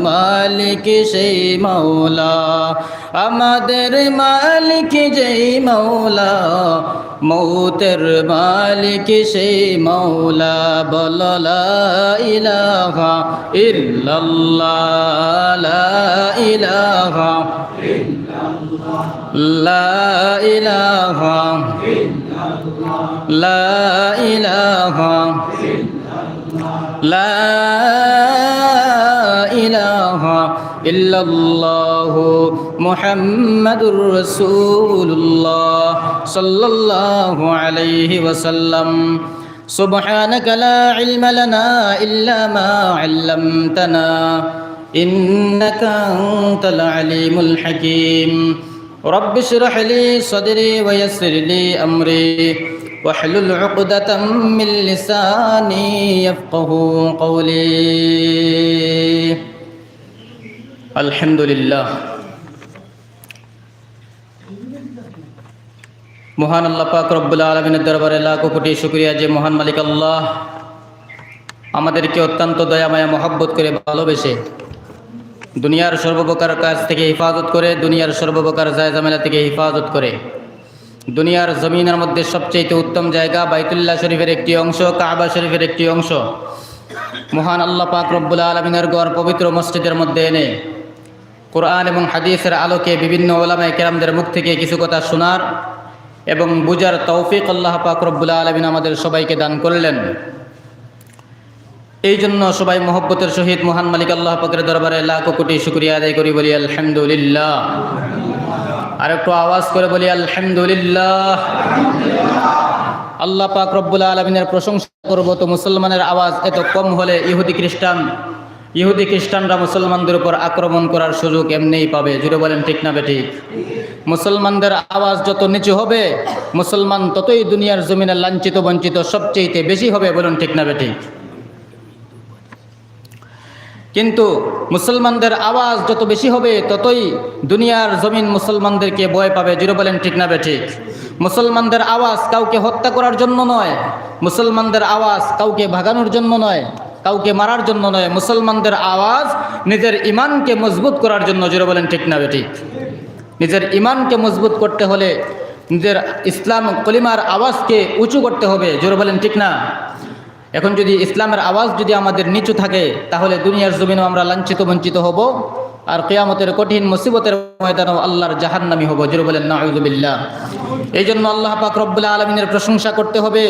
মালিক সেই মৌলা, আমাদের মালিক যেই মৌলা, মৌতের মালিক সেই মৌলা। বল লা ইলাহা ইল্লাল্লাহ, লা ইলাহা ইল্লাল্লাহ, লা ইলাহা ইল্লাল্লাহ, লা ইলাহা ইল্লাল্লাহ, লা ইলাহা ইল্লাল্লাহু মুহাম্মাদুর রাসূলুল্লাহ সাল্লাল্লাহু আলাইহি ওয়াসাল্লাম। সুবহানাকা লা ইলমা লানা ইল্লা মা 'আল্লামতানা ইন্নাকা আনতাল আলিমুল হাকীম। রব্বি ইশরাহ লি সাদরি ওয়া ইয়াসসির লি আমরি واحلل عقدة من لساني يفقهوا قولي। الحمد لله। মহান আল্লাহ পাক রব্বুল আলামিনের দরবারে লাখো কোটি শুকরিয়া যে মহান মালিক আল্লাহ আমাদেরকে অত্যন্ত দয়া মায়া মহব্বত করে ভালোবেসে দুনিয়ার সর্বপ্রকার কাজ থেকে হেফাজত করে, দুনিয়ার সর্বপ্রকার জায়জামেলা থেকে হেফাজত করে, দুনিয়ার জমিনের মধ্যে সবচেয়ে উত্তম জায়গা বাইতুল্লাহ শরীফের একটি অংশ, কাবা শরীফের একটি অংশ মহান আল্লাহ পাক রব্বুল আলামিনের ঘর পবিত্র মসজিদের মধ্যে এনে কোরআন এবং হাদিসের আলোকে বিভিন্ন ওলামায়ে কেরামদের মুখ থেকে কিছু কথা শোনার এবং বুঝার তৌফিক আল্লাহ পাক রব্বুল আলামিন আমাদের সবাইকে দান করলেন। এই জন্য সবাই মহব্বতের সহিত মহান মালিক আল্লাহ পাকের দরবারে লাখো কোটি শুকরিয়া আদায় করি, বলি আলহামদুলিল্লাহ। আর একটু আওয়াজ করে বলি আলহামদুলিল্লাহ। আল্লাহ পাক রব্বুল আলামিনের প্রশংসা করব তো মুসলমানের আওয়াজ এত কম হলে ইহুদি খ্রিস্টানরা মুসলমানদের উপর আক্রমণ করার সুযোগ এমনিই পাবে। জুড়ে বলেন ঠিক না বেঠিক? মুসলমানদের আওয়াজ যত নিচু হবে মুসলমান ততই দুনিয়ার জমিনে লাঞ্ছিত বঞ্চিত সবচেয়ে বেশি হবে। বলুন ঠিক না বেঠিক? কিন্তু মুসলমানদের আওয়াজ যত বেশি হবে ততই দুনিয়ার জমিন মুসলমানদেরকে ভয় পাবে। জুড়ে বলেন ঠিক না বেঠিক? মুসলমানদের আওয়াজ কাউকে হত্যা করার জন্য নয়, মুসলমানদের আওয়াজ কাউকে ভাগানোর জন্য নয়, কাউকে মারার জন্য নয়, মুসলমানদের আওয়াজ নিজের ইমানকে মজবুত করার জন্য। জুড়ে বলেন ঠিক না বেঠিক? নিজের ইমানকে মজবুত করতে হলে নিজের ইসলাম কলিমার আওয়াজকে উঁচু করতে হবে। জোরে বলেন ঠিক না? এখন যদি ইসলামের আওয়াজ যদি আমাদের নিচু থাকে তাহলে দুনিয়ার জমিনেও আমরা লাঞ্ছিত বঞ্চিত হব, আর কিয়ামতের কঠিন মুসিবতের ময়দানেও আল্লাহর জাহান্নামী হব। জোরে বলেন নাউযুবিল্লাহ। এই জন্য আল্লাহ পাক রব্বুল আলামিনের প্রশংসা করতে হবে,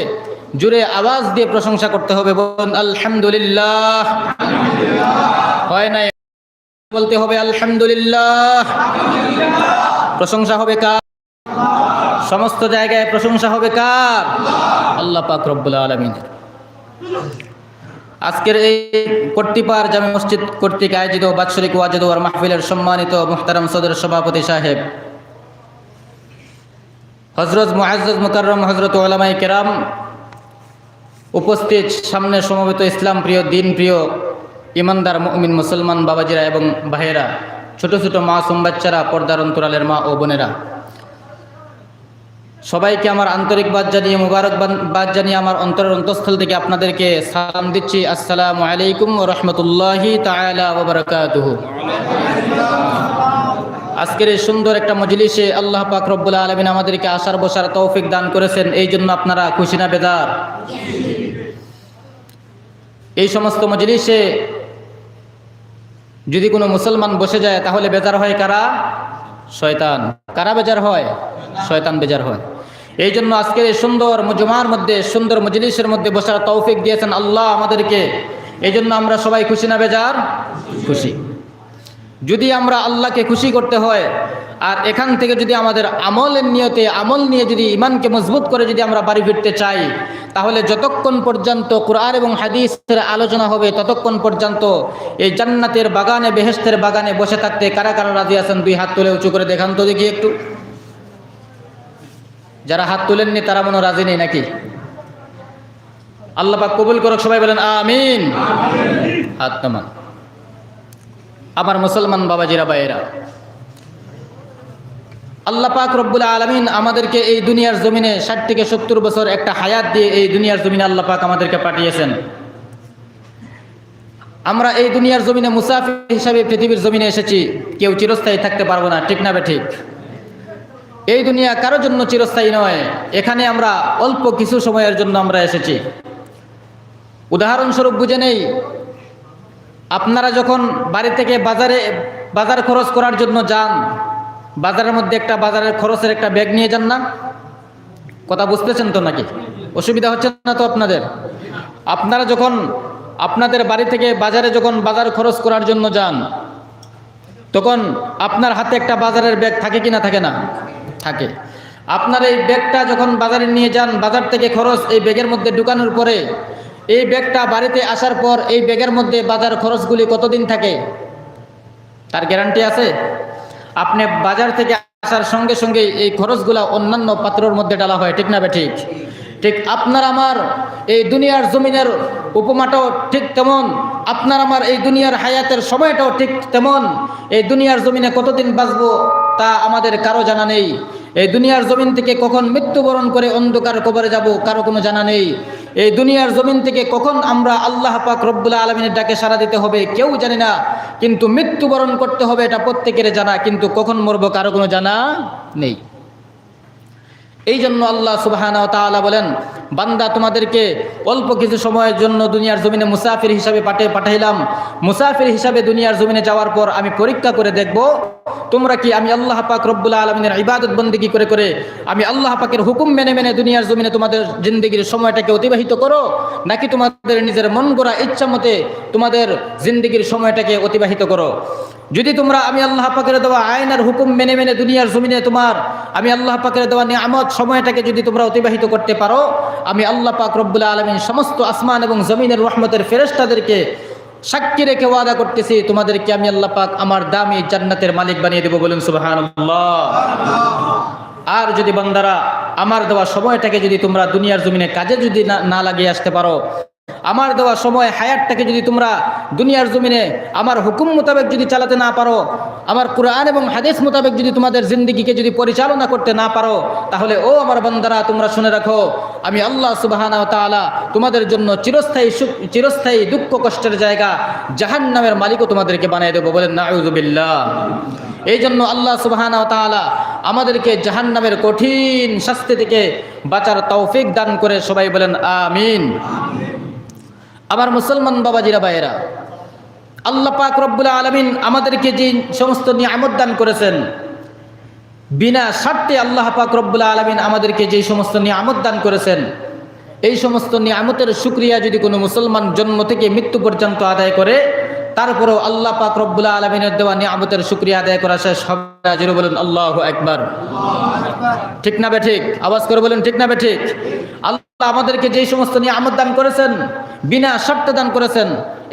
জোরে আওয়াজ দিয়ে প্রশংসা করতে হবে। বলুন আলহামদুলিল্লাহ। হয় না? বলতে হবে আলহামদুলিল্লাহ। প্রশংসা হবে কার? সমস্ত জায়গায় প্রশংসা হবে কার? আল্লাহ পাক রব্বুল আলামিনের। আজকের এই কর্তৃপার জামে মসজিদ কর্তৃক আয়োজিত বাৎসরিক ওয়াজ ও মাহফিলের সম্মানিত মুহতারাম সদর সভাপতি সাহেব হযরত মুআজ্জজ মুকাররম হযরত উলামায়ে কেরাম, উপস্থিত সামনে সমবেত ইসলাম প্রিয় দিন প্রিয় ইমানদার মুমিন মুসলমান বাবাজিরা এবং ভাইয়েরা, ছোট ছোট মাসুম বাচ্চারা, পর্দার অন্তরালের মা ও বোনেরা, সবাইকে আমার আন্তরিকবাদ জানিয়ে মুবারকবাদ জানিয়ে আমার অন্তরের অন্তঃস্থল থেকে আপনাদেরকে সালাম দিচ্ছি। আসসালামু আলাইকুম ওয়া রাহমাতুল্লাহি তাআলা ওয়া বারাকাতুহু। আজকের এই সুন্দর একটা মজলিসে আল্লাহ পাক রব্বুল আলামিন আমাদেরকে আসার বসার তৌফিক দান করেছেন। এই জন্য আপনারা খুশি না বেজার? এই সমস্ত মজলিসে যদি কোনো মুসলমান বসে যায় তাহলে বেজার হয় কারা? শয়তান। কারা বেজার হয়? শয়তান বেজার হয়। এই জন্য আজকের এই সুন্দর জুমার মধ্যে, সুন্দর মজলিসের মধ্যে বসার তৌফিক দিয়েছেন আল্লাহ আমাদেরকে। এই জন্য আমরা সবাই খুশি না বেজার? খুশি। যদি আমরা আল্লাহকে খুশি করতে হয় আর এখান থেকে যদি আমাদের আমলের নিয়তে আমল নিয়ে যদি ইমানকে মজবুত করে যদি আমরা বাড়ি ফিরতে চাই, তাহলে যতক্ষণ পর্যন্ত কুরআন এবং হাদিসের আলোচনা হবে ততক্ষণ পর্যন্ত এই জান্নাতের বাগানে, বেহেশতের বাগানে বসে থাকতে কারা কারা রাজি আছেন? দুই হাত তুলে উঁচু করে দেখান তো দেখি একটু। যারা হাত তুলেননি তারা মনে রাজি নেই নাকি? আল্লাহ পাক কবুল করুক। সবাই বলেন আমিন। হাত নামান। আমার মুসলমান বাবাজিরা ভাইয়েরা, আল্লাহ পাক রব্বুল আলামিন আমাদেরকে এই দুনিয়ার জমিনে 60 থেকে 70 বছর একটা হায়াত দিয়ে এই দুনিয়ার জমিনে আল্লাহ পাক আমাদেরকে পাঠিয়েছেন। আমরা এই দুনিয়ার জমিনে মুসাফির হিসাবে পৃথিবীর জমিনে এসেছি, কেউ চিরস্থায়ী থাকতে পারবো না, ঠিক না ঠিক? এই দুনিয়া কারোর জন্য চিরস্থায়ী নয়, এখানে আমরা অল্প কিছু সময়ের জন্য আমরা এসেছি। উদাহরণস্বরূপ বুঝে নেই, আপনারা যখন বাড়ি থেকে বাজার খরচ করার জন্য যান, বাজারের মধ্যে একটা বাজারের খরচের একটা ব্যাগ নিয়ে যান না? কথা বুঝতেছেন তো নাকি? অসুবিধা হচ্ছে না তো আপনাদের? আপনারা যখন আপনাদের বাড়ি থেকে বাজারে যখন বাজার খরচ করার জন্য যান, তখন আপনার হাতে একটা বাজারের ব্যাগ থাকে কি না থাকে না? থাকে। আপনার এই ব্যাগটা যখন বাজারে নিয়ে যান, বাজার থেকে খরচ এই ব্যাগের মধ্যে ঢুকানোর পরে এই ব্যাগটা বাড়িতে আসার পর এই ব্যাগের মধ্যে বাজার খরচগুলি কতদিন থাকে তার গ্যারান্টি আছে? আপনি বাজার থেকে আসার সঙ্গে সঙ্গে এই খরচগুলা অন্যান্য পাত্রের মধ্যে ডালা হয়, ঠিক না ঠিক? ঠিক আপনার আমার এই দুনিয়ার জমিনের উপমাটাও ঠিক তেমন, আপনার আমার এই দুনিয়ার হায়াতের সময়টাও ঠিক তেমন। এই দুনিয়ার জমিনে কতদিন বাঁচবো তা আমাদের কারো জানা নেই। এই দুনিয়ার জমিন থেকে কখন মৃত্যুবরণ করে অন্ধকার কবরে যাব কারো কোনো জানা নেই। এই দুনিয়ার জমিন থেকে কখন আমরা আল্লাহ পাক রব্বুল আলামিনের ডাকে সাড়া দিতে হবে কেউ জানি না, কিন্তু মৃত্যুবরণ করতে হবে এটা প্রত্যেকের জানা, কিন্তু কখন মরবো কারো কোনো জানা নেই। এই জন্য আল্লাহ সুবহানাহু ওয়া তাআলা বলেন, বান্দা তোমাদেরকে অল্প কিছু সময়ের জন্য দুনিয়ার জমিনে মুসাফির হিসাবে পাঠাইলাম। মুসাফির হিসাবে দুনিয়ার জমিনে যাওয়ার পর আমি পরীক্ষা করে দেখব তোমরা কি আমি আল্লাহ পাক রব্বুল আলামিনের ইবাদত বন্দেগী করে করে আমি আল্লাহ পাকের হুকুম মেনে মেনে দুনিয়ার জমিনে তোমাদের জিন্দেগির সময়টাকে অতিবাহিত করো, নাকি তোমাদের নিজের মন গড়া ইচ্ছা মতে তোমাদের জিন্দেগির সময়টাকে অতিবাহিত করো। যদি তোমরা আমি আল্লাহ পাকের দেওয়া আইন আর হুকুম মেনে মেনে দুনিয়ার জমিনে আমি আল্লাহ পাকের দেওয়া নিয়ামত সময়টাকে যদি তোমরা অতিবাহিত করতে পারো, আমি আল্লাহ পাক রব্বুল আলামিন সমস্ত আসমান এবং জমিনের রহমতের ফেরেশতাদেরকে সাক্ষী রেখে ওয়াদা করতেছি তোমাদেরকে আমি আল্লাহ পাক আমার দামি জান্নাতের মালিক বানিয়ে দেব। বলুন সুবহানাল্লাহ। আর যদি বান্দারা আমার দেওয়া সময়টাকে যদি তোমরা দুনিয়ার জমিনে কাজে যদি না লাগিয়ে আসতে পারো, আমার দেওয়া সময় হায়াতটাকে যদি তোমরা দুনিয়ার জমিনে আমার হুকুম মোতাবেক যদি চালাতে না পারো, আমার কোরআন এবং হাদিস মোতাবেক যদি তোমাদের জিন্দেগিকে যদি পরিচালনা করতে না পারো, তাহলে ও আমার বান্দারা তোমরা শুনে রাখো, আমি আল্লাহ সুবহানাহু ওয়া তাআলা তোমাদের জন্য চিরস্থায়ী দুঃখ কষ্টের জায়গা জাহান্নামের মালিকও তোমাদেরকে বানিয়ে দেবো। বলেন নাউযুবিল্লাহ। এই জন্য আল্লাহ সুবহানাহু ওয়া তাআলা আমাদেরকে জাহান্নামের কঠিন শাস্তি থেকে বাঁচার তৌফিক দান করে। সবাই বলেন আমিন। আমার মুসলমান বাবাজিরা ভাইয়েরা, আল্লাহ পাক রব্বুল আলামিন আমাদেরকে যে সমস্ত নিয়ামত দান করেছেন, বিনা স্বার্থে আল্লাহ পাক রব্বুল আলামিন আমাদেরকে যে সমস্ত নিয়ামত দান করেছেন, এই সমস্ত নিয়ামতের শুকরিয়া যদি কোনো মুসলমান জন্ম থেকে মৃত্যু পর্যন্ত আদায় করে, তারপরেও আল্লাহ পাক রব্বুল আলামিনের দেওয়া নিয়ামতের শুকরিয়া আদায় করা শেষ হবে না। জোরে বলুন আল্লাহু আকবার। ঠিক না ঠিক? আওয়াজ করে বলেন ঠিক না ঠিক? আল্লাহ আমাদেরকে যেই সমস্ত নিয়ামত দান করেছেন, বিনা শর্তে দান করেছেন,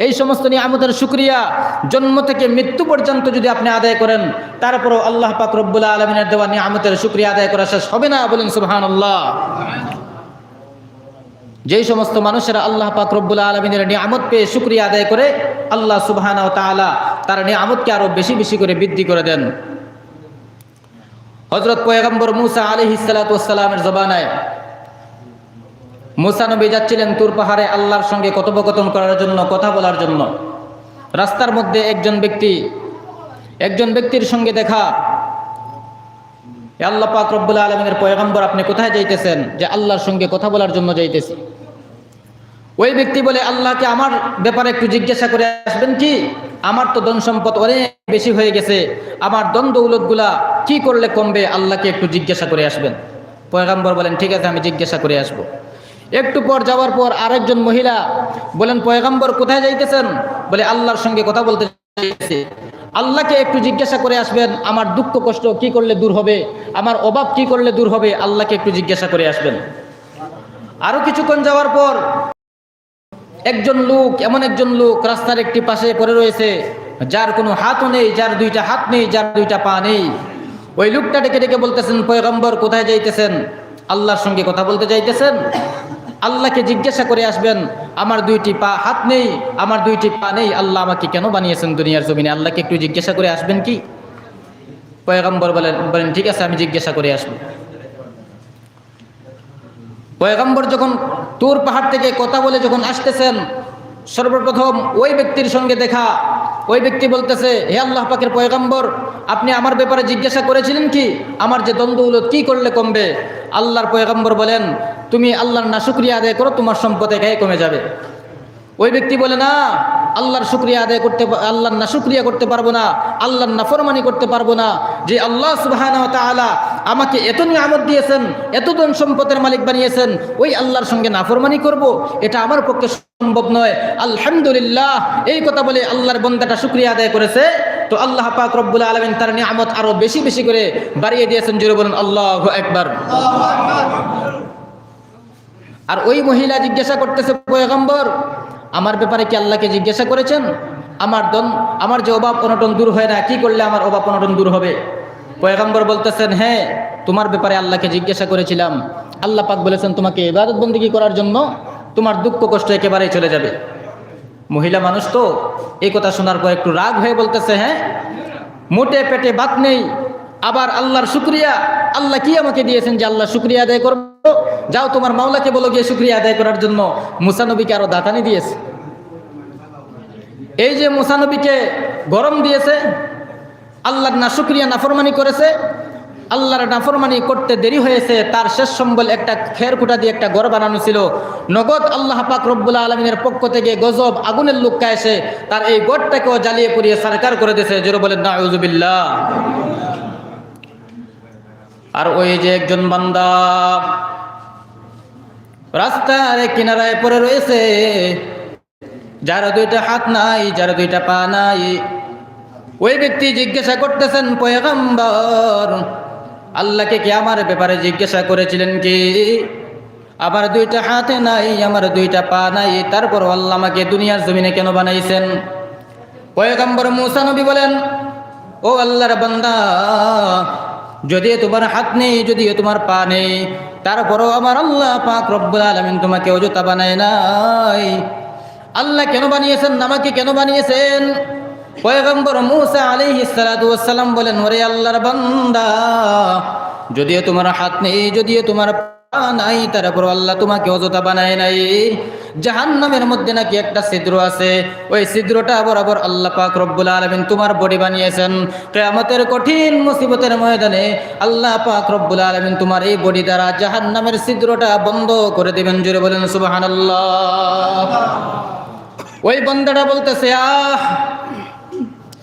এই সমস্ত নিয়ামতের শুকরিয়া জন্ম থেকে মৃত্যু পর্যন্ত যদি আপনি আদায় করেন, তারপরেও আল্লাহ পাক রব্বুল আলামিনের দেওয়া নিয়ামতের শুকরিয়া আদায় করা শেষ হবে না। বলেন সুবহানাল্লাহ। যেই সমস্ত মানুষেরা আল্লাহ পাক রব্বুল আলামিনের নিয়ামত পেয়ে শুকরিয়া আদায় করে, আল্লাহ সুবহানাহু ওয়া তাআলা তার নিয়ামতকে আরো বেশি বেশি করে বৃদ্ধি করে দেন। হযরত পয়গম্বর মুসা আলাইহিস সালাতু ওয়াস সালামের জবানায় মুসা নবী যাচ্ছিলেন তুর পাহাড়ে আল্লাহর সঙ্গে কথোপকথন করার জন্য, কথা বলার জন্য। রাস্তার মধ্যে একজন ব্যক্তির সঙ্গে দেখা। আল্লাহ পাক রব্বুল আলামিনের পয়গম্বর, আপনি কোথায় যাইতেছেন? যে আল্লাহর সঙ্গে কথা বলার জন্য যাইতেছি। ওই ব্যক্তি বলে, আল্লাহকে আমার ব্যাপারে একটু জিজ্ঞাসা করে আসবেন কি? আমার তো ধন সম্পদ অনেক বেশি হয়ে গেছে, আমার ধন দৌলতগুলা কি করলে কমবে? আল্লাহকে একটু জিজ্ঞাসা করে আসবেন। পয়গম্বর বলেন, ঠিক আছে, আমি জিজ্ঞাসা করে আসবো। একটু পর যাওয়ার পর আরেকজন মহিলা বলেন, পয়গম্বর কোথায় যাইতেছেন? বলে, আল্লাহর সঙ্গে কথা বলতে যাইতেছি। আল্লাহকে একটু জিজ্ঞাসা করে আসবেন, আমার দুঃখ কষ্ট কি করলে দূর হবে, আমার অভাব কি করলে দূর হবে, আল্লাহকে একটু জিজ্ঞাসা করে আসবেন। আরো কিছুক্ষণ যাওয়ার পর এমন একজন লোক রাস্তার একটি পাশে পড়ে রয়েছে, যার কোনো হাতও নেই, যার দুইটা হাত নেই, যার দুইটা পা নেই। ওই লোকটা ডেকে ডেকে বলতেছেন, পয়গম্বর কোথায় যাইতেছেন? আল্লাহর সঙ্গে কথা বলতে যাইতেছেন। আল্লাহকে জিজ্ঞাসা করে আসবেন, আমার দুইটি হাত নেই, আমার দুইটি পা নেই, আল্লাহ আমাকে কেন বানিয়েছেন দুনিয়ার জমিনে? আল্লাহকে একটু জিজ্ঞাসা করে আসবেন কি? পয়গম্বর বলেন, ঠিক আছে, আমি জিজ্ঞাসা করে আসবো। পয়গম্বর যখন তুর পাহাড় থেকে কথা বলে যখন আসতেছেন, সর্বপ্রথম ওই ব্যক্তির সঙ্গে দেখা। ওই ব্যক্তি বলতেছে, হে আল্লাহ পাকের পয়গম্বর, আপনি আমার ব্যাপারে জিজ্ঞাসা করেছিলেন কি আমার যে দ্বন্দ্ব হলো কি করলে কমবে? আল্লাহর পয়গম্বর বলেন, তুমি আল্লাহর নাশুকরিয়া আদায় করো, তোমার সম্পদ একাই কমে যাবে। ওই ব্যক্তি বলে, না, আল্লাহর শুকরিয়া আদায় করতে, আল্লাহর নাশুকরিয়া করতে পারবো না, আল্লাহর নাফরমানি করতে পারবো না। যে আল্লাহ সুবহানাহু ওয়া তাআলা আমাকে এত নিয়ামত দিয়েছেন, এত ধন সম্পদের মালিক বানিয়েছেন, ওই আল্লাহর সঙ্গে নাফরমানি করব, এটা আমার পক্ষে সম্ভব নয়। আলহামদুলিল্লাহ, এই কথা বলে আল্লাহর বান্দাটা শুকরিয়া আদায় করেছে, তো আল্লাহ পাক রব্বুল আলামিন তার নিয়ামত আরো বেশি বেশি করে বাড়িয়ে দিয়েছেন। জোরে বলুন আল্লাহু আকবার। আর ওই মহিলা জিজ্ঞাসা করতেছে, পয়গম্বর, আমার ব্যাপারে কি আল্লাহকে জিজ্ঞাসা করেছেন? আমার যে অভাব অনটন দূর হয় না, কি করলে আমার অভাব অনটন দূর হবে? পয়গম্বর বলতেছেন, হ্যাঁ, তোমার ব্যাপারে আল্লাহকে জিজ্ঞাসা করেছিলাম। আল্লাহ পাক বলেছেন তোমাকে ইবাদত বন্দেগী করার জন্য, তোমার দুঃখ কষ্ট একেবারেই চলে যাবে। মহিলা মানুষ তো এই কথা শোনার পর একটু রাগ হয়ে বলতেছে, হ্যাঁ, মোটে পেটে ভাত নেই, আবার আল্লাহর শুকরিয়া, আল্লাহ কি আমাকে দিয়েছেন যে আল্লাহ শুকরিয়া আদায় করবো? যাও তোমার মাওলাকে বলো গিয়ে শুকরিয়া আদায় করার জন্য। মুসা নবীকে আরো দাতানি দিয়েছে। এই যে মুসা নবীকে গরম দিয়েছে, আল্লাহর নাশুকরিয়া নাফরমানি করেছে, আল্লাহর নাফরমানি করতে দেরি হয়েছে, তার শেষ সম্বল একটা খেরকুটা দিয়ে একটা ঘর বানানো ছিল। নগদ আল্লাহ পাক রব্বুল আলামিনের পক্ষ থেকে গজব আগুনের লুক্কা এসে তার এই গড়টাকেও জ্বালিয়ে পুড়িয়ে সারকার করে দিয়েছে। জোরে বলেন নাউযুবিল্লাহ। আর ওই যে একজন বান্দা রাস্তার কিনারায় পড়ে রয়েছে, যার দুইটা হাত নাই, যার দুইটা পা নাই, ওই ব্যক্তি জিজ্ঞাসা করতেছেন, পয়গম্বর, আল্লাহকে কি আমার ব্যাপারে জিজ্ঞাসা করেছিলেন কি? আমার দুইটা হাত নাই, আমার দুইটা পা নাই, তারপর আল্লাহ আমাকে দুনিয়ার জমিনে কেন বানাইছেন? পয়গম্বর মুসা নবী বলেন, ও আল্লাহর বান্দা, যদিও তোমার হাত নেই, যদিও তোমার পা নেই, তারপরও আমার আল্লাহ পাক রব্বুল আলামিন তোমাকে অযথা বানায় নাই। আল্লাহ কেন বানিয়েছেন? আমাকে কেন বানিয়েছেন? পয়গম্বর মুসা আলাইহিস সালাতু ওয়াস সালাম বলেন, ওরে আল্লাহর বান্দা, যদিও তোমার হাত নেই, যদিও তোমার পা নাই, তারপর আল্লাহ তোমাকে অযথা বানায় নাই। জাহান্নামের মধ্যে নাকি একটা ছিদ্র আছে, ওই ছিদ্রটা বরাবর আল্লাহ পাক রব্বুল আলামিন তোমার বডি বানিয়েছেন। কিয়ামতের কঠিন মুসিবতের ময়দানে আল্লাহ পাক রব্বুল আলামিন তোমার এই বডি দ্বারা জাহান্নামের ছিদ্রটা বন্ধ করে দিবেন। জোরে বলেন সুবহানাল্লাহ। ওই বান্দাটা বলতেছে,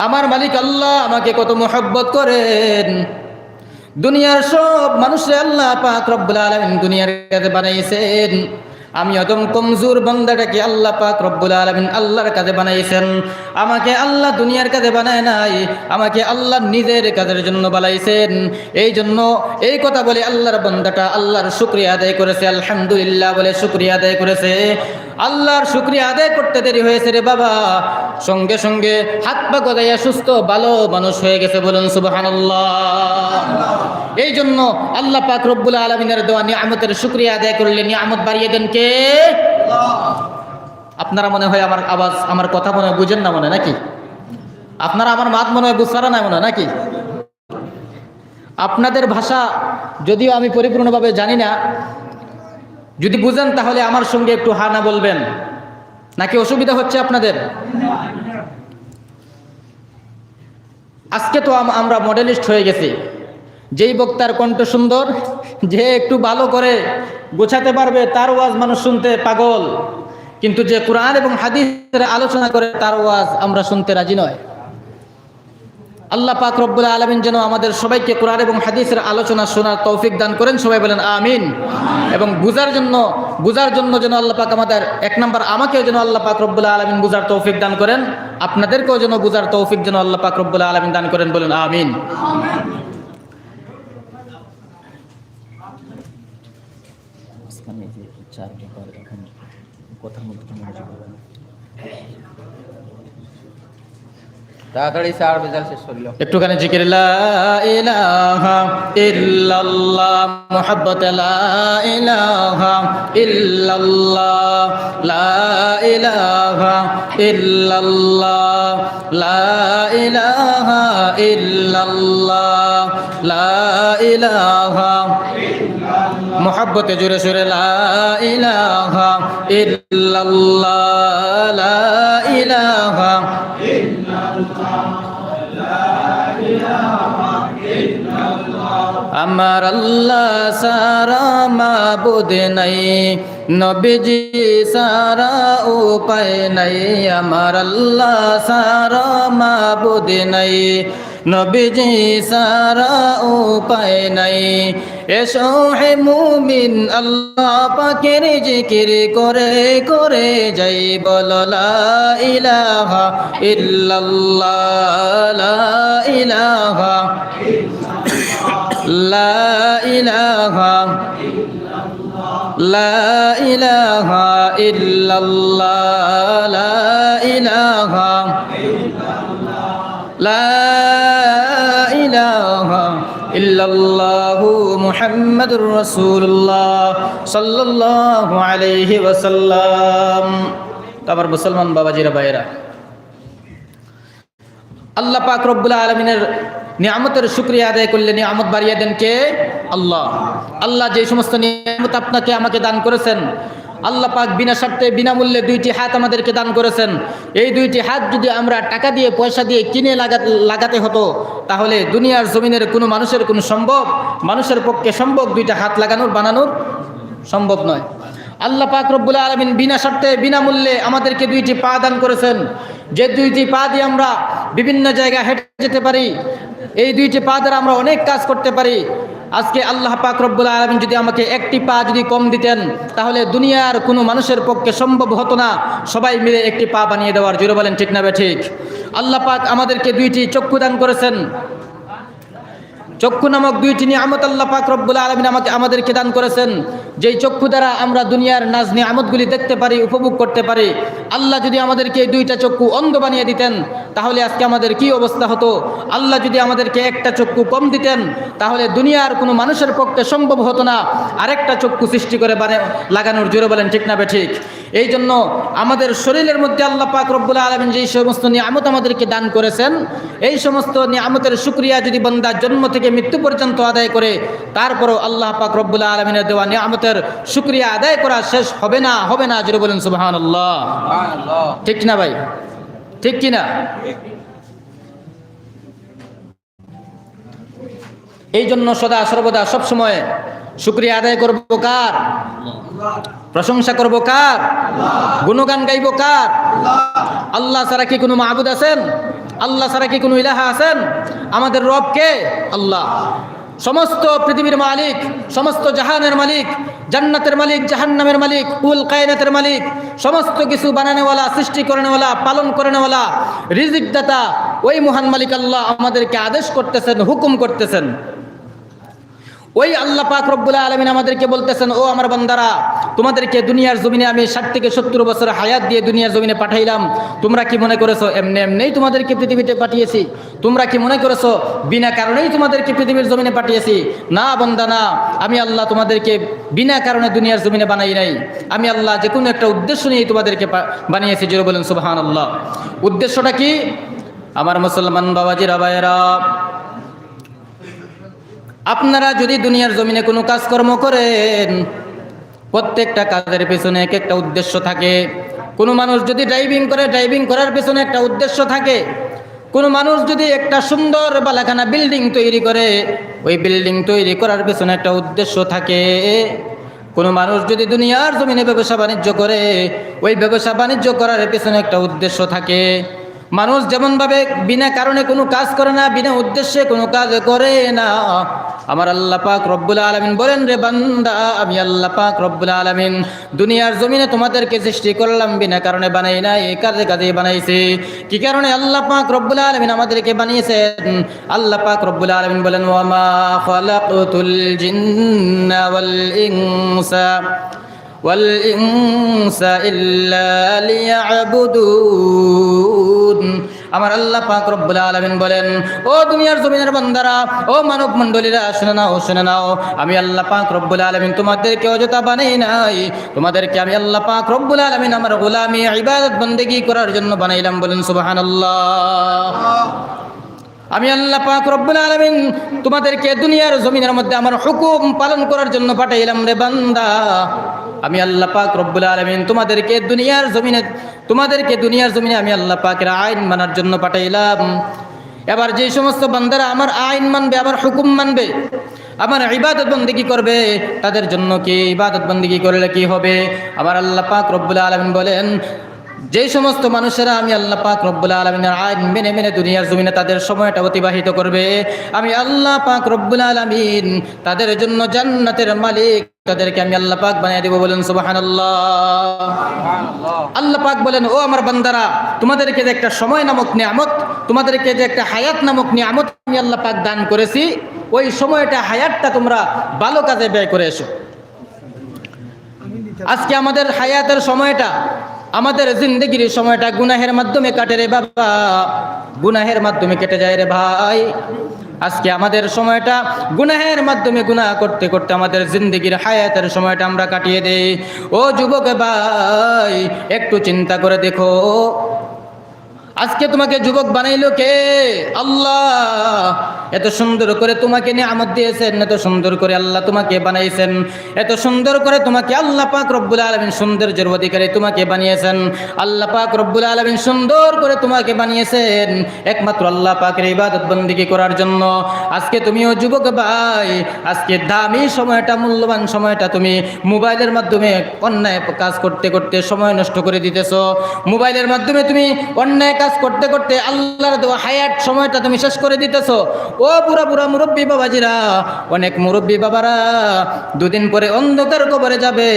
আমার মালিক আল্লাহ আমাকে কত মহব্বত করেন, দুনিয়ার সব মানুষে আল্লাহ পাক রব্বুল আলামিন দুনিয়ার কাছে বানাইছেন, আমি অদম কমজোর বান্দাটাকে আল্লাহ পাক রব্বুল আলামিন আল্লাহর কাছে বানাইছেন। আমাকে আল্লাহ দুনিয়ার কাছে বানায় নাই, আমাকে আল্লাহ নিজের কাজের জন্য বানাইছেন। এই জন্য এই কথা বলে আল্লাহর বান্দাটা আল্লাহর শুকরিয়া আদায় করেছে, আলহামদুলিল্লাহ বলে শুকরিয়া আদায় করেছে। আল্লাহর শুকরিয়া আদায় করতে দেরি হয়েছে রে বাবা, সঙ্গে সঙ্গে হাত পা গজাইয়া সুস্থ ভালো মানুষ হয়ে গেছে। বলুন সুবহানাল্লাহ। এই জন্য আল্লাহ পাক রব্বুল আলামিনের দেওয়া নিয়ামতের শুকরিয়া আদায় করলে নিয়ামত বাড়িয়ে দেন কে? আপনারা মনে হয় আমার আওয়াজ, আমার কথা মনে হয় বুঝেন না মনে, নাকি? আপনারা আমার মাত মনে হয় বুঝারা না মনে, নাকি? আপনাদের ভাষা যদিও আমি পরিপূর্ণভাবে জানি না, যদি বুঝেন তাহলে আমার সঙ্গে একটু হা না বলবেন, নাকি অসুবিধা হচ্ছে আপনাদের? আজকে তো আমরা মডেলিস্ট হয়ে গেছি। যেই বক্তার কণ্ঠ সুন্দর, যে একটু ভালো করে গোছাতে পারবে, তার ওয়াজ মানুষ শুনতে পাগল। কিন্তু যে কোরআন এবং হাদিসের আলোচনা করে, তার ওয়াজ আমরা শুনতে রাজি নয়। আল্লাহ পাক রব্বুল আলামিন যেন আমাদের সবাইকে কোরআন এবং হাদিসের আলোচনা শোনার তৌফিক দান করেন। সবাই বলেন আমিন। এবং বুঝার জন্য যেন আল্লাহ পাক আমাদের, এক নাম্বার আমাকেও যেন আল্লাহ পাক রব্বুল আলামিন বুঝার তৌফিক দান করেন, আপনাদেরকেও যেন বুঝার তৌফিক যেন আল্লাহ পাক রব্বুল আলামিন দান করেন। বলেন আমিন। তাড়াতাড়ি চার বেজাল শেষ করিল। একটুখানি জিকির লা ইলাহা ইল্লাল্লাহ, মুহাব্বত লা ইলাহা ইল্লাল্লাহ, লা ইলাহা ইল্লাল্লাহ, লা ইলাহা ইল্লাল্লাহ, লা ইলাহা ইল্লাল্লাহ, মোহাব্বতে জোরে সোরে লা ইলাহা ইল্লাল্লাহ লা ইলাহা আমার আল্লাহ সারা মাবুদ নাই, নবীজি সারা উপায় নাই। আমার আল্লাহ সারা মাবুদ নাই, নবীজি সারা উপায় নাই। এসো হে মুমিন আল্লাহ পাকের জিকির করে করে যাই, বলো লা ইলাহা ইল্লাল্লাহ লা ইলাহা লা ইলাহা লা ইলাহা ইল্লাল্লাহ লা ইলাহা লা ইলাহা ইল্লাল্লাহু মুহাম্মাদুর রাসূলুল্লাহ সাল্লাল্লাহু আলাইহি ওয়াসাল্লাম। আমার মুসলমান বাবাজিরা ভাইরা, আল্লাহ পাক রব্বুল আলামিনের নিয়ামতের শুকরিয়া আদায় করলে নিয়ামত বাড়িয়ে দেন কে? আল্লাহ। আল্লাহ যে সমস্ত নিয়ামত আপনাকে আমাকে দান করেছেন, আল্লাহ পাক বিনা স্বার্থে বিনামূল্যে দুইটি হাত আমাদেরকে দান করেছেন। এই দুইটি হাত যদি আমরা টাকা দিয়ে পয়সা দিয়ে কিনে লাগাতে হতো, তাহলে দুনিয়ার জমিনের কোনো মানুষের পক্ষে সম্ভব দুইটা হাত বানানোর সম্ভব নয়। আল্লাহ পাক রব্বুল আলামিন বিনা স্বার্থে বিনামূল্যে আমাদেরকে দুইটি পা দান করেছেন, যে দুইটি পা দিয়ে আমরা বিভিন্ন জায়গায় হেঁটে যেতে পারি। এই দুইটি পা দ্বারা আমরা অনেক কাজ করতে পারি। আজকে আল্লাহ পাক রব্বুল আলামিন যদি আমাকে একটি পা যদি কম দিতেন, তাহলে দুনিয়ার কোনো মানুষের পক্ষে সম্ভব হতো না সবাই মিলে একটি পা বানিয়ে দেওয়ার। জোরে বলেন ঠিক না ঠিক? আল্লাহ পাক আমাদেরকে দুইটি চক্ষু দান করেছেন। চক্ষু নামক দুইটি নিয়ামত আল্লাহ পাক রব্বুল আলামিন আমাদেরকে দান করেছেন, যেই চক্ষু দ্বারা আমরা দুনিয়ার নাজ নিয়ামতগুলি দেখতে পারি, উপভোগ করতে পারি। আল্লাহ যদি আমাদেরকে এই দুইটা চক্ষু অন্ধ বানিয়ে দিতেন, তাহলে আজকে আমাদের কি অবস্থা হতো? আল্লাহ যদি আমাদেরকে একটা চক্ষু কম দিতেন, তাহলে দুনিয়ার কোনো মানুষের পক্ষে সম্ভব হতো না আরেকটা চক্ষু সৃষ্টি করে লাগানোর। জোরে বলেন ঠিক না ঠিক? এই জন্য আমাদের শরীরের মধ্যে আল্লাহ পাক রব্বুল আলামিন যেই সমস্ত নিয়ামত আমাদেরকে দান করেছেন, এই সমস্ত নিয়ামতের শুকরিয়া যদি বান্দা জন্ম থেকে মৃত্যু পর্যন্ত আদায় করে, তারপরও আল্লাহ পাক রব্বুল আলামিনের দেওয়া নিয়ামতের শুকরিয়া আদায় করা শেষ হবে না। জোরে বলেন সুবহানাল্লাহ। ঠিক না ভাই? ঠিক কিনা? এই জন্য সদা সর্বদা সবসময় শুকরিয়া আদায় করবো কার? প্রশংসা করবো কার? গুণগান গাইবো কার? আল্লাহ ছাড়া কি কোনো মাবুদ আছেন? আল্লাহ ছাড়া কি কোনো ইলাহা আছেন? আমাদের রব কে? আল্লাহ। সমস্ত পৃথিবীর মালিক, সমস্ত জাহানের মালিক, জান্নাতের মালিক, জাহান্নামের মালিক, কুল কায়নাতের মালিক, সমস্ত কিছু বানানেওয়ালা, সৃষ্টি করেনেওয়ালা, পালন করেনেওয়ালা, রিজিক দাতা ওই মহান মালিক আল্লাহ আমাদেরকে আদেশ করতেছেন, হুকুম করতেছেন। ওই আল্লাহ পাক রব্বুল আলামিন আমাদেরকে বলতেছেন, ও আমার বান্দারা, তোমাদেরকে দুনিয়ার জমিনে আমি 60 থেকে 70 বছর হায়াত দিয়ে দুনিয়ার জমিনে পাঠাইলাম। তোমরা কি মনে করেছো এমনিই তোমাদেরকে পৃথিবীতে পাঠিয়েছি? তোমরা কি মনে করেছো বিনা কারণেই তোমাদেরকে পৃথিবীর জমিনে পাঠিয়েছি? না বান্দা না, আমি আল্লাহ তোমাদেরকে বিনা কারণে দুনিয়ার জমিনে বানাই নাই। আমি আল্লাহ যে কোনো একটা উদ্দেশ্য নিয়ে তোমাদেরকে বানিয়েছি। জোরে বলেন সুবহানাল্লাহ। উদ্দেশ্যটা কি? আমার মুসলমান বাবাজিরা ভাইয়েরা, আপনারা যদি দুনিয়ার জমিনে কোনো কাজকর্ম করেন, প্রত্যেকটা কাজের পেছনে এক একটা উদ্দেশ্য থাকে। কোনো মানুষ যদি ড্রাইভিং করে, ড্রাইভিং করার পেছনে একটা উদ্দেশ্য থাকে। কোনো মানুষ যদি একটা সুন্দর বালাখানা বিল্ডিং তৈরি করে, ওই বিল্ডিং তৈরি করার পেছনে একটা উদ্দেশ্য থাকে। কোনো মানুষ যদি দুনিয়ার জমিনে ব্যবসা বাণিজ্য করে, ওই ব্যবসা বাণিজ্য করার পেছনে একটা উদ্দেশ্য থাকে। মানুষ যেমনভাবে বিনা কারণে কোনো কাজ করে না, বিনা উদ্দেশ্যে কোনো কাজ করে না। আমার আল্লাহ পাক রব্বুল আলামিন বলেন, রে বান্দা, আমি আল্লাহ পাক রব্বুল আলামিন দুনিয়ার জমিনে তোমাদেরকে সৃষ্টি করলাম, বিনা কারণে বানাই নাই, কাজে কাজে বানাইছি। কি কারণে আল্লাহ পাক রব্বুল আলামিন আমাদেরকে বানিয়েছেন? আল্লাহ পাক রব্বুল আলামিন বলেন, ওয়া মা খালাকতুল জিন্না ওয়াল ইনসা ইল্লা লিয়াবুদুন। আমার আল্লাহ পাক রব্বুল আলামিন বলেন, ও দুনিয়ার জমিনের বান্দারা, ও মানব মণ্ডলীরা, শুনে নাও, আমি আল্লাহ পাক রব্বুল আলামিন তোমাদেরকে অযথা বানাই নাই। তোমাদেরকে আমি আল্লাহ পাক রব্বুল আলামিন আমার গোলামি ইবাদত বন্দেগী করার জন্য বানাইলাম। বলেন সুবহানাল্লাহ। আমি আল্লাহ পাক রব্বুল আলামিন তোমাদেরকে দুনিয়ার জমিনের মধ্যে আমার হুকুম পালন করার জন্য পাঠাইলাম রে বান্দা। আমি আল্লাহ পাক রব্বুল আলামিন তোমাদেরকে দুনিয়ার জমিনে আমি আল্লাহ পাকের আইন মানার জন্য পাঠাইলাম। এবার যে সমস্ত বান্দারা আমার আইন মানবে, আমার হুকুম মানবে, আমার ইবাদত বন্দেগী করবে, তাদের জন্য কি ইবাদত বন্দেগী করলে কি হবে? আমার আল্লাহ পাক রব্বুল আলামিন বলেন, যে সমস্ত মানুষেরা আমি আল্লাহ পাক রব্বুল আলামিনের আইন মেনে মেনে দুনিয়ার জমিনে তাদের সময়টা অতিবাহিত করবে, আমি আল্লাহ পাক রব্বুল আলামিন তাদের জন্য জান্নাতের মালিক, তাদেরকে আমি আল্লাহ পাক বানিয়ে দেব। বলেন সুবহানাল্লাহ। আল্লাহ পাক বলেন, ও আমার বান্দারা, তোমাদেরকে যে একটা সময় নামক নিয়ামত, তোমাদেরকে যে একটা হায়াত নামক নিয়ামত আমি আল্লাহ পাক দান করেছি, ওই সময়টা, হায়াতটা তোমরা ভালো কাজে ব্যয় করে এসো। আজকে আমাদের হায়াতের সময়টা, আমাদের জিন্দগির সময়টা গুনাহের মাধ্যমে কাটে রে বাবা, গুনাহের মাধ্যমে কেটে যায় রে ভাই। আজকে আমাদের সময়টা গুনাহের মাধ্যমে, গুনাহ করতে করতে আমাদের জিন্দগির হায়াতের সময়টা আমরা কাটিয়ে দেই। ও যুবক ভাই, একটু চিন্তা করে দেখো, আজকে তোমাকে যুবক বানাইলো কে? আল্লাহ। এত সুন্দর করে তোমাকে নিয়ামত দিয়েছেন, এত সুন্দর করে আল্লাহ তোমাকে বানাইছেন, এত সুন্দর করে তোমাকে আল্লাহ পাক রব্বুল আলামিন সৌন্দর্যের অধিকারী তোমাকে বানিয়েছেন। আল্লাহ পাক রব্বুল আলামিন সুন্দর করে তোমাকে বানিয়েছেন একমাত্র আল্লাহ পাকের ইবাদত বন্দেগী করার জন্য। আজকে তুমিও যুবক ভাই, আজকে দামি সময়টা, মূল্যবান সময়টা তুমি মোবাইলের মাধ্যমে অন্যায় কাজ করতে করতে সময় নষ্ট করে দিতেছো। মোবাইলের মাধ্যমে তুমি অন্যায় কাজ করতে করতে আল্লাহর দেওয়া হায়াত সময়টা তুমি শেষ করে দিতেছো। ও বুড়া বুড়া মুরব্বী বাবাজিরা, অনেক মুরব্বী বাবারা দুদিন পরে অন্ধকার কবরে যাবে,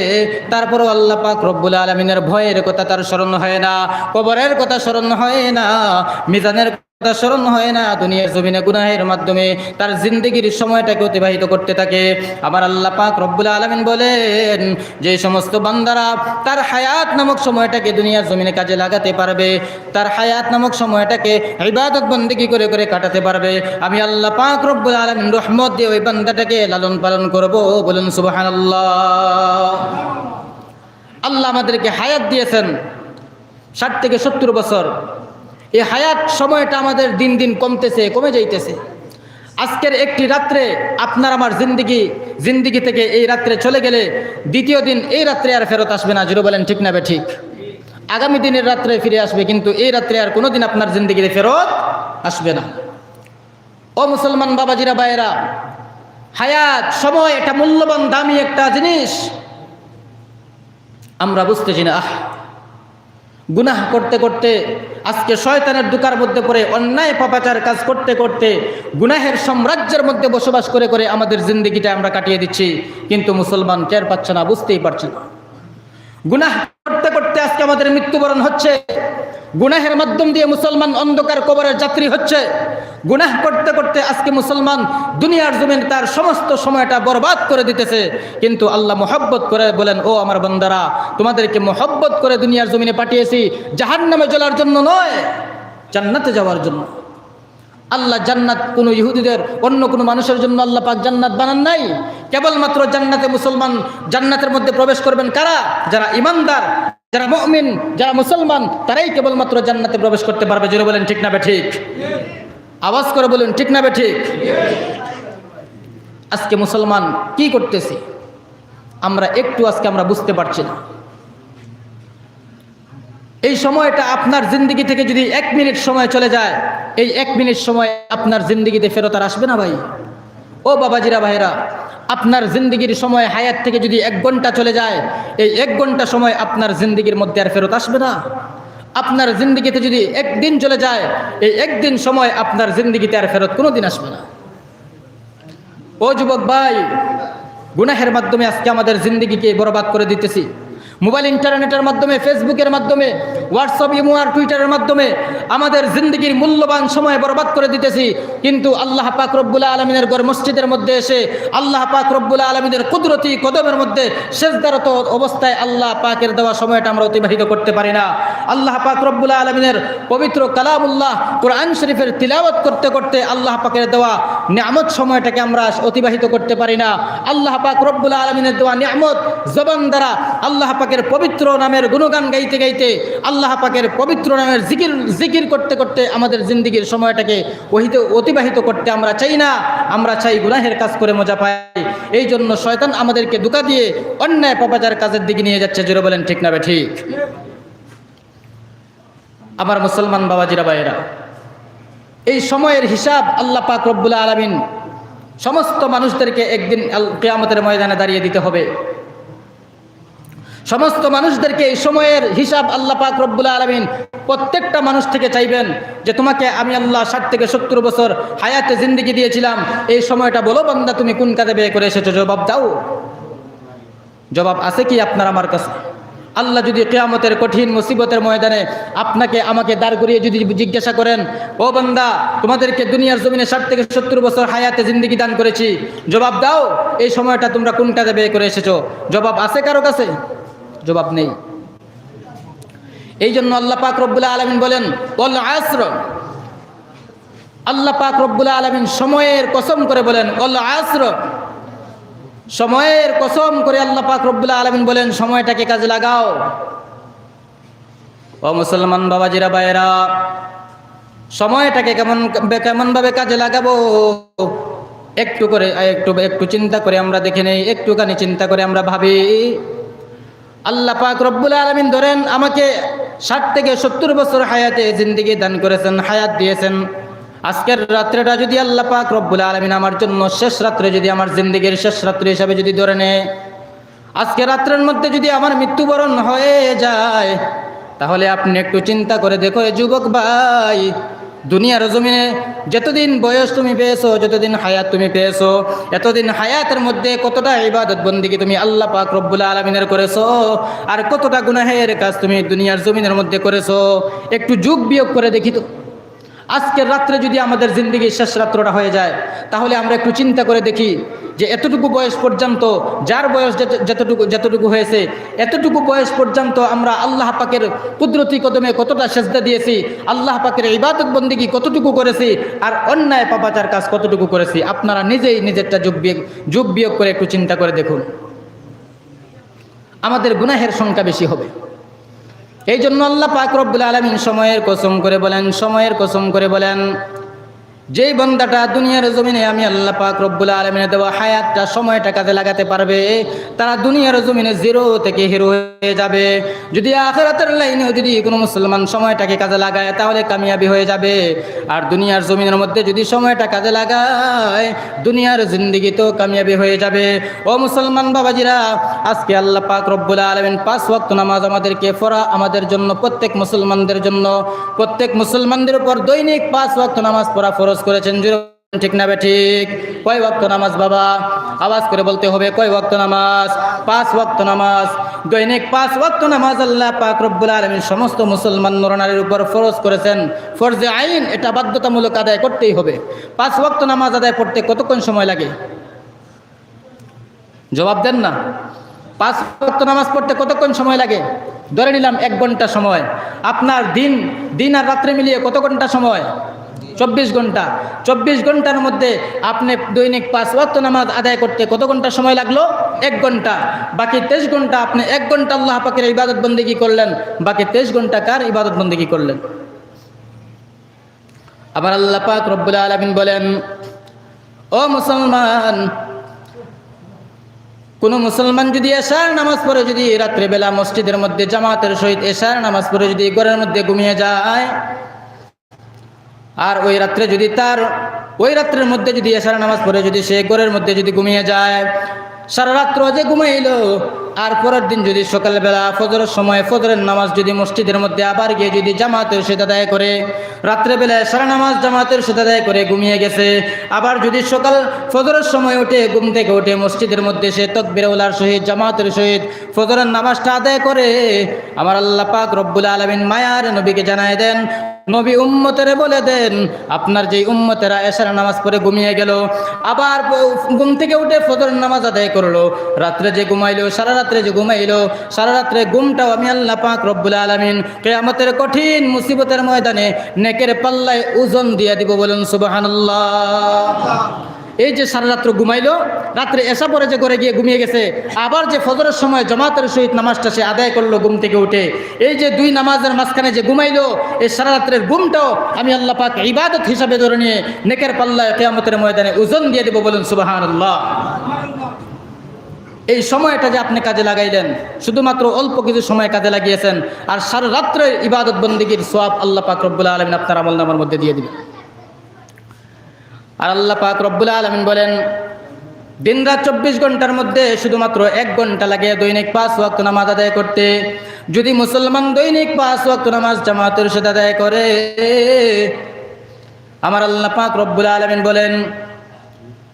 তারপরও আল্লাহ পাক রব্বুল আলামিনের ভয়ের কথা তার স্মরণ হয় না, কবরের কথা স্মরণ হয় না, মিজানের কথা স্মরণ হয় না। দুনিয়ার জমিনে গুনাহের মাধ্যমে তার জিন্দগির সময়টাকে অতিবাহিত করতে থাকে। আমার আল্লাহ পাক রব্বুল আলামিন বলেন, যে সমস্ত বান্দারা তার হায়াত নামক সময়টাকে দুনিয়ার জমিনে কাজে লাগাতে পারবে, তার হায়াত নামক সময়টাকে ইবাদত বন্দেগী করে করে কাটাতে পারবে, আমি আল্লাহ পাক রব্বুল আলামিন রহমত দিয়ে ওই বান্দাটাকে লালন পালন করব। বলুন সুবহানাল্লাহ। আল্লাহ আমাদেরকে হায়াত দিয়েছেন 60 থেকে 70 বছর। এই হায়াত সময়টা আমাদের দিন দিন কমে যাইতেছে। আজকের একটি রাত্রে আপনার আমার জিন্দিগি থেকে এই রাত্রে চলে গেলে দ্বিতীয় দিন এই রাত্রে আর ফেরত আসবে না। জিরো বলেন ঠিক না ঠিক? আগামী দিনের রাত্রে ফিরে আসবে, কিন্তু এই রাত্রে আর কোনোদিন আপনার জিন্দিগিতে ফেরত আসবে না। ও মুসলমান বাবাজিরা, ভাইয়েরা, হায়াত সময় এটা মূল্যবান দামি একটা জিনিস, আমরা বুঝতেছি না। গুনাহ করতে করতে আজকে শয়তানের দুকার মধ্যে পড়ে অন্যায় পাপাচার কাজ করতে করতে গুনাহের সাম্রাজ্যের মধ্যে বসবাস করে করে আমাদের জিন্দগিটা আমরা কাটিয়ে দিচ্ছি, কিন্তু মুসলমান টের পাচ্ছে না, বুঝতেই পারছে না। গুনাহ করতে করতে আজকে আমাদের মৃত্যুবরণ হচ্ছে, গুনাহের মাধ্যম দিয়ে মুসলমান অন্ধকার কবরের যাত্রী হচ্ছে। গুনাহ করতে করতে আজকে মুসলমান দুনিয়ার জমিন তার সমস্ত সময়টা বরবাদ করে দিতেছে, কিন্তু আল্লাহ মোহব্বত করে বলেন, ও আমার বান্দারা, তোমাদেরকে মোহব্বত করে দুনিয়ার জমিনে পাঠিয়েছি জাহান্নামে জ্বলার জন্য নয়, জান্নাতে যাওয়ার জন্য। আল্লাহ জান্নাত কোনো ইহুদিদের, অন্য কোনো মানুষের জন্য আল্লাহ পাক জান্নাত বানান নাই। কেবলমাত্র জান্নাতে মুসলমান, জান্নাতের মধ্যে প্রবেশ করবেন কারা? যারা ইমানদার, যারা মুমিন, যারা মুসলমান, তারাই কেবলমাত্র জান্নাতে প্রবেশ করতে পারবে। জোরে বলেন ঠিক না ঠিক? আওয়াজ করে বলুন ঠিক না ঠিক? আজকে মুসলমান কি করতেছি আমরা আজকে আমরা বুঝতে পারছি না। এই সময়টা আপনার জিন্দগি থেকে যদি 1 মিনিট সময় চলে যায়, এই 1 মিনিট সময় আপনার জিন্দগিতে ফেরত আর আসবে না ভাই। ও বাবাজিরা, ভাইরা, আপনার জিন্দগির সময় হায়াত থেকে যদি 1 ঘন্টা চলে যায়, এই 1 ঘন্টা সময় আপনার জিন্দগির মধ্যে আর ফেরত আসবে না। আপনার জিন্দগিতে যদি 1 দিন চলে যায়, এই 1 দিন সময় আপনার জিন্দগিতে আর ফেরত কোনোদিন আসবে না। ও যুবক ভাই, গুনাহের মাধ্যমে আজকে আমাদের জিন্দগিকে বরবাদ করে দিতেছি। মোবাইল, ইন্টারনেটের মাধ্যমে, ফেসবুকের মাধ্যমে, হোয়াটসঅ্যাপ, ইমো আর টুইটারের মাধ্যমে আমাদের জিন্দগির মূল্যবান সময় বরবাদ করে দিতেছি, কিন্তু আল্লাহ পাক রব্বুল আলামিনের ঘর মসজিদের মধ্যে এসে আল্লাহ পাক রব্বুল আলামিনের কুদরতি কদমের মধ্যে সেজদারত অবস্থায় আল্লাহ পাকের দেওয়া সময়টা আমরা অতিবাহিত করতে পারি না। আল্লাহ পাক রব্বুল আলামিনের পবিত্র কালামুল্লাহ কোরআন শরীফের তিলাওয়াত করতে করতে আল্লাহ পাকের দেওয়া নিয়ামত সময়টাকে আমরা অতিবাহিত করতে পারি না। আল্লাহ পাক রব্বুল আলামিনের দেওয়া নিয়ামত জবান দ্বারা আল্লাহ পাকের পাকের পবিত্র নামের গুণগান গাইতে গাইতে, আল্লাহ পাকের পবিত্র নামের জিকির করতে করতে আমাদের জিন্দিগির সময়টাকে অতিবাহিত করতে আমরা চাই না। আমরা চাই গুনাহের কাজ করে মজা পাই। এই জন্য শয়তান আমাদেরকে ধোঁকা দিয়ে অন্যায় পাপাচার কাজের দিকে নিয়ে যাচ্ছে। জোরে বলেন ঠিক না ঠিক? আমার মুসলমান বাবাজিরা ভাইয়েরা, এই সময়ের হিসাব আল্লাহ পাক রব্বুল আলামিন সমস্ত মানুষদেরকে একদিন কিয়ামতের ময়দানে দাঁড়িয়ে দিতে হবে। সমস্ত মানুষদেরকে এই সময়ের হিসাব আল্লাহ পাক রব্বুল আলামিন প্রত্যেকটা মানুষ থেকে চাইবেন যে তোমাকে আমি আল্লাহ 60 থেকে 70 বছর হায়াতে জিন্দেগি দিয়েছিলাম, এই সময়টা বলো বান্দা তুমি কোন কাজে ব্যয় করে এসেছো, জবাব দাও। জবাব আছে কি আপনার আমার কাছে? আল্লাহ যদি কিয়ামতের কঠিন মুসিবতের ময়দানে আপনাকে আমাকে দাঁড় করিয়ে যদি জিজ্ঞাসা করেন, ও বান্দা তোমাদেরকে দুনিয়ার জমিনে 60 থেকে 70 বছর হায়াতে জিন্দেগি দান করেছি, জবাব দাও এই সময়টা তোমরা কোন কাজে ব্যয় করে এসেছো, জবাব আছে কারো কাছে? জবাব নেই। এই জন্য আল্লাহ পাক রব্বুল আলামিন বলেন ওয়াল আসর, আল্লাহ পাক রব্বুল আলামিন সময়ের কসম করে বলেন ওয়াল আসর, সময়ের কসম করে আল্লাহ পাক রব্বুল আলামিন বলেন সময়টাকে কাজে লাগাও। ও মুসলমান বাবাজিরা ভাইয়েরা, সময়টাকে কেমন ভাবে কাজে লাগাবো একটু চিন্তা করে আমরা দেখে নেই, একটুখানি চিন্তা করে আমরা ভাবি। আল্লাহ পাক রব্বুল আলামিন ধরেন আমাকে 60 থেকে 70 বছর হায়াতে জিন্দেগি দান করেছেন, হায়াত দিয়েছেন। আজকের রাত্রেটা যদি আল্লাহ পাক রব্বুল আলামিন আমার জন্য শেষ রাত্রে, যদি আমার জিন্দেগির শেষ রাত্রি হিসাবে যদি ধরে নেয়, আজকের রাত্রের মধ্যে যদি আমার মৃত্যুবরণ হয়ে যায়, তাহলে আপনি একটু চিন্তা করে দেখো যুবক ভাই, দুনিয়ার জমিনে যতদিন বয়স তুমি পেয়েছো, যতদিন হায়াত তুমি পেয়েছো, এতদিন হায়াতের মধ্যে কতটা ইবাদত বন্দেগী তুমি আল্লাহ পাক রব্বুল আলামিনের করেছো, আর কতটা গুনাহের কাজ তুমি দুনিয়ার জমিনের মধ্যে করেছো, একটু যোগ বিয়োগ করে দেখি তো। আজকের রাত্রে যদি আমাদের জিন্দেগির শেষ রাত্রটা হয়ে যায়, তাহলে আমরা একটু চিন্তা করে দেখি যে এতটুকু বয়স পর্যন্ত, যার বয়স যতটুকু হয়েছে, এতটুকু বয়স পর্যন্ত আমরা আল্লাহ পাকের কুদরতি কদমে কতটা সেজদা দিয়েছি, আল্লাহ পাকের ইবাদত বন্দেগী কতটুকু করেছি, আর অন্যায় পাপাচার কাজ কতটুকু করেছি। আপনারা নিজেই নিজেরটা যোগ বিয়োগ করে একটু চিন্তা করে দেখুন, আমাদের গুনাহের সংখ্যা বেশি হবে। এই জন্য আল্লাহ পাক রব্বুল আলামিন সময়ের কসম করে বলেন যেই বান্দাটা দুনিয়ার জমিনে আমি আল্লাহ পাক রব্বুল আলামিনের দেওয়া হায়াতটা, সময়টা কাজে লাগাতে পারবে, তারা দুনিয়ার জমিনে জিরো থেকে হিরো হয়ে যাবে। যদি আখিরাতের লাইনেও যদি কোনো মুসলমান সময়টাকে কাজে লাগায়, তাহলে কামিয়াবি হয়ে যাবে। আর দুনিয়ার জমিনের মধ্যে যদি সময়টা কাজে লাগায়, দুনিয়ার জিন্দেগিতেও কামিয়াবি হয়ে যাবে। ও মুসলমান বাবাজিরা, আজকে আল্লাহ পাক রব্বুল আলামিন 5 ওয়াক্ত নামাজ আমাদেরকে পড়া, আমাদের জন্য, প্রত্যেক মুসলমানদের জন্য, প্রত্যেক মুসলমানদের উপর দৈনিক 5 ওয়াক্ত নামাজ পড়া ফরজ করেছেন। ঠিক না ঠিক? কয় ওয়াক্ত নামাজ বাবা? আওয়াজ করে বলতে হবে, কয় ওয়াক্ত নামাজ? 5 ওয়াক্ত নামাজ। দৈনিক 5 ওয়াক্ত নামাজ আল্লাহ পাক রব্বুল আলামিন সমস্ত মুসলমান নরনারীর উপর ফরজ করেছেন। ফরজে আইন, এটা বাধ্যতামূলক আদায় করতেই হবে। 5 ওয়াক্ত নামাজ আদায় করতে কতক্ষণ সময় লাগে? জবাব দেন না। 5 ওয়াক্ত নামাজ পড়তে কতক্ষণ সময় লাগে? ধরে নিলাম 1 ঘন্টা সময়। আপনার দিন আর রাত্রে মিলিয়ে কত ঘন্টা সময়? 24 ঘন্টা। 24 ঘন্টার মধ্যে আপনি দৈনিক 5 ওয়াক্ত নামাজ আদায় করতে কত ঘন্টা সময় লাগলো? 1 ঘন্টা। বাকি 23 ঘন্টা আপনি 1 ঘন্টা আল্লাহ পাকের ইবাদত বন্দেগী করলেন, বাকি 23 ঘন্টা কার ইবাদত বন্দেগী করলেন? আবার আল্লাহ পাক রব্বুল আলামিন বলেন, ও মুসলমান, কোন মুসলমান যদি এশার নামাজ পড়ে, যদি রাত্রেবেলা মসজিদের মধ্যে জামাতের সহিত এশার নামাজ পড়ে যদি ঘরের মধ্যে ঘুমিয়ে যায়, আর ওই রাত্রের মধ্যে যদি এশার নামাজ পড়ে যদি সে ঘরের মধ্যে যদি ঘুমিয়ে যায়, সারা রাত্র যে ঘুমাইলো, আর পরের দিন যদি সকালবেলা ফজরের সময় ফজরের নামাজ যদি মসজিদের মধ্যে আবার গিয়ে যদি জামাতের সাথে আদায় করে, রাত্রেবেলায় সারা নামাজ জামাতের সাথে আদায় করে ঘুমিয়ে গেছে, আবার যদি সকাল ফজরের সময় উঠে ঘুম থেকে উঠে মসজিদের মধ্যে সে তাকবীর উলার সহিত জামাতের সহিত ফজরের নামাজটা আদায় করে, আমার আল্লাহ পাক রব্বুল আলামিন মায়ার নবীকে জানায় দেন, নবী উম্মতেরে বলে দেন, আপনার যেই উম্মতেরা এশার নামাজ পড়ে ঘুমিয়ে গেল, আবার ঘুম থেকে উঠে ফজরের নামাজ আদায় করলো, রাত্রে যে ঘুমাইলো, সারা রাত্রে যে ঘুমাইলো, সারা রাত্রে ঘুমটাও আমি আল্লাহ পাক রব্বুল আলামিন কিয়ামতের কঠিন মুসিবতের ময়দানে নেকের পাল্লায় ওজন দিয়ে দিব। বলুন সুবহানাল্লাহ। এই যে সারা রাত্র ঘুমাইলো, রাত্রে এসা পরে যে ঘরে গিয়ে ঘুমিয়ে গেছে, আবার যে ফজরের সময় জামাতের সহিত নামাজটা সে আদায় করলো ঘুম থেকে উঠে, এই যে দুই নামাজের মাঝখানে যে ঘুমাইলো, এই সারা রাত্রের ঘুমটাও আমি আল্লাহ পাক ইবাদত হিসাবে ধরে নিয়ে নেকের পাল্লায় কিয়ামতের ময়দানে ওজন দিয়ে দেব, বলুন সুবহানাল্লাহ। এই সময়টা যে আপনি কাজে লাগাইলেন, শুধুমাত্র অল্প কিছু সময় কাজে লাগিয়েছেন, আর সারা রাত্রের ইবাদত বন্দেগীর সওয়াব আল্লাহ পাক রব্বুল আলামিন আপনার আমলনামার মধ্যে দিয়ে দিবেন। আর আল্লাহ পাক রব্বুল আলামিন বলেন, দিনরাত 24 ঘন্টার মধ্যে শুধুমাত্র 1 ঘন্টা লাগে দৈনিক 5 ওয়াক্ত নামাজ আদায় করতে। যদি মুসলমান দৈনিক 5 ওয়াক্ত নামাজ জামাতের সাথে আদায় করে, আমার আল্লাহ পাক রব্বুল আলামিন বলেন,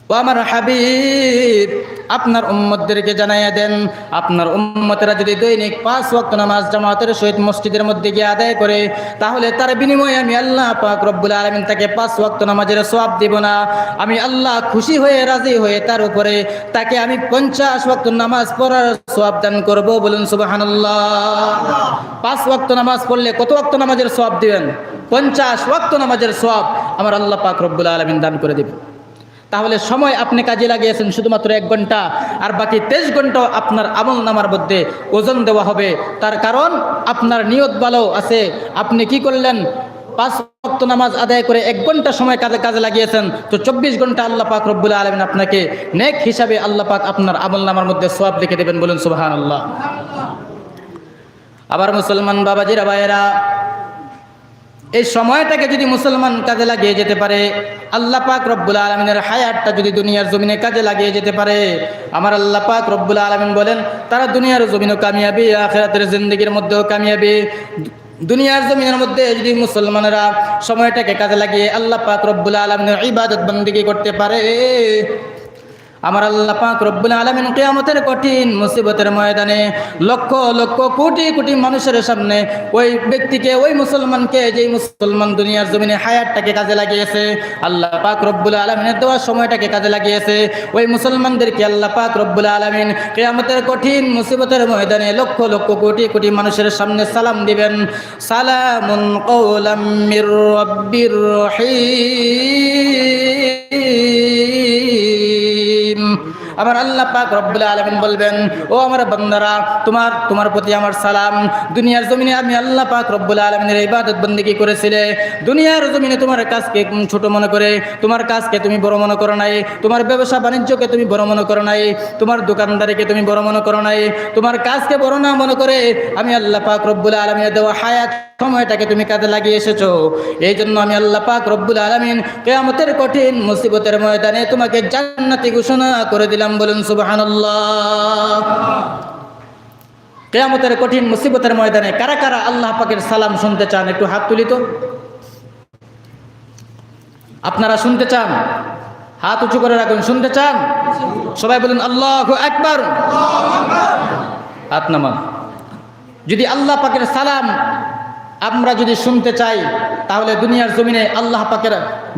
ও আমার হাবিব, আপনার উম্মতদেরকে জানাইয়া দেন, আপনার উম্মতেরা যদি দৈনিক 5 ওয়াক্ত নামাজ জামাতের সহিত মসজিদের মধ্যে গিয়ে আদায় করে, তাহলে তার বিনিময়ে আমি আল্লাহ পাক রব্বুল আলামিন তাকে 5 ওয়াক্ত নামাজের সওয়াব দিব না, আমি আল্লাহ খুশি হয়ে রাজি হয়ে তার উপরে তাকে আমি 50 ওয়াক্ত নামাজ পড়ার সওয়াব দান করব, বলুন সুবহানাল্লাহ। 5 ওয়াক্ত নামাজ পড়লে কত ওয়াক্ত নামাজের সওয়াব দিবেন? 50 ওয়াক্ত নামাজের সওয়াব আমার আল্লাহ পাক রব্বুল আলামিন দান করে দিবেন। তাহলে সময় আপনি কাজে লাগিয়েছেন শুধুমাত্র 1 ঘন্টা, আর বাকি 23 ঘন্টাও আপনার আমলনামার মধ্যে ওজন দেওয়া হবে। তার কারণ আপনার নিয়ত ভালো আছে, আপনি কি করলেন? 5 ওয়াক্ত নামাজ আদায় করে 1 ঘন্টা সময় কাজে লাগিয়েছেন, তো 24 ঘন্টা আল্লাহ পাক রব্বুল আলামিন আপনাকে নেক হিসাবে আল্লাহ পাক আপনার আমলনামার মধ্যে সওয়াব লিখে দেবেন, বলুন সুবহানাল্লাহ। আবার মুসলমান বাবাজিরা ভাইয়েরা, এই সময়টাকে যদি মুসলমান কাজে লাগিয়ে যেতে পারে, আল্লাহ পাক রব্বুল আলামিনের হায়াতটা যদি দুনিয়ার জমিনে কাজে লাগিয়ে যেতে পারে, আমার আল্লাহ পাক রব্বুল আলামিন বলেন তারা দুনিয়ার জমিনেও কামিয়াবি, আখিরাতের জিন্দেগির মধ্যেও কামিয়াবি। দুনিয়ার জমিনের মধ্যে যদি মুসলমানেরা সময়টাকে কাজে লাগিয়ে আল্লাহ পাক রব্বুল আলামিনের ইবাদত বন্দেগী করতে পারে, আমার আল্লাহ পাক রব্বুল আলামিন কিয়ামতের কঠিন মুসিবতের ময়দানে লক্ষ লক্ষ কোটি কোটি মানুষের সামনে ওই ব্যক্তিকে, ওই মুসলমানকে, যেই মুসলমান দুনিয়ার জমিনে হায়াতটাকে কাজে লাগিয়েছে, আল্লাহ পাক রব্বুল আলামিনের দেওয়া সময়টাকে কাজে লাগিয়েছে, ওই মুসলমানদেরকে আল্লাহ পাক রব্বুল আলামিন কিয়ামতের কঠিন মুসিবতের ময়দানে লক্ষ লক্ষ কোটি কোটি মানুষের সামনে সালাম দিবেন, সালামুন কওলাম মির রাব্বির রহিম। আমার আল্লাহ পাক রব্বুল আলামিন বলবেন, ও আমার বান্দারা, তোমার প্রতি আমার সালাম। দুনিয়ার জমিনে আমি আল্লাহ পাক রব্বুল আলামিনের ইবাদত বন্দেগী করেছিলে, দুনিয়ার জমিনে তোমার কাজকে ছোট মনে করে, তোমার কাজকে তুমি বড় মনে করো নাই, তোমার ব্যবসা বাণিজ্যকে তুমি বড় মনে করো নাই, তোমার দোকানদারিকে তুমি বড় মনে করো নাই, তোমার কাজকে বড় না মনে করে আমি আল্লাহ পাক রব্বুল আলামিনের দেওয়া হায়াত সময়টাকে তুমি কাজে লাগিয়ে এসেছো। এই জন্য আমি আল্লাহ পাক রব্বুল আলামিন কিয়ামতের কঠিন মুসিবতের ময়দানে তোমাকে জান্নাতি ঘোষণা করে দিলাম, বলুন সুবহানাল্লাহ। কিয়ামতের কঠিন মুসিবতের ময়দানে কারা কারা আল্লাহ পাকের সালাম শুনতে চান? একটু হাত তুলি তো। আপনারা শুনতে চান? হাত উঁচু করে রাখুন। শুনতে চান? সবাই বলুন আল্লাহু আকবার। হাত নামান। যদি আল্লাহ পাকের সালাম আমরা যদি শুনতে চাই, তাহলে দুনিয়ার জমিনে আল্লাহ পাকের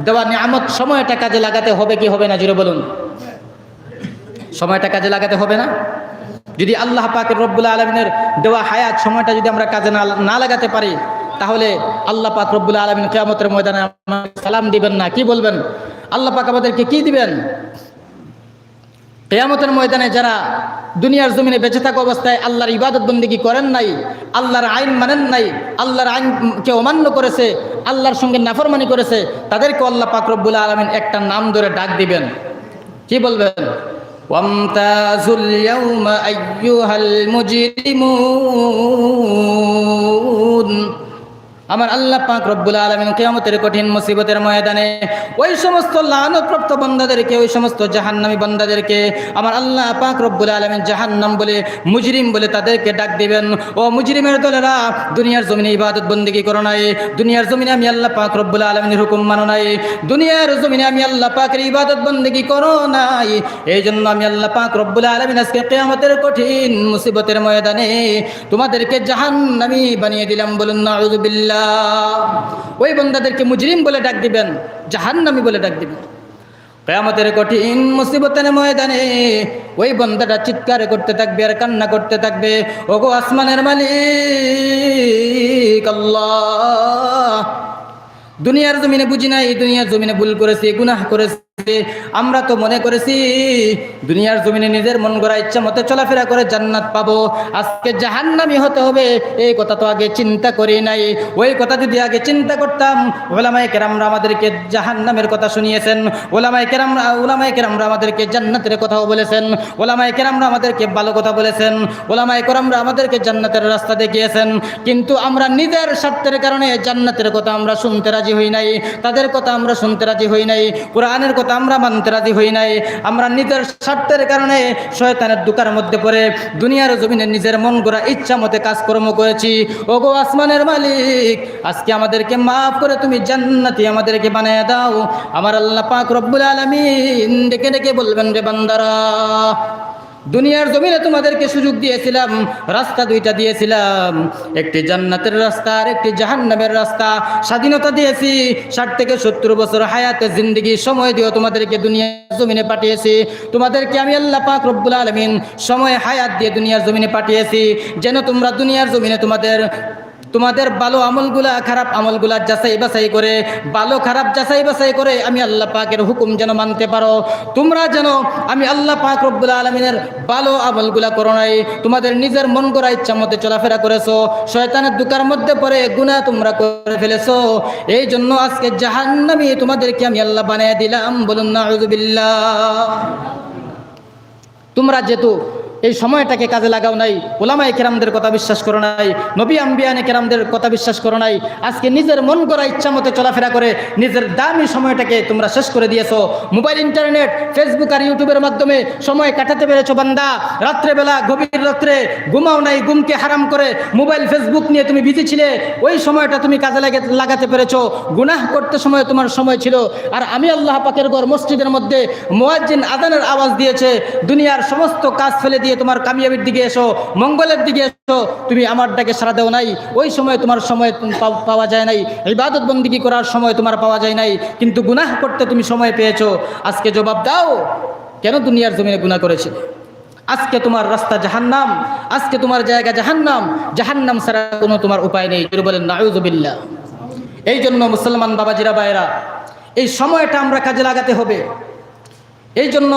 দেওয়া নিয়ামত সময়টা কাজে লাগাতে হবে কি হবে না? জুড়ে বলুন। সময়টা কাজে লাগাতে হবে না? যদি আল্লাহ পাকের রব্বুল আলামিনের দেওয়া হায়াত সময়টা যদি আমরা কাজে না লাগাতে পারি, তাহলে আল্লাহ পাক রব্বুল আলামিন কিয়ামতের ময়দানে আমাদের সালাম দিবেন না। কি বলবেন? আল্লাহ পাক আমাদেরকে কি দিবেন? কিয়ামতের ময়দানে যারা দুনিয়ার জমিনে বেঁচে থাকা অবস্থায় আল্লাহর ইবাদত বন্দেগী করেন নাই, আল্লাহর আইন মানেন নাই, আল্লাহর আইনকে অমান্য করেছে, আল্লাহর সঙ্গে নাফরমানি করেছে, তাদেরকে আল্লাহ পাক রব্বুল আলামিন একটা নাম ধরে ডাক দিবেন। কি বলবেন? ওয়ামতাজুল ইয়াউমা আইয়ুহাল মুজরিমুন। আমার আল্লাহ পাক রব্বুল আলামিন কিয়ামতের কঠিন মুসিবতের ময়দানে ওই সমস্ত লানতপ্রাপ্ত বান্দাদেরকে, ওই সমস্ত জাহান্নামী বান্দাদেরকে আমার আল্লাহ পাক রব্বুল আলামিন জাহান্নাম বলে, মুজরিম বলে তাদেরকে ডাক দিবেন। ও মুজরিমের দলেরা, দুনিয়ার জমিনে ইবাদত বন্দেগী করো নাই, দুনিয়ার জমিনে আমি আল্লাহ পাক রব্বুল আলামিনের হুকুম মানো নাই, দুনিয়ার জমিনে আমি আল্লাহ পাকের ইবাদত বন্দেগী করো নাই, এই জন্য আমি আল্লাহ পাক রব্বুল আলামিন আজকে কিয়ামতের কঠিন মুসিবতের ময়দানে তোমাদেরকে জাহান্নামী বানিয়ে দিলাম। বলুন নাউযুবিল্লাহ। ওই বান্দাদেরকে মুজরিম বলে ডাক দিবেন, জাহান্নামী বলে ডাক দিবেন। কিয়ামতের কঠিন মুসিবতের ময়দানে ওই বান্দাটা চিৎকার করতে থাকবে আর কান্না করতে থাকবে, ওগো আসমানের মালিক আল্লাহ, দুনিয়ার জমিনে বুঝি নাই, দুনিয়ার জমিনে ভুল করেছি, গুনাহ করেছি, আমরা তো মনে করেছি দুনিয়ার জমিনে নিজের মন গড়া ইচ্ছা মতো চলাফেরা করে জান্নাত পাবো, আজকে জাহান্নামী হতে হবে। এই কথা তো আগে চিন্তা করি নাই। ওই কথা যদি আগে চিন্তা করতাম, ওলামায়ে কেরামরা আমাদেরকে জাহান্নামের কথা শুনিয়েছেন, ওলামায়ে কেরামরা আমাদেরকে জান্নাতের কথাও বলেছেন, ওলামায়ে কেরামরা আমাদেরকে ভালো কথা বলেছেন, ওলামায়ে কেরামরা আমাদেরকে জান্নাতের রাস্তা দেখিয়েছেন। কিন্তু আমরা নিজের স্বার্থের কারণে জান্নাতের কথা আমরা শুনতে রাজি হই নাই, তাদের কথা আমরা শুনতে রাজি হই নাই, কোরআনের কথা আমরা মানতে রাজি হই নাই। আমরা নিজের স্বার্থের কারণে শয়তানের দুকার মধ্যে পড়ে দুনিয়ার জমিনে নিজের মন গড়া ইচ্ছা মতে কাজকর্ম করেছি। ওগো আসমানের মালিক, আজকে আমাদেরকে মাফ করে তুমি জান্নাতি আমাদেরকে বানায় দাও। আমার আল্লাহ পাক রব্বুল আলামিন ডেকে ডেকে বলবেন, রে বান্দারা, দুনিয়ার জমিনে তোমাদেরকে সুযোগ দিয়েছিলাম, রাস্তা দুইটা দিয়েছিলাম, একটি জান্নাতের রাস্তা আর একটি জাহান্নামের রাস্তা। স্বাধীনতা দিয়েছি, 60 থেকে 70 বছর হায়াতে জিন্দেগি সময় দিয়েও তোমাদেরকে দুনিয়ার জমিনে পাঠিয়েছি। তোমাদেরকে আমি আল্লাহ পাক রব্বুল আলামিন সময় হায়াত দিয়ে দুনিয়ার জমিনে পাঠিয়েছি, যেন তোমরা দুনিয়ার জমিনে তোমাদের ভালো আমলগুলা খারাপ আমলগুলা যাচাই বাছাই করে, ভালো খারাপ যাচাই বাছাই করে আমি আল্লাহ পাকের হুকুম যেন মানতে পারো। তোমরা যেন আমি আল্লাহ পাক রব্বুল আলামিনের ভালো আমলগুলা করো নাই, তোমাদের নিজের মন গড়া ইচ্ছা মতে চলাফেরা করেছো, শয়তানের দুকার মধ্যে পড়ে গুনাহ তোমরা করে ফেলেছো। এই জন্য আজকে জাহান্নামী তোমাদেরকে আমি আল্লাহ বানিয়ে দিলাম। বলুন নাউযুবিল্লাহ। তোমরা যেহেতু এই সময়টাকে কাজে লাগাও নাই, ওলামায়ে কেরামদের কথা বিশ্বাস করো নাই, নবী আম্বিয়ানে কেরামদের কথা বিশ্বাস করো নাই, আজকে নিজের মন গড়া ইচ্ছা মতো চলাফেরা করে নিজের দামি সময়টাকে তোমরা শেষ করে দিয়েছো। মোবাইল, ইন্টারনেট, ফেসবুক আর ইউটিউবের মাধ্যমে সময় কাটাতে পেরেছো বান্দা। রাত্রেবেলা গভীর রাত্রে ঘুমাও নাই, ঘুমকে হারাম করে মোবাইল ফেসবুক নিয়ে তুমি বিজি ছিলে, ওই সময়টা তুমি কাজে লাগাতে পেরেছো। গুনাহ করতে সময় তোমার সময় ছিল। আর আমি আল্লাহ পাকের ঘর মসজিদের মধ্যে মুয়াজ্জিন আযানের আওয়াজ দিয়েছে, দুনিয়ার সমস্ত কাজ ফেলে দিয়ে তোমার কামিয়াবির দিকে এসো, মঙ্গলের দিকে এসো, তুমি আমার ডাকে সাড়া দেও নাই। ওই সময় তোমার সময় পাওয়া যায় নাই, ইবাদত বন্দেগী করার সময় তোমার পাওয়া যায় নাই, কিন্তু গুনাহ করতে তুমি সময় পেয়েছো। আজকে জবাব দাও, কেন দুনিয়ার জমিনে গুনাহ করেছিলে? আজকে তোমার রাস্তা জাহান্নাম, আজকে তোমার জায়গা জাহান্নাম, জাহান্নাম ছাড়া কোনো তোমার উপায় নেই। বলেন নাউযুবিল্লাহ। এই জন্য মুসলমান বাবাজিরা ভাইরা, এই সময়টা আমরা কাজে লাগাতে হবে। এই জন্য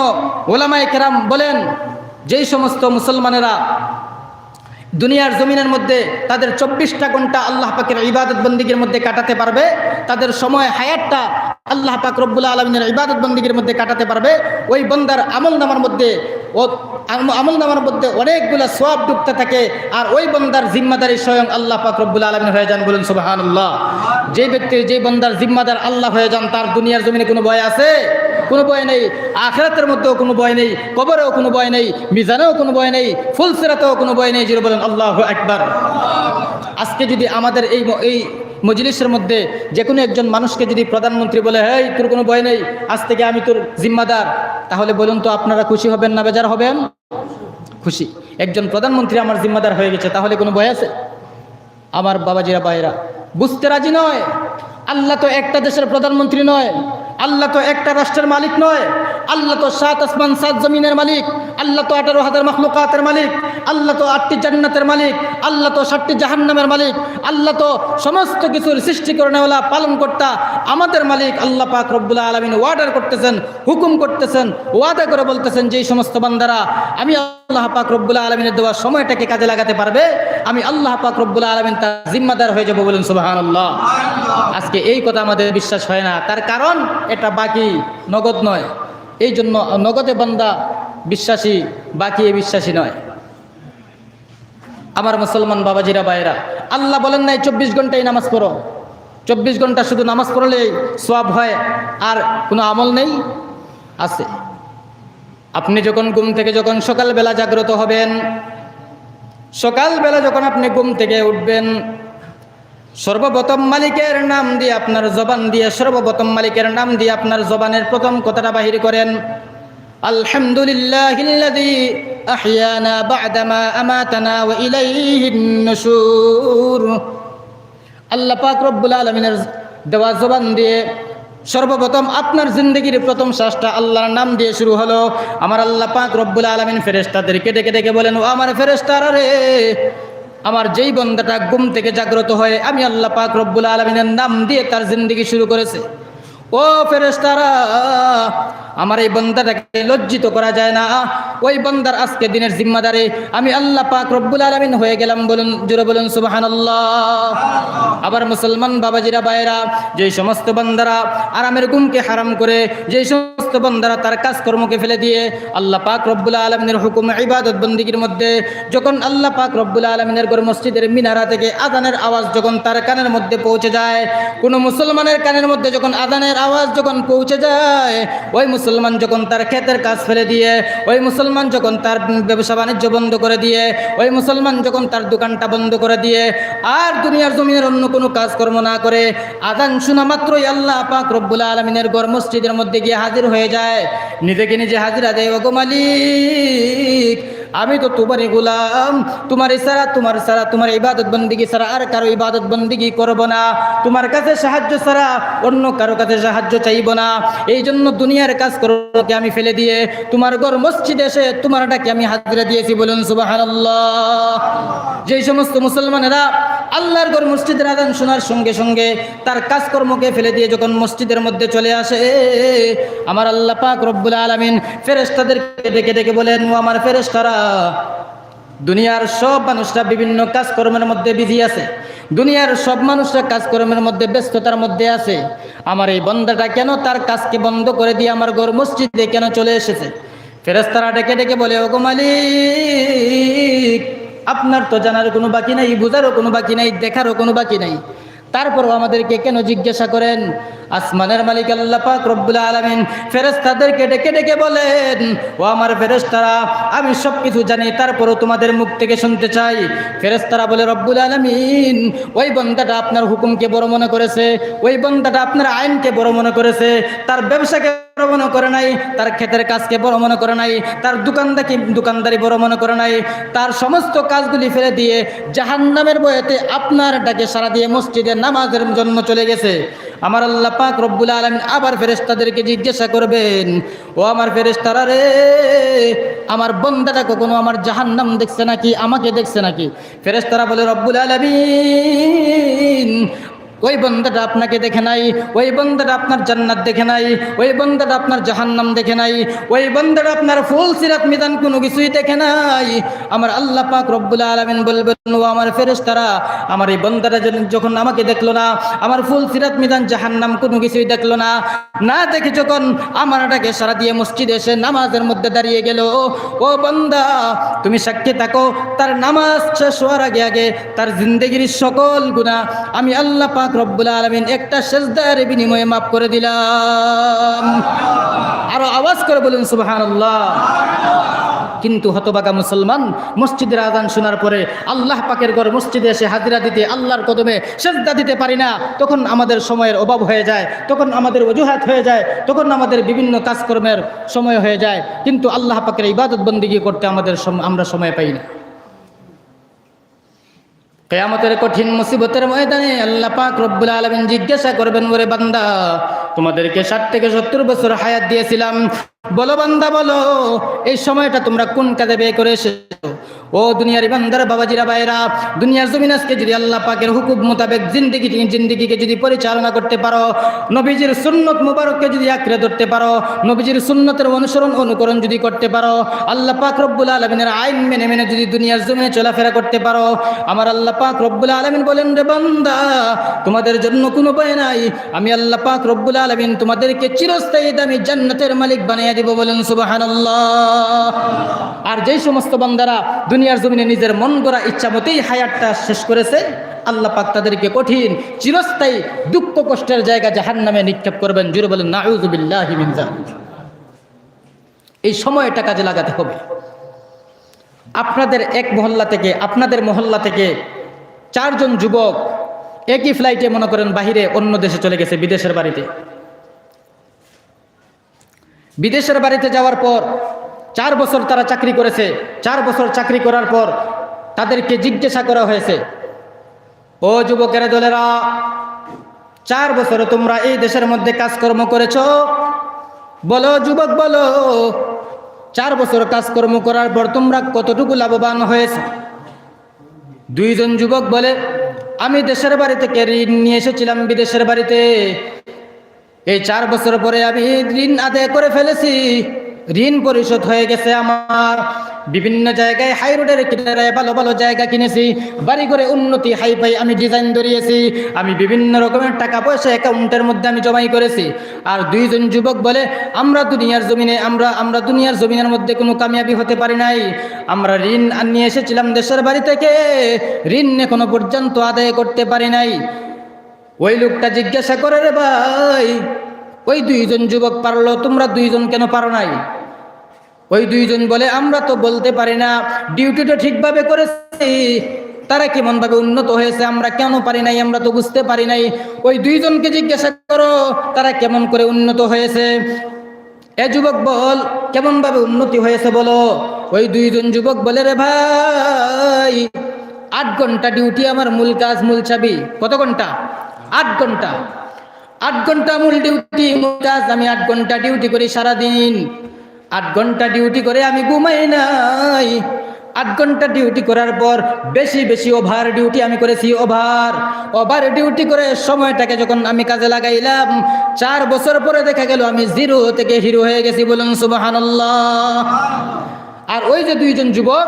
ওলামায়ে কেরাম বলেন, যেই সমস্ত মুসলমানেরা দুনিয়ার জমিনের মধ্যে তাদের 24টা ঘন্টা আল্লাহ পাকের ইবাদত বন্দেগীর মধ্যে কাটাতে পারবে, তাদের সময় হায়াতটা আল্লাহ পাক রব্বুল আলামিনের ইবাদত বন্দেগীর মধ্যে কাটাতে পারবে, ওই বান্দার আমলনামার মধ্যে অনেকগুলো সওয়াব ডুবতে থাকে। আর ওই বান্দার জিম্মাদারি স্বয়ং আল্লাহ পাক রব্বুল আলামিন হয়ে যান। বলুন সুবহানাল্লাহ। যে বান্দার জিম্মাদার আল্লাহ হয়ে যান, তার দুনিয়ার জমিনে কোনো ভয় আছে? কোনো ভয় নেই। আখিরাতের মধ্যেও কোনো ভয় নেই, কবরেও কোনো ভয় নেই, মিজানেও কোনো ভয় নেই, ফুলসিরাতেও কোনো ভয় নেই। যিনি বলেন আল্লাহু আকবার। আজকে যদি আমাদের এই মজলিসের মধ্যে যে কোনো একজন মানুষকে যদি প্রধানমন্ত্রী বলে, হেই তোর কোনো ভয় নেই, আজ থেকে আমি তোর জিম্মাদার, তাহলে বলুন তো আপনারা খুশি হবেন না বেজার হবেন? খুশি। একজন প্রধানমন্ত্রী আমার জিম্মাদার হয়ে গেছে, তাহলে কোনো ভয় আছে? আমার বাবাজিরা ভাইরা বুঝতে রাজি নয়। আল্লাহ তো একটা দেশের প্রধানমন্ত্রী নয়, আল্লাহ তো একটা রাষ্ট্রের মালিক নয়, আল্লাহ তো 7 আসমান 7 জমিনের মালিক, আল্লাহ তো 18,000 মাখলুকাতের মালিক, আল্লাহ তো 8টি জান্নাতের মালিক, আল্লাহ তো 7টি জাহান্নামের মালিক, আল্লাহ তো সমস্ত কিছুর সৃষ্টি করেনেওয়ালা পালনকর্তা, আমাদের মালিক আল্লাহ পাক রব্বুল আলামিন ওয়ার্ডার করতেছেন, হুকুম করতেছেন, ওয়াদা করে বলতেছেন, যেই সমস্ত বান্দারা আমি আল্লাহ পাক রব্বুল আলামিনের দেওয়া সময়টাকে কাজে লাগাতে পারবে, আমি আল্লাহ পাক রব্বুল আলামিন তার জিম্মাদার হয়ে যাব। বলুন সুবহানাল্লাহ। আজকে এই কথা আমাদের বিশ্বাস হয় না, তার কারণ এটা বাকি, নগদ নয়। এই জন্য নগদে বান্দা বিশ্বাসী, বাকি এ বিশ্বাসী নয়। আমার মুসলমান বাবাজিরা ভাইরা, আল্লাহ বলেন নাই 24 ঘন্টাই নামাজ পড়ো, 24 ঘন্টা শুধু নামাজ পড়লেই সওয়াব হয় আর কোনো আমল নেই? আছে। আপনি যখন ঘুম থেকে যখন সকালবেলা জাগ্রত হবেন, সকালবেলা যখন আপনি ঘুম থেকে উঠবেন, সর্বপ্রথম মালিকের নাম দিয়ে আপনার জবান দিয়ে, সর্বপ্রথম মালিকের নাম দিয়ে আপনার জবানের প্রথম কথাটা বাহির করেন, আলহামদুলিল্লাহিল্লাযী আহইয়ানা বা'দামা আমাতানা ওয়া ইলাইহিন নুশুর। আল্লাহ পাক রব্বুল আলামিনের দেওয়া জবান দিয়ে সর্বপ্রথম আপনার জিন্দগির প্রথম শ্বাসটা আল্লাহর নাম দিয়ে শুরু হলো। আমার আল্লাহ পাক রব্বুল আলামিন ফেরেশতাদেরকে ডেকে ডেকে বলেন, ও আমার ফেরেশতারা রে, আমার যেই বান্দাটা ঘুম থেকে জাগ্রত হয়ে আমি আল্লাহ পাক রব্বুল আলামিনের নাম দিয়ে তার জিন্দগি শুরু করেছে, ও ফেরেশতারা, আমার এই বান্দাটাকে লজ্জিত করা যায় না। ওই বান্দার আজকে দিনের জিম্মাদারে আমি আল্লাহ পাক রব্বুল আলামিন হয়ে গেলাম। বলুন, জোরে বলুন সুবহানাল্লাহ। আবার মুসলমান বাবাজিরা ভাইরা, যেই সমস্ত বান্দারা আরামের ঘুমকে হারাম করে, যেই সমস্ত বান্দারা তার কাজকর্মকে ফেলে দিয়ে আল্লাহ পাক রব্বুল আলামিনের হুকুম ইবাদত বন্দেগীর মধ্যে যখন আল্লাহ পাক রব্বুল আলামিনের ঘর মসজিদের মিনারা থেকে আযানের আওয়াজ যখন তার কানের মধ্যে পৌঁছে যায়, কোনো মুসলমানের কানের মধ্যে যখন আযানের আওয়াজ যখন পৌঁছে যায়, ওই মুসলমান যখন তার ক্ষেতের কাজ ফেলে দিয়ে, ওই মুসলমান যখন তার ব্যবসা বাণিজ্য বন্ধ করে দিয়ে, ওই মুসলমান যখন তার দোকানটা বন্ধ করে দিয়ে আর দুনিয়ার জমিনের অন্য কোনো কাজকর্ম না করে আযান শোনা মাত্রই আল্লাহ পাক রব্বুল আলামিনের ঘর মসজিদের মধ্যে গিয়ে হাজির হয়ে যায়, নিজেকে নিজে হাজিরা দেয়। ওগো মালিক, আমি তো তোমারই গোলাম, তোমার ছাড়া তোমার ইবাদত বন্দেগী ছাড়া আর কারো ইবাদত বন্দেগী করব না, তোমার কাছে সাহায্য ছাড়া অন্য কারো কাছে সাহায্য চাইব না। এই জন্য দুনিয়ার কাজ করতে আমি ফেলে দিয়ে তোমার ঘর মসজিদে এসে তোমারটাকে আমি হাজিরা দিয়েছি। বলুন সুবহানাল্লাহ। যেই সমস্ত মুসলমানেরা আল্লাহর ঘর মসজিদের আযান শোনার সঙ্গে সঙ্গে তার কাজকর্মকে ফেলে দিয়ে যখন মসজিদের মধ্যে চলে আসে, আমার আল্লাহ পাক রব্বুল আলামিন ফেরেশতাদেরকে ডেকে ডেকে বলেন, ও আমার ফেরেশতারা, দুনিয়ার সব মানুষরা বিভিন্ন কাজকর্মের মধ্যে বিজি আছে, দুনিয়ার সব মানুষরা কাজকর্মের মধ্যে ব্যস্ততার মধ্যে আছে, আমার এই বান্দাটা কেন তার কাজকে বন্ধ করে দিয়ে আমার ঘর মসজিদে কেন চলে এসেছে? ফেরেশতারা ডেকে ডেকে বলে, ওগো মালিক, আপনার তো জানার কোনো বাকি নাই, বুঝারও কোনো বাকি নাই, দেখারও কোনো বাকি নাই, তারপরও আমাদেরকে কেন জিজ্ঞাসা করেন? আসমানের মালিক আল্লাহ পাক রব্বুল আলামিন ফেরেশতাদেরকে ডেকে ডেকে বলেন, ও আমার ফেরেশতারা, আমি সব কিছু জানি, তারপরও তোমাদের মুখ থেকে শুনতে চাই। ফেরেশতারা বলে, রব্বুল আলামিন, ওই বান্দাটা আপনার হুকুমকে বড় মনে করেছে, ওই বান্দাটা আপনার আইনকে বড় মনে করেছে, তার ব্যবসাকে বড় মনে করে নাই, তার ক্ষেতের কাজকে বড় মনে করে নাই, তার দোকানদারি বড় মনে করে নাই, তার সমস্ত কাজগুলি ফেলে দিয়ে জাহান্নামের ভয়েতে আপনার ডাকে সাড়া দিয়ে মসজিদে নামাজের জন্য চলে গেছে। আমার আল্লাহ পাক রব্বুল আলামিন আবার ফেরেশতাদেরকে জিজ্ঞাসা করবেন, ও আমার ফেরেশতারা রে, আমার বান্দাটা কখনো আমার জাহান্নাম দেখছে নাকি, আমাকে দেখছে নাকি? ফেরেশতারা বলে, রব্বুল আলামিন, ওই বান্দাটা আপনাকে দেখে নাই, ওই বান্দাটা আপনার জান্নাত দেখে নাই, ওই বান্দাটা আপনার জাহান্নাম দেখে নাই, ওই বান্দাটা আপনার ফুল সিরাত মিজান কোনো কিছুই দেখে নাই। আমার আল্লাহ পাক রব্বুল আলামিন বলবেন, ও আমার ফেরেশতারা, আমার এই বান্দাটা যখন আমাকে দেখলো না, আমার ফুল সিরাত মিজান জাহান্নাম কোনো কিছুই দেখলো না, না দেখে যখন আমারটাকে সারা দিয়ে মসজিদে এসে নামাজের মধ্যে দাঁড়িয়ে গেল, ও বান্দা, তুমি সাক্ষী থাকো, তার নামাজ শেষ হওয়ার আগে আগে তার জিন্দেগির সকল গুনাহ আমি আল্লাহ পাক রব্বুল আলামিন একটা সিজদার বিনিময়ে মাফ করে দিলাম। আরো আওয়াজ করে বলুন সুবহানাল্লাহ। কিন্তু হতভাগা মুসলমান মসজিদের আযান শোনার পরে আল্লাহ পাকের ঘর মসজিদে এসে হাজিরা দিতে, আল্লাহর কদমে সিজদা দিতে পারি না। তখন আমাদের সময়ের অভাব হয়ে যায়, তখন আমাদের অজুহাত হয়ে যায়, তখন আমাদের বিভিন্ন কাজকর্মের সময় হয়ে যায়, কিন্তু আল্লাহ পাকের ইবাদত বন্দেগী করতে আমরা সময় পাই না। কিয়ামতের কঠিন মুসিবতের ময়দানে আল্লাহ পাক রব্বুল আলামিন জিজ্ঞাসা করবেন, ওরে বান্দা, তোমাদেরকে 60 থেকে 70 বছর হায়াত দিয়েছিলাম, বলো বান্দা বলো, এই সময়টা তোমরা কোন কাজে ব্যয় করে এসেছো? ও দুনিয়ার বান্দার বাবাজিরা ভাইরা, দুনিয়ার জমিন আজকে যদি আল্লাহ পাকের হুকুম মোতাবেক জিন্দেগিকে যদি পরিচালনা করতে পারো, নবীজির সুন্নত মুবারককে যদি আঁকড়ে ধরতে পারো, নবীজির সুন্নতের অনুকরণ যদি করতে পারো, আল্লাহ পাক রব্বুল আলামিনের আইন মেনে মেনে যদি দুনিয়ার জমিনে চলাফেরা করতে পারো, আমার আল্লাহ পাক রব্বুল আলামিন বলেন, রে বান্দা, তোমাদের জন্য কোনো ভয় নাই, আমি আল্লাহ পাক রব্বুল আলামিন তোমাদেরকে চিরস্থায়ী দামি জান্নাতের মালিক বানিয়ে দিব। বলেন সুবহানাল্লাহ। আর যেই সমস্ত বান্দারা দুনিয়ার জমিনে নিজের মন গড়া ইচ্ছা মতেই হায়াতটা শেষ করেছে, আল্লাহ পাক তাদেরকে কঠিন চিরস্থায়ী দুঃখ কষ্টের জায়গা জাহান্নামে নিক্ষেপ করবেন। জুড়ে বলেন নাউযু বিল্লাহি মিন যালিক। এই সময়টা কাজে লাগাতে হবে। আপনাদের মহল্লা থেকে 4 জন যুবক একই ফ্লাইটে মনে করেন বাহিরে অন্য দেশে চলে গেছে, বিদেশের বাড়িতে যাওয়ার পর 4 বছর তারা চাকরি করেছে। 4 বছর চাকরি করার পর তাদেরকে জিজ্ঞাসা করা হয়েছে, ও যুবকেরা দলেরা, 4 বছর তোমরা এই দেশের মধ্যে কাজকর্ম করেছো, বলো যুবক বলো, 4 বছর কাজকর্ম করার পর তোমরা কতটুকু লাভবান হয়েছে? 2 জন যুবক বলে, আমি দেশের বাড়ি থেকে ঋণ নিয়ে এসেছিলাম বিদেশের বাড়িতে, এই 4 বছর পরে আমি ঋণ আদায় করে ফেলেছি, ঋণ পরিশোধ হয়ে গেছে আমার। বিভিন্ন জায়গায় হাই রোডের কিনারায় ভালো ভালো জায়গা কিনেছি, বাড়ি করে উন্নতি হাই ফাই আমি ডিজাইন ধরিয়েছি, আমি বিভিন্ন রকমের টাকা পয়সা অ্যাকাউন্টের মধ্যে আমি জমাই করেছি। আর 2 জন যুবক বলে আমরা দুনিয়ার জমিনে আমরা দুনিয়ার জমিনের মধ্যে কোনো কামিয়াবি হতে পারি নাই, আমরা ঋণ নিয়ে এসেছিলাম দেশের বাড়ি থেকে, ঋণ এখনো পর্যন্ত আদায় করতে পারি নাই। ওই লোকটা জিজ্ঞাসা করে, রে ভাই ওই 2 জন যুবক পারলো, তোমরা 2 জন কেন পারো নাই? ওই 2 জন বলে আমরা তো বলতে পারি না, ডিউটিটা ঠিকভাবে করেছি, তারা কেমন ভাবে উন্নত হয়েছে আমরা কেন পারি নাই, আমরা তো বুঝতে পারি নাই। ওই 2 জনকে জিজ্ঞাসা করো তারা কেমন করে উন্নত হয়েছে। এ যুবক বল কেমন ভাবে উন্নতি হয়েছে বলো। ওই 2 জন যুবক বলে, রে ভাই 8 ঘন্টা ডিউটি আমার মূল কাজ, মূল চাবি। কত ঘন্টা? 8 ঘন্টা। 8 ঘন্টা মূল ডিউটি, মূল কাজ। আমি 8 ঘন্টা ডিউটি করি সারাদিন, 8 ঘন্টা ডিউটি করে আমি ঘুমাই নাই। 8 ঘন্টা ডিউটি করার পর বেশি বেশি ওভার ডিউটি আমি করেছি, ওভার ডিউটি করে সময়টাকে যখন আমি কাজে লাগাইলাম, 4 বছর পরে দেখা গেল আমি 0 থেকে হিরো হয়ে গেছি। বলুন সুবহানাল্লাহ। আর ওই যে 2 জন যুবক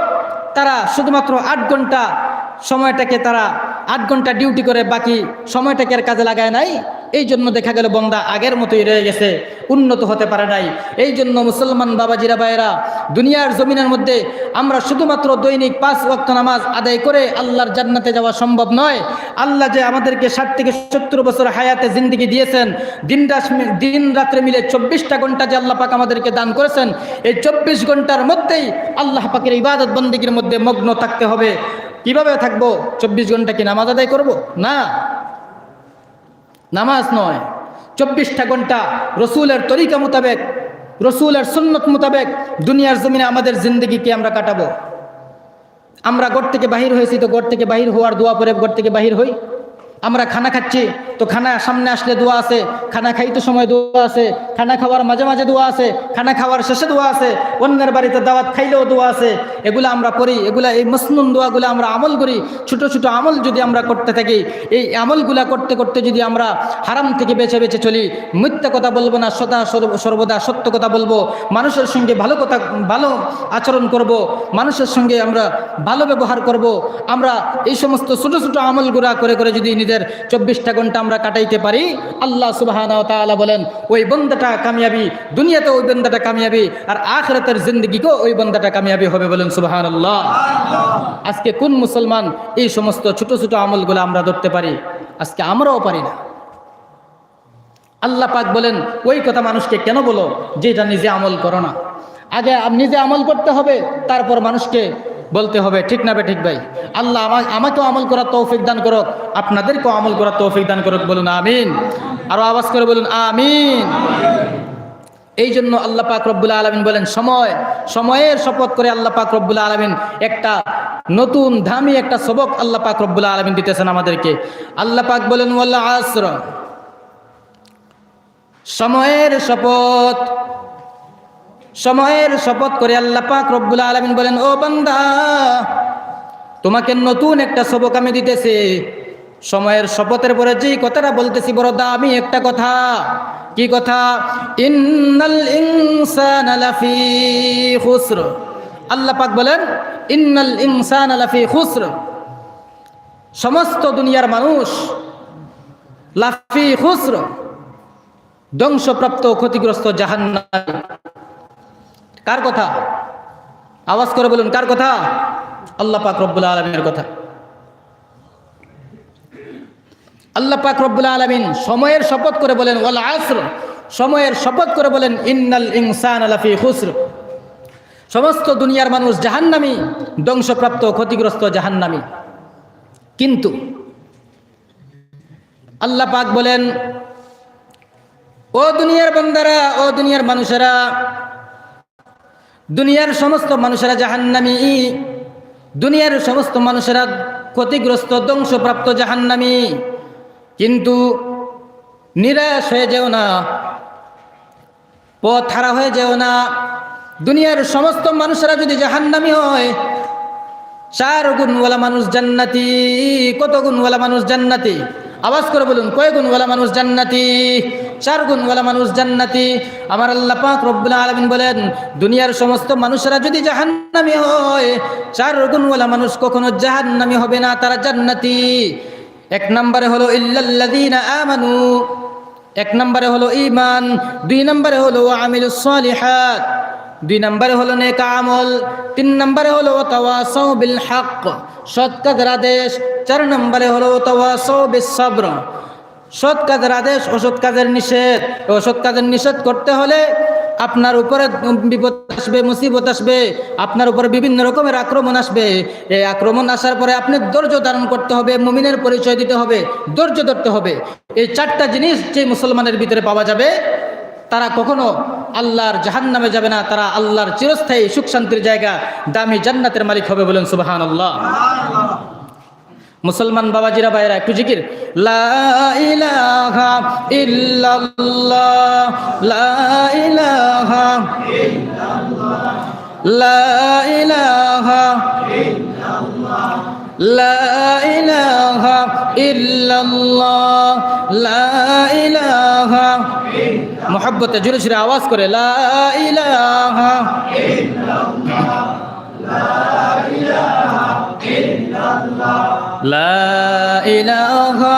তারা শুধুমাত্র 8 ঘন্টা সময়টাকে, তারা 8 ঘন্টা ডিউটি করে বাকি সময়টাকে আর কাজে লাগায় নাই, এই জন্য দেখা গেল বন্দা আগের মতোই রয়ে গেছে, উন্নত হতে পারে নাই। এই জন্য মুসলমান বাবাজিরা ভাইয়েরা, দুনিয়ার জমিনের মধ্যে আমরা শুধুমাত্র দৈনিক 5 ওয়াক্ত নামাজ আদায় করে আল্লাহর জান্নাতে যাওয়া সম্ভব নয়। আল্লাহ যে আমাদেরকে 60 থেকে 70 বছর হায়াতে জিন্দেগি দিয়েছেন, দিন রাত্রে মিলে 24টা ঘন্টা যে আল্লাহ পাক আমাদেরকে দান করেছেন, এই 24 ঘন্টার মধ্যেই আল্লাহ পাকের ইবাদত বন্দেগীর মধ্যে মগ্ন থাকতে হবে। কিভাবে থাকবো? 24 ঘন্টা কি নামাজ আদায় করব? না, নামাজ নয়, 24টা ঘন্টা রসুলের তরিকা মোতাবেক, রসুলের সুন্নত মোতাবেক দুনিয়ার জমিনে আমাদের জিন্দগিকে আমরা কাটাবো। আমরা ঘর থেকে বাহির হয়েছি, তো ঘর থেকে বাহির হওয়ার দোয়া পরে ঘর থেকে বাহির হই। আমরা খানা খাচ্ছি, তো খানা সামনে আসলে দোয়া আছে, খানা খাইতে সময় দোয়া আছে, খানা খাওয়ার মাঝে মাঝে দোয়া আছে, খানা খাওয়ার শেষে দোয়া আছে, অন্যের বাড়িতে দাওয়াত খাইলেও দোয়া আছে। এগুলো আমরা পড়ি, এগুলা এই মসনুন দোয়াগুলো আমরা আমল করি। ছোট ছোট আমল যদি আমরা করতে থাকি, এই আমলগুলা করতে করতে যদি আমরা হারাম থেকে বেছে বেছে চলি, মিথ্যা কথা বলবো না, সর্বদা সত্য কথা বলবো, মানুষের সঙ্গে ভালো আচরণ করব, মানুষের সঙ্গে আমরা ভালো ব্যবহার করব, আমরা এই সমস্ত ছোট ছোট আমলগুলা করে করে যদি নিজের 24টা ঘন্টা আমরা কাটাইতে পারি, আল্লাহ সুবহানাহু ওয়া তাআলা বলেন ওই বান্দাটা কামিয়াবি, দুনিয়াতে ওই বান্দাটা কামিয়াবি, আর আখিরাতের জিন্দেগিকেও ওই বান্দাটা কামিয়াবি হবে। বলেন সুবহানাল্লাহ। আজকে কোন মুসলমান এই সমস্ত ছোট ছোট আমলগুলো আমরা ধরতে পারি? আজকে আমরাও পারি না। আল্লাহ পাক বলেন ওই কথা মানুষকে কেন বলো যেটা নিজে আমল করো না? আগে নিজে আমল করতে হবে, তারপর মানুষকে বলতে হবে। ঠিক না ঠিক ভাই? আল্লাহ আমাকেও আমল করার তৌফিক দান করুক, আপনাদেরকেও আমল করার তৌফিক দান করুক। বলুন আমিন। আরো আওয়াজ করে বলুন আমিন। এই জন্য আল্লাহ পাক রব্বুল আলামিন বলেন সময়ের শপথ করে আল্লাহ পাক রব্বুল আলামিন একটা নতুন দামি একটা সবক আল্লাহ পাক রব্বুল আলামিন দিতেছেন আমাদেরকে। আল্লাহ পাক বলেন ওয়াল আসর, সময়ের শপথ করে আল্লাহ পাক রব্বুল আলামিন বলেন ও বান্দা, তোমাকে নতুন একটা সবক আমি দিতেছি। সময়ের শপথের পরে যেই কথাটা বলতেছি বড় দামি একটা কথা। কি কথা? ইন্নাল ইনসানা লাফি খুসর। আল্লাহ পাক বলেন ইন্নাল ইনসানা লাফি খুসর, সমস্ত দুনিয়ার মানুষ লাফি খুসর, ধ্বংসপ্রাপ্ত, ক্ষতিগ্রস্ত, জাহান্নামী। কার কথা? আওয়াজ করে বলুন কার কথা? আল্লাহ পাক রব্বুল আলামিনের কথা। আল্লাহ পাক রব্বুল আলামিন সময়ের শপথ করে বলেন ওয়াল আসর, সময়ের শপথ করে বলেন ইন্নাল ইনসানা লাফি খুসর, সমস্ত দুনিয়ার মানুষ জাহান্নামী, ধ্বংসপ্রাপ্ত, ক্ষতিগ্রস্ত, জাহান্নামী। কিন্তু আল্লাহ পাক বলেন ও দুনিয়ার বান্দারা, ও দুনিয়ার মানুষেরা, দুনিয়ার সমস্ত মানুষেরা জাহান্নামী, দুনিয়ার সমস্ত মানুষেরা ক্ষতিগ্রস্ত, ধ্বংসপ্রাপ্ত, জাহান্নামী। কিন্তু নিরাশ হয়ে যেও না, পথ হারা হয়ে যেও না। দুনিয়ার সমস্ত মানুষেরা যদি জাহান্নামী হয়, 4 গুণওয়ালা মানুষ জান্নাতি। কত গুণওয়ালা মানুষ জান্নাতি? আওয়াজ করে বলুন কয় গুণওয়ালা মানুষ জান্নাতি? চার গুণওয়ালা মানুষ জান্নাতি। আমার আল্লাহ পাক রব্বুল আলামিন বলেন, দুনিয়ার সমস্ত মানুষেরা যদি জাহান্নামী হয়, চার গুণওয়ালা মানুষ কখনো জাহান্নামী হবে না, তারা জান্নাতি। এক নম্বরে হলো ইল্লাল্লাযীনা আমানু, এক নম্বরে হলো ঈমান, দুই নম্বরে হলো আমিলুস সালিহাত, দুই নম্বরে হলো নেক আমল, তিন নম্বরে হলো তাওয়াসাউ বিল হক, সৎ কাজের আদেশ, চার নম্বরে হলো তাওয়াসাউ বিস সবর, সৎ কাজের আদেশ, অসৎ কাজের নিষেধ। অসৎ কাজের নিষেধ করতে হলে আপনার উপরে বিপদ আসবে, মুসিবত আসবে, আপনার উপরে বিভিন্ন রকমের আক্রমণ আসবে। এই আক্রমণ আসার পরে আপনি ধৈর্য ধারণ করতে হবে, মুমিনের পরিচয় দিতে হবে, ধৈর্য ধরতে হবে। এই চারটা জিনিস যে মুসলমানের ভিতরে পাওয়া যাবে, তারা কখনো আল্লাহর জাহান্নামে যাবে না, তারা আল্লাহর চিরস্থায়ী সুখ শান্তির জায়গা, দামি জান্নাতের মালিক হবে। বলেন সুবহানাল্লাহ। মুসলমান বাবাজিরা ভাইরা একটু জিকির, লা ইলাহা ইল্লাল্লাহ, লা ইলাহা ইল্লাল্লাহ, লা ইলাহা ইল্লাল্লাহ, লা ইলাহা ইল্লাল্লাহ, লা ইলাহা ইল্লাল্লাহ। মুহাব্বতে জোরে জোরে আওয়াজ করে লা ইলাহা ইল্লাল্লাহ, লা ইলাহা ইল্লাল্লাহ, লা ইলাহা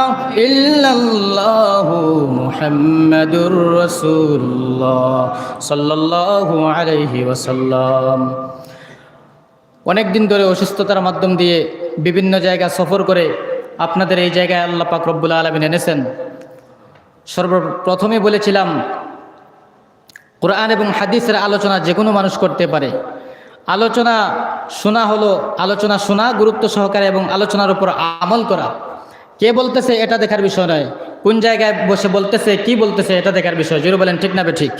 ইল্লাল্লাহু মুহাম্মাদুর রাসূলুল্লাহ সাল্লাল্লাহু আলাইহি ওয়াসাল্লাম। অনেক দিন ধরে অসুস্থতার মাধ্যম দিয়ে বিভিন্ন জায়গা সফর করে আপনাদের এই জায়গায় আল্লাহ পাক রব্বুল আলামিন এনেছেন। সর্বপ্রথমে বলেছিলাম, কোরআন এবং হাদিসের আলোচনা যে কোনো মানুষ করতে পারে। আলোচনা শোনা হলো, আলোচনা শোনা গুরুত্ব সহকারে এবং আলোচনার উপর আমল করা। কে বলতেছে এটা দেখার বিষয় নয়, কোন জায়গায় বসে বলতেছে, কি বলতেছে এটা দেখার বিষয়। জোরে বলেন ঠিক না ঠিক?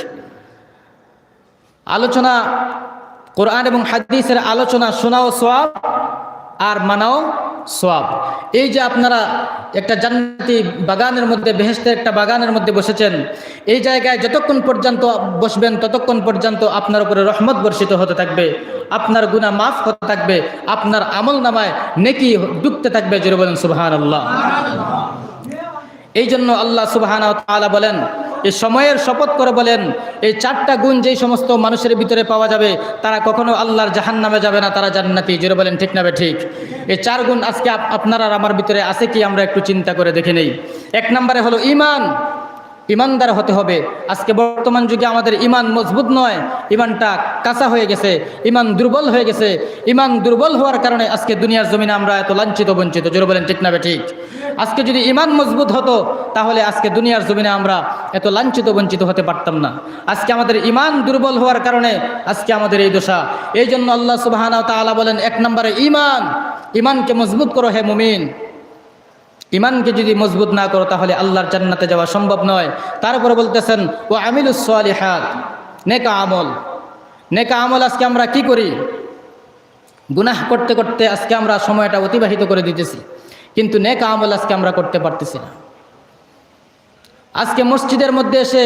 আলোচনা, কোরআন এবং হাদিসের আলোচনা শোনাও সওয়াব আর মানাও সওয়াব। এই যে আপনারা একটা জান্নাতি বাগানের মধ্যে, বেহেশতের একটা বাগানের মধ্যে বসেছেন, এই জায়গায় যতক্ষণ পর্যন্ত বসবেন ততক্ষণ পর্যন্ত আপনার উপরে রহমত বর্ষিত হতে থাকবে, আপনার গুনাহ মাফ হতে থাকবে, আপনার আমল নামায় নেকি ডুবতে থাকবে। জোরে বলেন সুবহানাল্লাহ। এই জন্য আল্লাহ সুবহানাহু ওয়া তাআলা বলেন, এই সময়ের শপথ করে বলেন, এই চারটা গুণ যেই সমস্ত মানুষের ভিতরে পাওয়া যাবে তারা কখনো আল্লাহর জাহান্নামে যাবে না, তারা জান্নাতি। জোরে বলেন ঠিক না ঠিক? এই চার গুণ আজকে আপনার আর আমার ভিতরে আছে কি আমরা একটু চিন্তা করে দেখে নেই। এক নম্বরে হলো ঈমান, ইমানদার হতে হবে। আজকে বর্তমান যুগে আমাদের ইমান মজবুত নয়, ইমানটা কাঁচা হয়ে গেছে, ইমান দুর্বল হয়ে গেছে। ইমান দুর্বল হওয়ার কারণে আজকে দুনিয়ার জমিনে আমরা এত লাঞ্ছিত বঞ্চিত। জোরে বলেন ঠিক না ঠিক? আজকে যদি ইমান মজবুত হতো তাহলে আজকে দুনিয়ার জমিনে আমরা এত লাঞ্ছিত বঞ্চিত হতে পারতাম না। আজকে আমাদের ইমান দুর্বল হওয়ার কারণে আজকে আমাদের এই দশা। এই জন্য আল্লাহ সুবহানাহু ওয়া তাআলা বলেন, এক নম্বরে ঈমান, ঈমানকে মজবুত করো হে মুমিন। ঈমানকে যদি মজবুত না করো তাহলে আল্লাহর জান্নাতে যাওয়া সম্ভব নয়। তারপরে বলতেছেন ও আমিলুস সালিহাত, নেকা আমল। নেকা আমল আজকে আমরা কি করি? গুনাহ করতে করতে আজকে আমরা সময়টা অতিবাহিত করে দিতেছি, কিন্তু নেকা আমল আজকে আমরা করতে পারতেছি না। আজকে মসজিদের মধ্যে এসে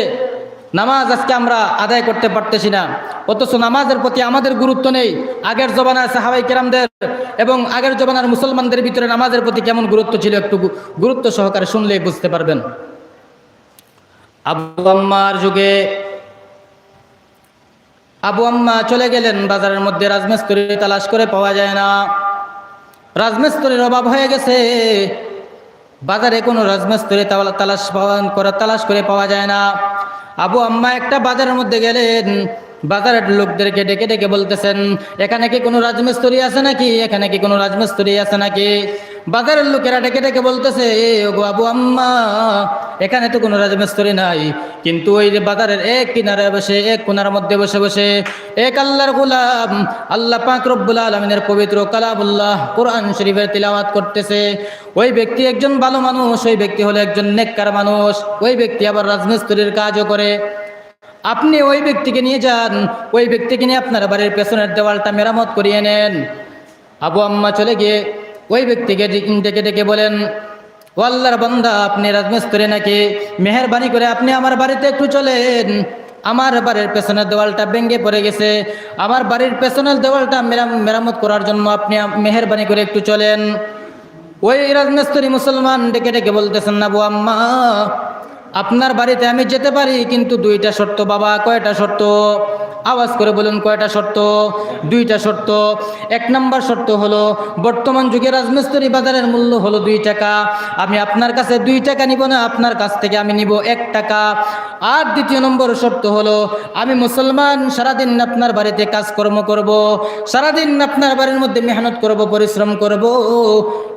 নামাজ আজকে আমরা আদায় করতে পারতেছি না, অথচ নামাজের প্রতি আমাদের গুরুত্ব নেই। আগের জমানার সাহাবায়ে কেরামদের এবং আগের জমানার মুসলমানদের ভিতরে নামাজের প্রতি কেমন গুরুত্ব ছিল একটু গুরুত্ব সহকারে শুনলেই বুঝতে পারবেন। আবু আম্মার যুগে আবু আম্মা চলে গেলেন বাজারের মধ্যে, রাজমিস্ত্রি তালাশ করে পাওয়া যায় না, রাজমিস্ত্রির অভাব হয়ে গেছে। বাজারে কোনো রাজমিস্ত্রি তালাশ করে পাওয়া যায় না। আবু আম্মা একটা বাজারের মধ্যে গেলেন, বাজারের লোকদেরকে ডেকে ডেকে বলতেছেন, এখানে কি কোনো রাজমিস্ত্রি আছে নাকি, এখানে কি কোনো রাজমিস্ত্রি আছে নাকি? বাজারের লোকেরা ডেকে ডেকে বলতেছে, ওগো আবু আম্মা, এখানে তো কোনো রাজমিস্ত্রি নাই, কিন্তু ওই যে বাজারের এক কিনারে বসে, এক কোনার মধ্যে বসে বসে এক আল্লাহর গোলাম আল্লাহ পাক রব্বুল আলামিনের পবিত্র কালামুল্লাহ কোরআন শরীফের তিলাওয়াত করতেছে। ওই ব্যক্তি একজন ভালো মানুষ, ওই ব্যক্তি হলো একজন নেককার মানুষ, ওই ব্যক্তি আবার রাজমিস্ত্রির কাজও করে। আপনি ওই ব্যক্তিকে নিয়ে যান, ওই ব্যক্তিকে নিয়ে আপনার বাড়ির পেছনের দেওয়ালটা মেরামত করিয়ে নেন। আবু আম্মা চলে গিয়ে ওই ব্যক্তিকে ডেকে ডেকে বলেন, ও আল্লাহর বান্দা, আপনি রাজমিস্ত্রি নাকি? মেহেরবানি করে আপনি আমার বাড়িতে একটু চলেন, আমার বাড়ির পেছনের দেওয়ালটা ভেঙে পড়ে গেছে, আমার বাড়ির পেছনের দেওয়ালটা মেরামত করার জন্য আপনি মেহেরবানি করে একটু চলেন। ওই রাজমিস্ত্রি মুসলমান ডেকে ডেকে বলতেছেন, আবু আম্মা, আপনার বাড়িতে আমি যেতে পারি, কিন্তু দুইটা শর্ত। বাবা, কয়টা শর্ত? আওয়াজ করে বলুন, কয়টা শর্ত? দুইটা শর্ত। এক নম্বর শর্ত হলো, বর্তমান যুগে রাজমিস্ত্রি বাজারের মূল্য হলো 2 টাকা। আমি আপনার কাছে 2 টাকা নিব না, আপনার কাছ থেকে আমি নিব 1 টাকা। আর দ্বিতীয় নম্বর শর্ত হলো, আমি মুসলমান, সারাদিন আপনার বাড়িতে কাজকর্ম করব, সারাদিন আপনার বাড়ির মধ্যে মেহনত করব, পরিশ্রম করব,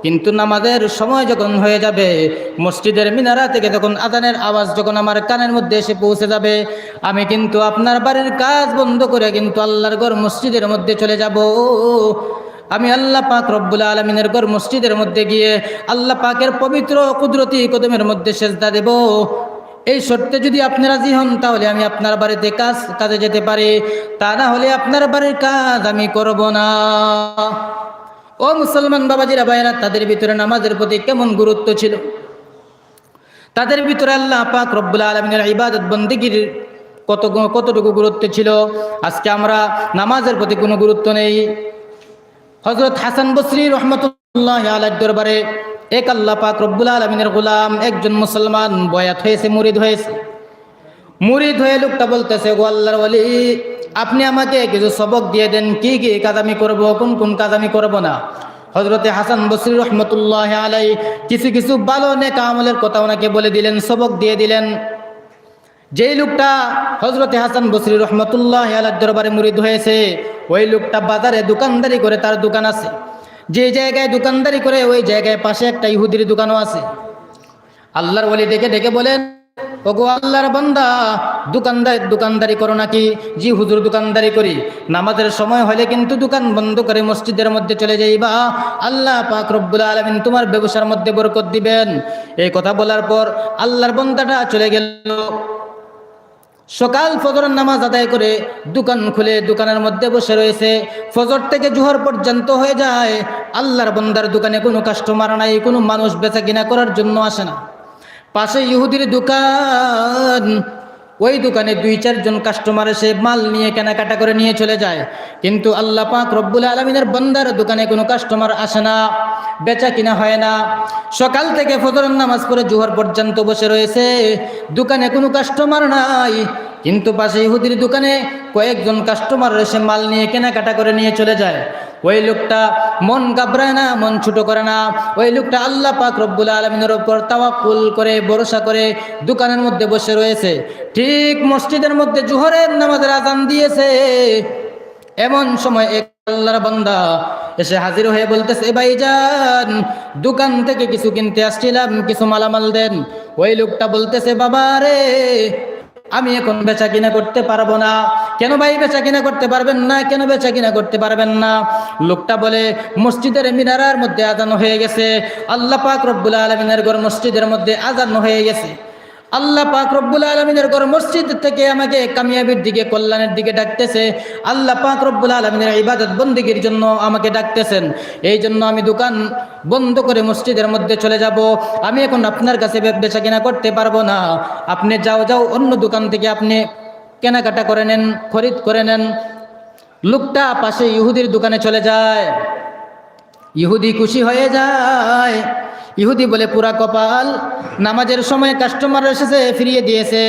কিন্তু নামাজের সময় যখন হয়ে যাবে, মসজিদের মিনারা থেকে যখন আজানের আওয়াজ যখন আমার কানের মধ্যে এসে পৌঁছে যাবে, আমি কিন্তু আপনার বাড়ির কাজ বন্ধ করে কিন্তু আল্লাহর ঘর মসজিদের মধ্যে চলে যাব। আমি আল্লাহ পাক রব্বুল আলামিনের ঘর মসজিদের মধ্যে গিয়ে আল্লাহ পাকের পবিত্র কুদরতি কদমের মধ্যে সেজদা দেব। এই শর্তে যদি আপনি রাজি হন, তাহলে আমি আপনার বাড়িতে কাজে যেতে পারি, তা না হলে আপনার বাড়ির কাজ আমি করব না। ও মুসলমান বাবাজিরা, ভাইরা, তাদের ভিতরে নামাজের প্রতি কেমন গুরুত্ব ছিল, তাদের ভিতরে আল্লাহ পাক রব্বুল আলামিনের ইবাদত বন্দেগীর কতটুকু গুরুত্ব ছিল। আজকে আমরা নামাজের প্রতি কোনো গুরুত্ব নেই। হযরত হাসান বসরি রহমতুল্লাহি আলাইহির দরবারে এক আল্লাহ পাক রব্বুল আলামিনের গোলাম একজন মুসলমান বয়াত হয়েছে, মুরিদ হয়ে লোকটা বলতেছে, গো আল্লাহর ওলি, আপনি আমাকে কিছু সবক দিয়ে দেন, কি কি কাজ আমি করব, কোন কোন কাজ আমি করব না। হযরতে হাসান বসরি রহমতুল্লাহি আলাইহি কিছু ভালো নেক আমলের কথা ওনাকে বলে দিলেন, সবক দিয়ে দিলেন। যেই লোকটা হযরতে হাসান বসরি রহমতুল্লাহি আলাইহির দরবারে মুরিদ হয়েছে, ওই লোকটা বাজারে দোকানদারি করে, তার দোকান আছে। যে জায়গায় দোকানদারি করে ওই জায়গায় পাশে একটা ইহুদির দোকানও আছে। আল্লাহর ওলি ডেকে বলেন, ওগো আল্লাহর বান্দা, দোকানদারি করো নাকি? জি হুজুর, দোকানদারি করি। নামাজের সময় হলে কিন্তু দোকান বন্ধ করে মসজিদের মধ্যে চলে যাইবা, আল্লাহ পাক রব্বুল আলামিন তোমার ব্যবসার মধ্যে বরকত দিবেন। এই কথা বলার পর আল্লাহর বান্দাটা চলে গেল। সকাল ফজরের নামাজ আদায় করে দোকান খুলে দোকানের মধ্যে বসে রয়েছে। ফজর থেকে জোহর পর্যন্ত হয়ে যায়, আল্লাহর বান্দার দোকানে কোনো কাস্টমার নাই, কোনো মানুষ বেচা কিনা করার জন্য আসে না। পাশে ইহুদির দোকান, ওই দোকানে 2-4 জন কাস্টমার এসে মাল নিয়ে কেনাকাটা করে নিয়ে চলে যায়, কিন্তু আল্লাহ পাক রব্বুল আলামিনের বান্দার দোকানে কোনো কাস্টমার আসে না, বেচা কিনা হয় না। সকাল থেকে ফজরের নামাজ পড়ে জোহর পর্যন্ত বসে রয়েছে, দোকানে কোনো কাস্টমার নাই, কিন্তু পাশে ইহুদির দোকানে কয়েকজন কাস্টমার এসে মাল নিয়ে কেনাকাটা করে নিয়ে চলে যায়। ওই লোকটা মন ঘাবড়ায় না, মন ছোট করে না। ওই লোকটা আল্লাহ পাক রব্বুল আলামিনের উপর তাওয়াক্কুল করে, ভরসা করে দোকানের মধ্যে বসে রয়েছে। ঠিক মসজিদের মধ্যে জোহরের নামাজের আযান দিয়েছে, এমন সময় এক আল্লাহর বান্দা এসে হাজির হয়ে বলতেছে, ভাইজান, দোকান থেকে কিছু কিনতে আসছিলাম, কিছু মালামাল দেন। ওই লোকটা বলতেছে, বাবা রে, আমি এখন বেচা কিনা করতে পারবো না। কেন ভাই বেচা কিনা করতে পারবেন না? কেন বেচা কিনা করতে পারবেন না? লোকটা বলে, মসজিদের মিনারার মধ্যে আজান হয়ে গেছে, আল্লাহ পাক রব্বুল আলামিনের ঘর মসজিদের মধ্যে আজান হয়ে গেছে। আল্লাহ পাক রব্বুল আলামিনের ঘর মসজিদ থেকে আমাকে কামিয়াবির দিকে, কল্যাণের দিকে ডাকতেছে। আল্লাহ পাক রব্বুল আলামিনের ইবাদত বন্দেগীর জন্য আমাকে ডাকতেছেন। এই জন্য আমি দোকান বন্ধ করে মসজিদের মধ্যে চলে যাব। আমি এখন আপনার কাছে বেচা কেনা করতে পারবো না। আপনি যাও অন্য দোকান থেকে আপনি কেনাকাটা করে নেন, খরিদ করে নেন। লোকটা পাশে ইহুদির দোকানে চলে যায়। ইহুদি খুশি হয়ে যায়। ইহুদি বলে, পুরা কপাল, নামাজের সময় কাস্টমার এসেছে, ফিরিয়ে দিয়েছে।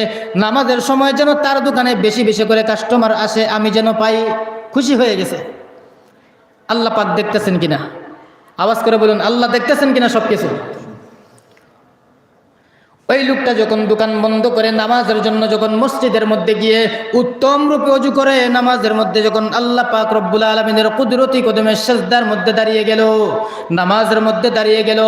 নামাজের সময় যেন তার দোকানে বেশি বেশি করে কাস্টমার আসে, আমি যেন পাই। খুশি হয়ে গেছে। আল্লাহ পাক দেখতেছেন কিনা? আওয়াজ করে বলুন, আল্লাহ দেখতেছেন কিনা সব কিছু? ওই লোকটা যখন দোকান বন্ধ করে নামাজের জন্য যখন মসজিদের মধ্যে গিয়ে উত্তম রূপে ওযু করে নামাজের মধ্যে যখন আল্লাহ পাক রব্বুল আলামিনের কুদরতি কদমে সিজদার মধ্যে দাঁড়িয়ে গেল, নামাজের মধ্যে দাঁড়িয়ে গেল,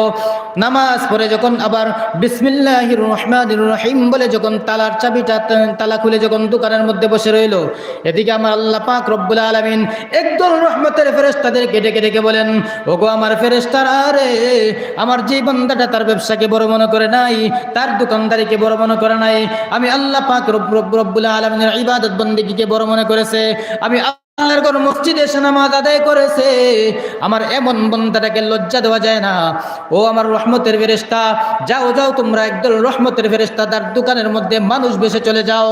নামাজ পড়ে যখন আবার বিসমিল্লাহির রহমানির রহিম বলে যখন তালার চাবিটা তালা খুলে যখন দোকানের মধ্যে বসে রইল, এদিকে আমার আল্লাহ পাক রব্বুল আলামিন একদল রহমতের ফেরেশতাদেরকে ডেকে ডেকে বলেন, ওগো আমার ফেরেশতারা রে, আমার যে বান্দাটা তার ব্যবসাকে বড় মনে করে নাই, তার দোকানদারিকে বড় মনে করে নাই, আমি আল্লাহ পাক রব্বুল আলামিনের ইবাদত বন্দেগীকে বড় মনে করেছে, আমি আল্লাহর ঘর মসজিদে এসে নামাজ আদায় করেছে, আমার এমন বান্দাটাকে লজ্জা দেওয়া যায় না। ও আমার রহমতের ফেরেশতা, যাও যাও তোমরা একদল রহমতের ফেরেশতা তার দোকানের মধ্যে মানুষ বেসে চলে যাও,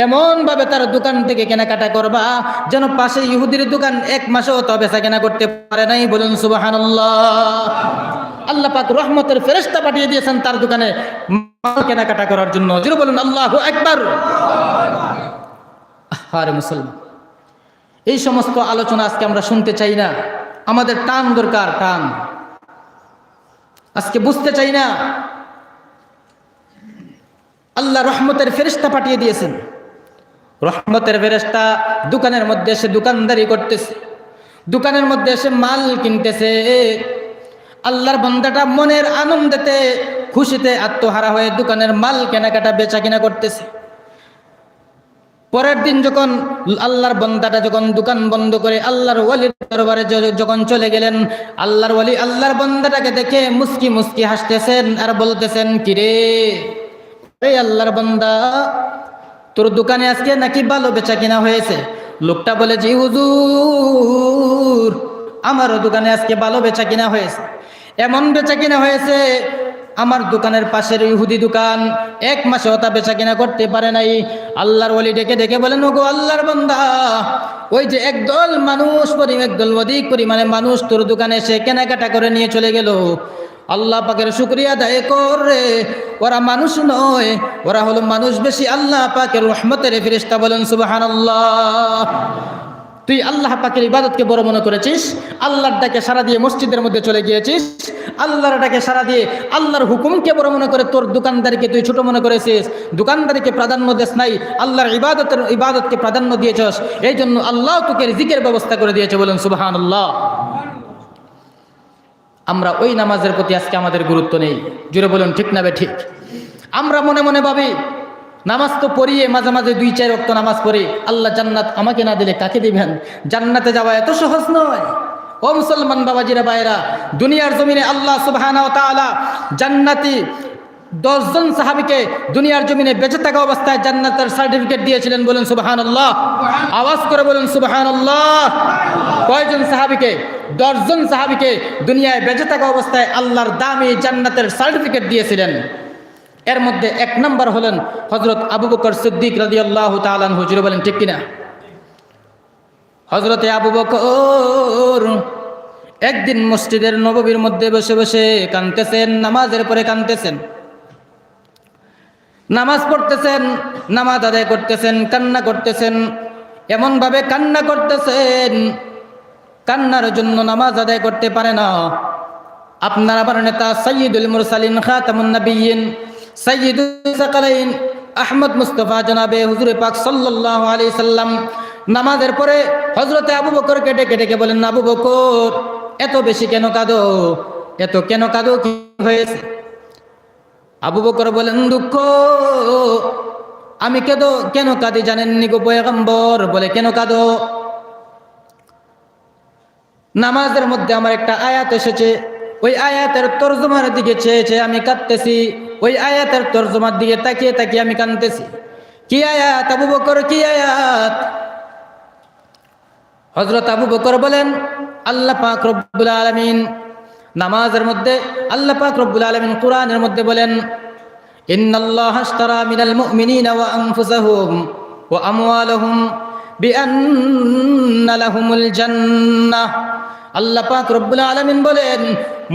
এমন ভাবে তার দোকান থেকে কেনাকাটা করবা যেন পাশে ইহুদির দোকান এক মাসেও তো বেচা কেনা করতে পারে নাই। বলুন সুবহানাল্লাহ। আল্লাহ পাক রহমতের ফেরেশতা পাঠিয়ে দিয়েছেন তার দোকানে কেনাকাটা করার জন্য। জোরে বলুন আল্লাহু আকবার। আরে মুসলমান, এই সমস্ত আলোচনা আজকে আমরা শুনতে চাই না। আমাদের টান দরকার, টান। আজকে বুঝতে চাই না আল্লাহ রহমতের ফেরেশতা পাঠিয়ে দিয়েছেন। রহমতের ফেরেশতা দোকানের মধ্যে এসে দোকানদারি করতেছে, দোকানের মধ্যে এসে মাল কিনতেছে। আল্লাহর বান্দাটা মনের আনন্দেতে খুশিতে আত্মহারা হয়ে দোকানের মাল কেনাকাটা বেচা কিনা করতেছে। পরের দিন যখন আল্লাহর বান্দাটা যখন দোকান বন্ধ করে আল্লাহর ওয়ালির দরবারে যখন চলে গেলেন, আল্লাহর ওয়ালি আল্লাহর বান্দাটাকে দেখে মুস্কি মুস্কি হাসতেছেন আর বলতেছেন, কিরে এই আল্লাহর বান্দা, তোর দোকানে আজকে নাকি ভালো বেচা কিনা হয়েছে? লোকটা বলে, জি হুজুর, আমারও দোকানে আজকে ভালো বেচা কিনা হয়েছে। এমন বেচা কিনা হয়েছে, আমার দোকানের পাশের ইহুদি দোকান এক মাসে ওটা বেচা কিনা করতে পারে নাই। আল্লাহর ওলি ডেকে ডেকে বলেন, ওগো আল্লাহর বান্দা, ওই যে একদল মানুষ একদল অধিক পরিমাণে মানুষ তোর দোকানে এসে কেনাকাটা করে নিয়ে চলে গেল, আল্লাহ পাকের শুকরিয়া আদায় করে। ওরা মানুষ নয়, ওরা হলো মানুষ বেশি আল্লাহ পাকের রহমতের ফেরেশতা। বলেন সুবহানাল্লাহ। তুই আল্লাহ পাকের ইবাদতকে বড় মনে করেছিস, আল্লাহর ডাকে সারা দিয়ে মসজিদের মধ্যে চলে গিয়েছিস, আল্লাহর ডাকে সারা দিয়ে আল্লাহর হুকুমকে বড় মনে করে তোর দোকানদারিকে তুই ছোট মনে করেছিস, দোকানদারিকে প্রাধান্য দেস নাই, আল্লাহর ইবাদতকে প্রাধান্য দিয়েছস। এই জন্য আল্লাহ তোকে রিজিকের ব্যবস্থা করে দিয়েছে। বলেন সুবহানাল্লাহ। আমরা ওই নামাজের প্রতি আজকে আমাদের গুরুত্ব নেই। জুড়ে বলুন ঠিক না বে ঠিক? আমরা মনে মনে ভাবি নামাজ তো পড়িয়ে মাঝে মাঝে 2-4 ওয়াক্ত নামাজ পড়ি, আল্লাহ জান্নাত আমাকে না দিলে কাকে দিবেন? জান্নাতে যাওয়া এত সহজ নয়। ও মুসলমান বাবাজিরা ভাইরা, দুনিয়ার জমিনে আল্লাহ সুবহানাহু ওয়া তাআলা জান্নাতি 10 জন সাহাবীকে দুনিয়ার জমিনে বেঁচে থাকা অবস্থায় জান্নাতের সার্টিফিকেট দিয়েছিলেন। বলেন সুবহানাল্লাহ। আওয়াজ করে বলুন সুবহানাল্লাহ। কয়জন সাহাবীকে? 10 জন সাহাবীকে দুনিয়ায় বেঁচে থাকা অবস্থায় আল্লাহর দামি জান্নাতের সার্টিফিকেট দিয়েছিলেন। এর মধ্যে 1 নম্বর হলেন হযরত আবু বকর সিদ্দিক রাদিয়াল্লাহু তাআলা আনহু। জোরে বলেন ঠিক কিনা? হযরতে আবু বকর একদিন মসজিদের নববীর মধ্যে বসে বসে কাঁদতেছেন, নামাজের পরে কাঁদতেছেন, নামাজ পড়তেছেন, নামাজ আদায় করতেছেন, কান্না করতেছেন, এমন ভাবে কান্না করতেছেন, কান্নার জন্য নামাজ আদায় করতে পারে না। আপনার আবার নেতা সাইয়্যিদুল মুরসালিন খাতামুন নবিয়্যিন সাইয়্যিদুস সাকালাইন আহমদ মুস্তাফা জনাবে হুজুরে পাক সাল্লাল্লাহু আলাইহি সাল্লাম নামাজের পরে হযরতে আবু বকরকে ডেকে ডেকে বলেন, আবু বকর, এত বেশি কেন কাঁদো? এত কেন কাঁদো? কি হয়েছে? আবু বকর বলেন, দুঃখ। আমি কেন কাঁদি জানেননি গো পয়গম্বর? বলে, কেন কাঁদো? নামাজের মধ্যে আমার একটা আয়াত এসেছে, ওই আয়াতের তরজমার দিকে চেয়ে চেয়ে আমি কাঁদতেছি, ওই আয়াতের তরজমার দিকে তাকিয়ে তাকিয়ে আমি কাঁদতেছি। কি আয়াত আবু বকর, কি আয়াত? হযরত আবু বকর বলেন, আল্লাহ পাক রব্বুল আলামিন নামাজের মধ্যে আল্লাহ পাক রব্বুল আলামিন কোরআনের মধ্যে বলেন, ইন্নাল্লাহা আশতারা মিনাল মুমিনিনা ওয়া আনফুসাহুম ওয়া আমওয়ালাহুম বিআন্না লাহুমুল জান্নাহ। আল্লাহ পাক রব্বুল আলামিন বলেন,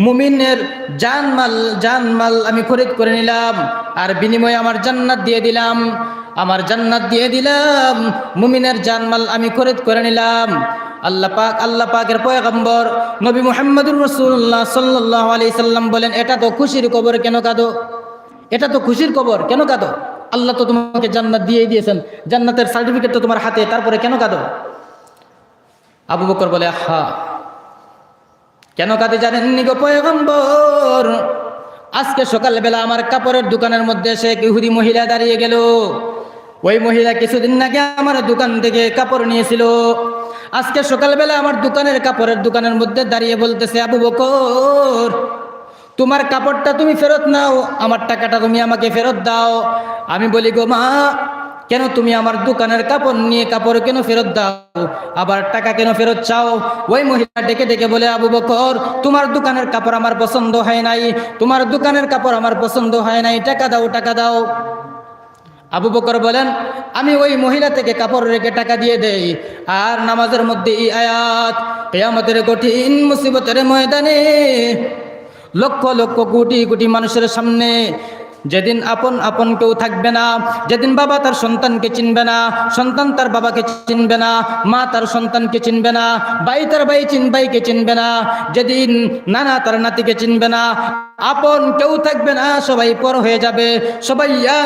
মুমিনের জানমাল আমি খরিদ করে নিলাম, আর বিনিময়ে আমার জান্নাত দিয়ে দিলাম। আমার জান্নাত দিয়ে দিলাম, মুমিনের জানমাল আমি খরিদ করে নিলাম। আল্লাহ পাকের পয়গম্বর নবী মুহাম্মদুর রাসূলুল্লাহ সাল্লাল্লাহু আলাইহি সাল্লাম বলেন, এটা তো খুশির খবর, কেন কাঁদো? এটা তো খুশির খবর, কেন কাঁদো? আল্লাহ তো তোমাকে জান্নাত দিয়েই দিয়েছেন, জান্নাতের সার্টিফিকেট তো তোমার হাতে, তারপরে কেন কাঁদো? আবু বকর বলে, আহা, কেন কাঁদে জানেননি গো পয়গম্বর? আজকে সকালবেলা আমার কাপড়ের দোকানের মধ্যে এসে এক ইহুদি মহিলা দাঁড়িয়ে গেল। ওই মহিলা কিছুদিন আগে আমার দোকান থেকে কাপড় নিয়েছিল। আজকে সকালবেলা আমার কাপড়ের দোকানের মধ্যে দাঁড়িয়ে বলতেছে, আবু বকর, তোমার কাপড়টা তুমি ফেরত নাও, আমার টাকাটা তুমি আমাকে ফেরত দাও। আমি বলি, গো মা, কেন তুমি আমার দোকানের কাপড় নিয়ে কাপড় কেন ফেরত দাও, আবার টাকা কেন ফেরত চাও? ওই মহিলা ডেকে ডেকে বলে, আবু বকর, তোমার দোকানের কাপড় আমার পছন্দ হয় নাই, তোমার দোকানের কাপড় আমার পছন্দ হয় নাই, টাকা দাও, টাকা দাও। আবু বকর বলেন, আমি ওই মহিলা থেকে কাপড় রেখে টাকা দিয়ে দেই। আর নামাজের মধ্যে এই আয়াত, কিয়ামতের কঠিন মুসিবতের ময়দানে লক্ষ লক্ষ কোটি কোটি মানুষের সামনে যেদিন আপন আপন কেউ থাকবে না, যেদিন বাবা তার সন্তানকে চিনবে না, সন্তান তার বাবাকে চিনবে না, মা তার সন্তানকে চিনবে না, ভাই তার ভাইকে চিনবে না, যেদিন নানা তার নাতিকে চিনবে না, আপন কেউ থাকবে না, সবাই পর হয়ে যাবে, সবাই ইয়া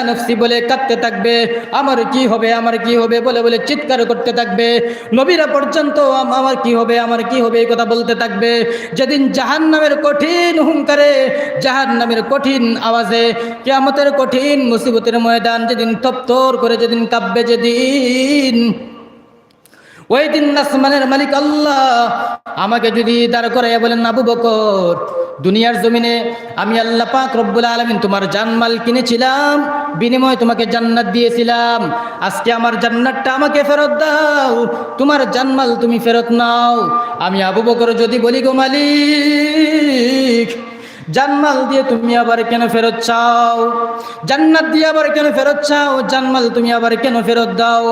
নফসি বলে কাঁদতে থাকবে, আমার কি হবে, আমার কি হবে বলে বলে চিৎকার করতে থাকবে। নবীরা পর্যন্ত আমার কি হবে, আমার কি হবে এই কথা বলতে থাকবে। যেদিন জাহান্নামের কঠিন হুঙ্কারে, জাহান্নামের কঠিন আওয়াজে, কিয়ামতের কঠিন মুসিবতের ময়দান যেদিন তপ্তর করে যেদিন কাঁপবে, যেদিন ওই দিন আসমানের মালিক আল্লাহ আমাকে যদি দাঁড় করাইয়া বলেন, আবু বকর, দুনিয়ার জমিনে আমি আল্লাহ পাক রব্বুল আলামিন তোমার জানমাল কিনেছিলাম, বিনিময়ে তোমাকে জান্নাত দিয়েছিলাম, আজকে আমার জান্নাতটা আমাকে ফেরত দাও, তোমার জানমাল তুমি ফেরত নাও। আমি আবু বকর যদি বলি, গো মালিক, জানমাল দিয়ে তুমি আবার কেন ফেরত চাও, জান্নাত দিয়ে আবার কেন ফেরত চাও, জানমাল তুমি আবার কেন ফেরত দাও?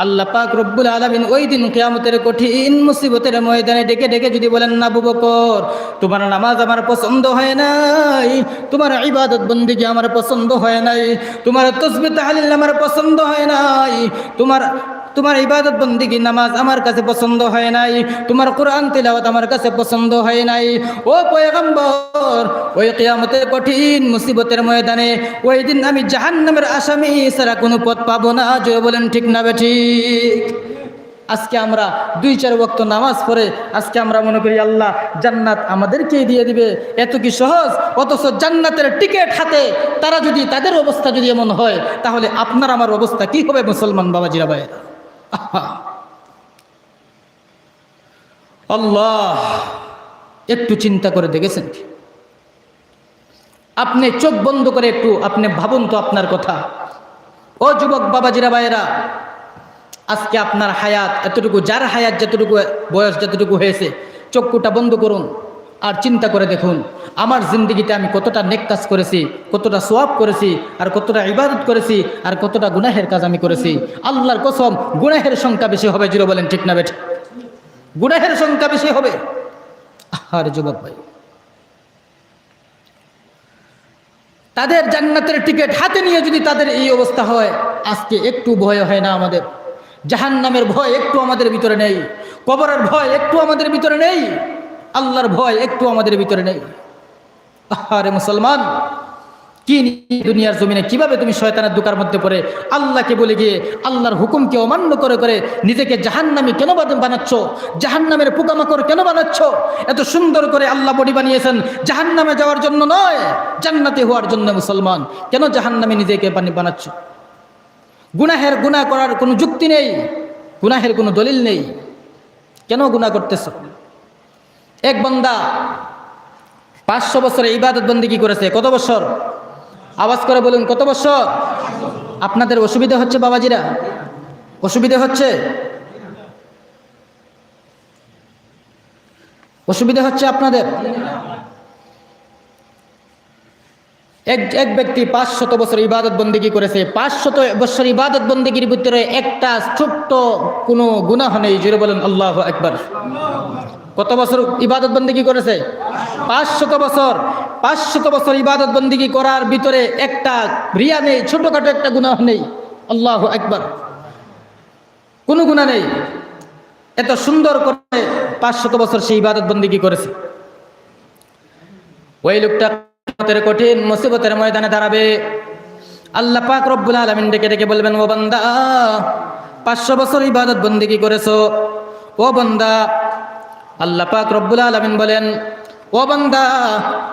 আল্লাহ পাক রব্বুল আলামিন ওই দিন কিয়ামতের কঠিন মুসিবতের ময়দানে ডেকে ডেকে যদি বলেন, না আবু বকর, তোমার নামাজ আমার পছন্দ হয় নাই, তোমার ইবাদত বন্দেগী আমার পছন্দ হয় নাই, তোমার তাসবিহ তাহলিল আমার পছন্দ হয় নাই, তোমার ইবাদত বন্দেগী নামাজ আমার কাছে পছন্দ হয় নাই, তোমার কোরআন তিলাওয়াত আমার কাছে পছন্দ হয় নাই। ও পয়গম্বর, ওই কিয়ামতের কঠিন মুসিবতের ময়দানে ওই দিন আমি জাহান্নামের আসামি ছাড়া কোনো পথ পাবো না। জোরে বলেন ঠিক না বেঠিক? আজকে আমরা 2-4 ওয়াক্ত নামাজ পড়ে আজকে আমরা মনে করি আল্লাহ জান্নাত আমাদেরকেই দিয়ে দিবে, এত কি সহজ? অথচ জান্নাতের টিকিট হাতে তারা যদি, তাদের অবস্থা যদি এমন হয়, তাহলে আপনার আমার অবস্থা কি হবে মুসলমান বাবাজিরা ভাইয়েরা? আল্লাহ, একটু চিন্তা করে দেখেছেন কি? আপনি চোখ বন্ধ করে একটু আপনি ভাবুন তো আপনার কথা। ও যুবক বাবাজিরা ভাইয়েরা, আজকে আপনার হায়াত এতটুকু, যার হায়াত যতটুকু বয়স যতটুকু হয়েছে, চক্ষুটা বন্ধ করুন আর চিন্তা করে দেখুন, আমার জিন্দগিতে আমি কতটা নেক কাজ করেছি, কতটা সওয়াব করেছি, আর কতটা ইবাদত করেছি, আর কতটা গুনাহের কাজ আমি করেছি। আল্লাহর কসম, গুনাহের সংখ্যা বেশি হবে। জুড়ে বলেন ঠিক না বেঠিক? গুনাহের সংখ্যা বেশি হবে। আরে যুবক ভাই, তাদের জান্নাতের টিকিট হাতে নিয়ে যদি তাদের এই অবস্থা হয়, আজকে একটু ভয় হয় না আমাদের? জাহান্নামের ভয় একটু আমাদের ভিতরে নেই, কবরের ভয় একটু আমাদের ভিতরে নেই, আল্লাহর ভয় একটু আমাদের ভিতরে নেই। আরে মুসলমান, কি দুনিয়ার জমিনে কিভাবে তুমি শয়তানের দোকার মধ্যে পড়ে আল্লাহকে বলে গিয়ে আল্লাহর হুকুমকে অমান্য করে করে নিজেকে জাহান্নামী কেন বানাচ্ছ? জাহান্নামের পোকামাকড় কেন বানাচ্ছ? এত সুন্দর করে আল্লাহ বডি বানিয়েছেন জাহান্নামে যাওয়ার জন্য নয়, জান্নাতে হওয়ার জন্য। মুসলমান, কেন জাহান্নামে নিজেকে বানাচ্ছ? গুনাহের গুনাহ করার কোনো যুক্তি নেই, গুনাহের কোনো দলিল নেই, কেন গুনাহ করতেছ? এক বান্দা 500 বছরে ইবাদত বন্দেগী করেছে। কত বছর? আওয়াজ করে বলুন, কত বছর? আপনাদের অসুবিধা হচ্ছে বাবাজিরা? অসুবিধা হচ্ছে? অসুবিধা হচ্ছে আপনাদের? এক ব্যক্তি 500 বছর ইবাদত বন্দেগী করেছে। 500 বছর ইবাদত বন্দেগীর ভিতরে একটা ছোট্ট কোনো গুনাহ নেই। জোরে বলেন আল্লাহু আকবার। কত বছর ইবাদত বন্দেগী করেছে? 500 বছর। 500 বছর ইবাদত বন্দেগী করার ভিতরে একটা রিয়া নেই, ছোটখাটো একটা গুনাহ নেই। আল্লাহু আকবার, কোনো গুনাহ নেই। এত সুন্দর করে 500 বছর সে ইবাদত বন্দেগী করেছে। ওই লোকটা কঠিন মুসিবতের ময়দানে দাঁড়াবে। আল্লাহ পাক রব্বুল আলামিন ডেকে ডেকে বলবেন, ও বান্দা, 500 বছর ইবাদত বন্দেগী করেছো, ও বান্দা। আল্লাহ পাক রব্বুল আলামিন বলেন, ও বান্দা,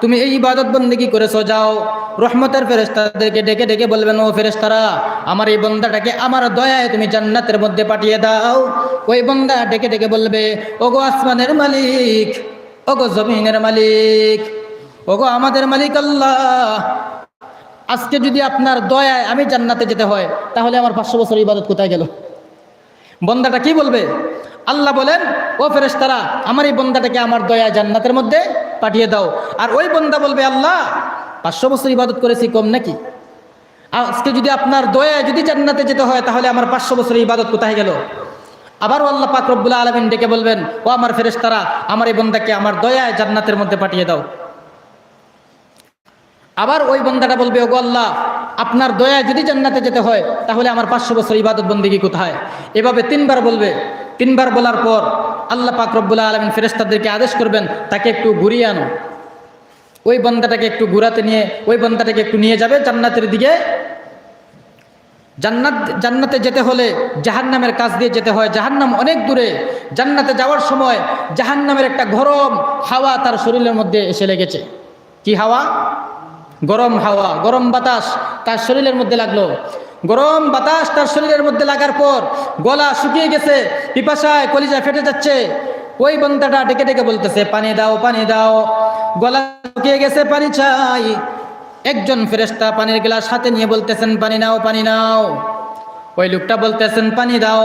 তুমি এই ইবাদত বন্দেগী করেছো, যাও রহমতের ফেরেশতাদেরকে ডেকে ডেকে বলবেন, ও ফেরেশতারা, আমার এই বান্দাটাকে আমার দয়ায় তুমি জান্নাতের মধ্যে পাঠিয়ে দাও। ওই বান্দা ডেকে ডেকে বলবে, ওগো আসমানের মালিক, ওগো জমিনের মালিক, ওগো আমাদের মালিক আল্লাহ, আজকে যদি আপনার দয়ায় আমি জান্নাতে যেতে হয়, তাহলে আমার 500 বছর ইবাদত কোথায় গেল? বন্দাটা কি বলবে? আল্লাহ বলেন, ও ফেরেশতারা, আমার এই বন্দাটাকে আমার দয়া জান্নাতের মধ্যে পাঠিয়ে দাও। আর ওই বন্দা বলবে, আল্লাহ 500 বছর ইবাদত করেছি, কম নাকি? আজকে যদি আপনার দয়া যদি জান্নাতে যেতে হয়, তাহলে আমার 500 বছরের ইবাদত কোথায় গেল? আবারও আল্লাহ পাক রব্বুল আলামিন ডেকে বলবেন, ও আমার ফেরেশতারা, আমার এই বন্দাকে আমার দয়ায় জান্নাতের মধ্যে পাঠিয়ে দাও। আবার ওই বন্দাটা বলবে, ওগো আল্লাহ, আপনার দয়ায় যদি জান্নাতে যেতে হয়, তাহলে আমার 500 বছর ইবাদত বন্দেগী কোথায়? এভাবে 3বার বলবে। 3বার বলার পর আল্লাহ পাক রব্বুল আলামিন ফেরেশতাদেরকে আদেশ করবেন, তাকে একটু ঘুরিয়ে আনো। ওই বন্দাটাকে একটু ঘুরাতে নিয়ে ওই বন্দাটাকে একটু নিয়ে যাবে জান্নাতের দিকে। জান্নাতে যেতে হলে জাহান্নামের কাছ দিয়ে যেতে হয়। জাহান্নাম অনেক দূরে। জান্নাতে যাওয়ার সময় জাহান্নামের একটা গরম হাওয়া তার শরীরের মধ্যে এসে লেগেছে। কি হাওয়া? গরম হাওয়া, গরম বাতাস তার শরীরের মধ্যে লাগলো। গরম বাতাস তার শরীরের মধ্যে লাগার পর গলা শুকিয়ে গেছে, পিপাসায় কলিজা ফেটে যাচ্ছে। ওই বান্দাটা ডেকে ডেকে বলতেছে, পানি দাও, পানি দাও। গলা শুকিয়ে গেছে, পানি চাই। একজন ফেরেশতা পানির গ্লাস হাতে নিয়ে বলতেছেন, পানি নাও, পানি নাও। ওই লোকটা বলতেছেন, পানি দাও।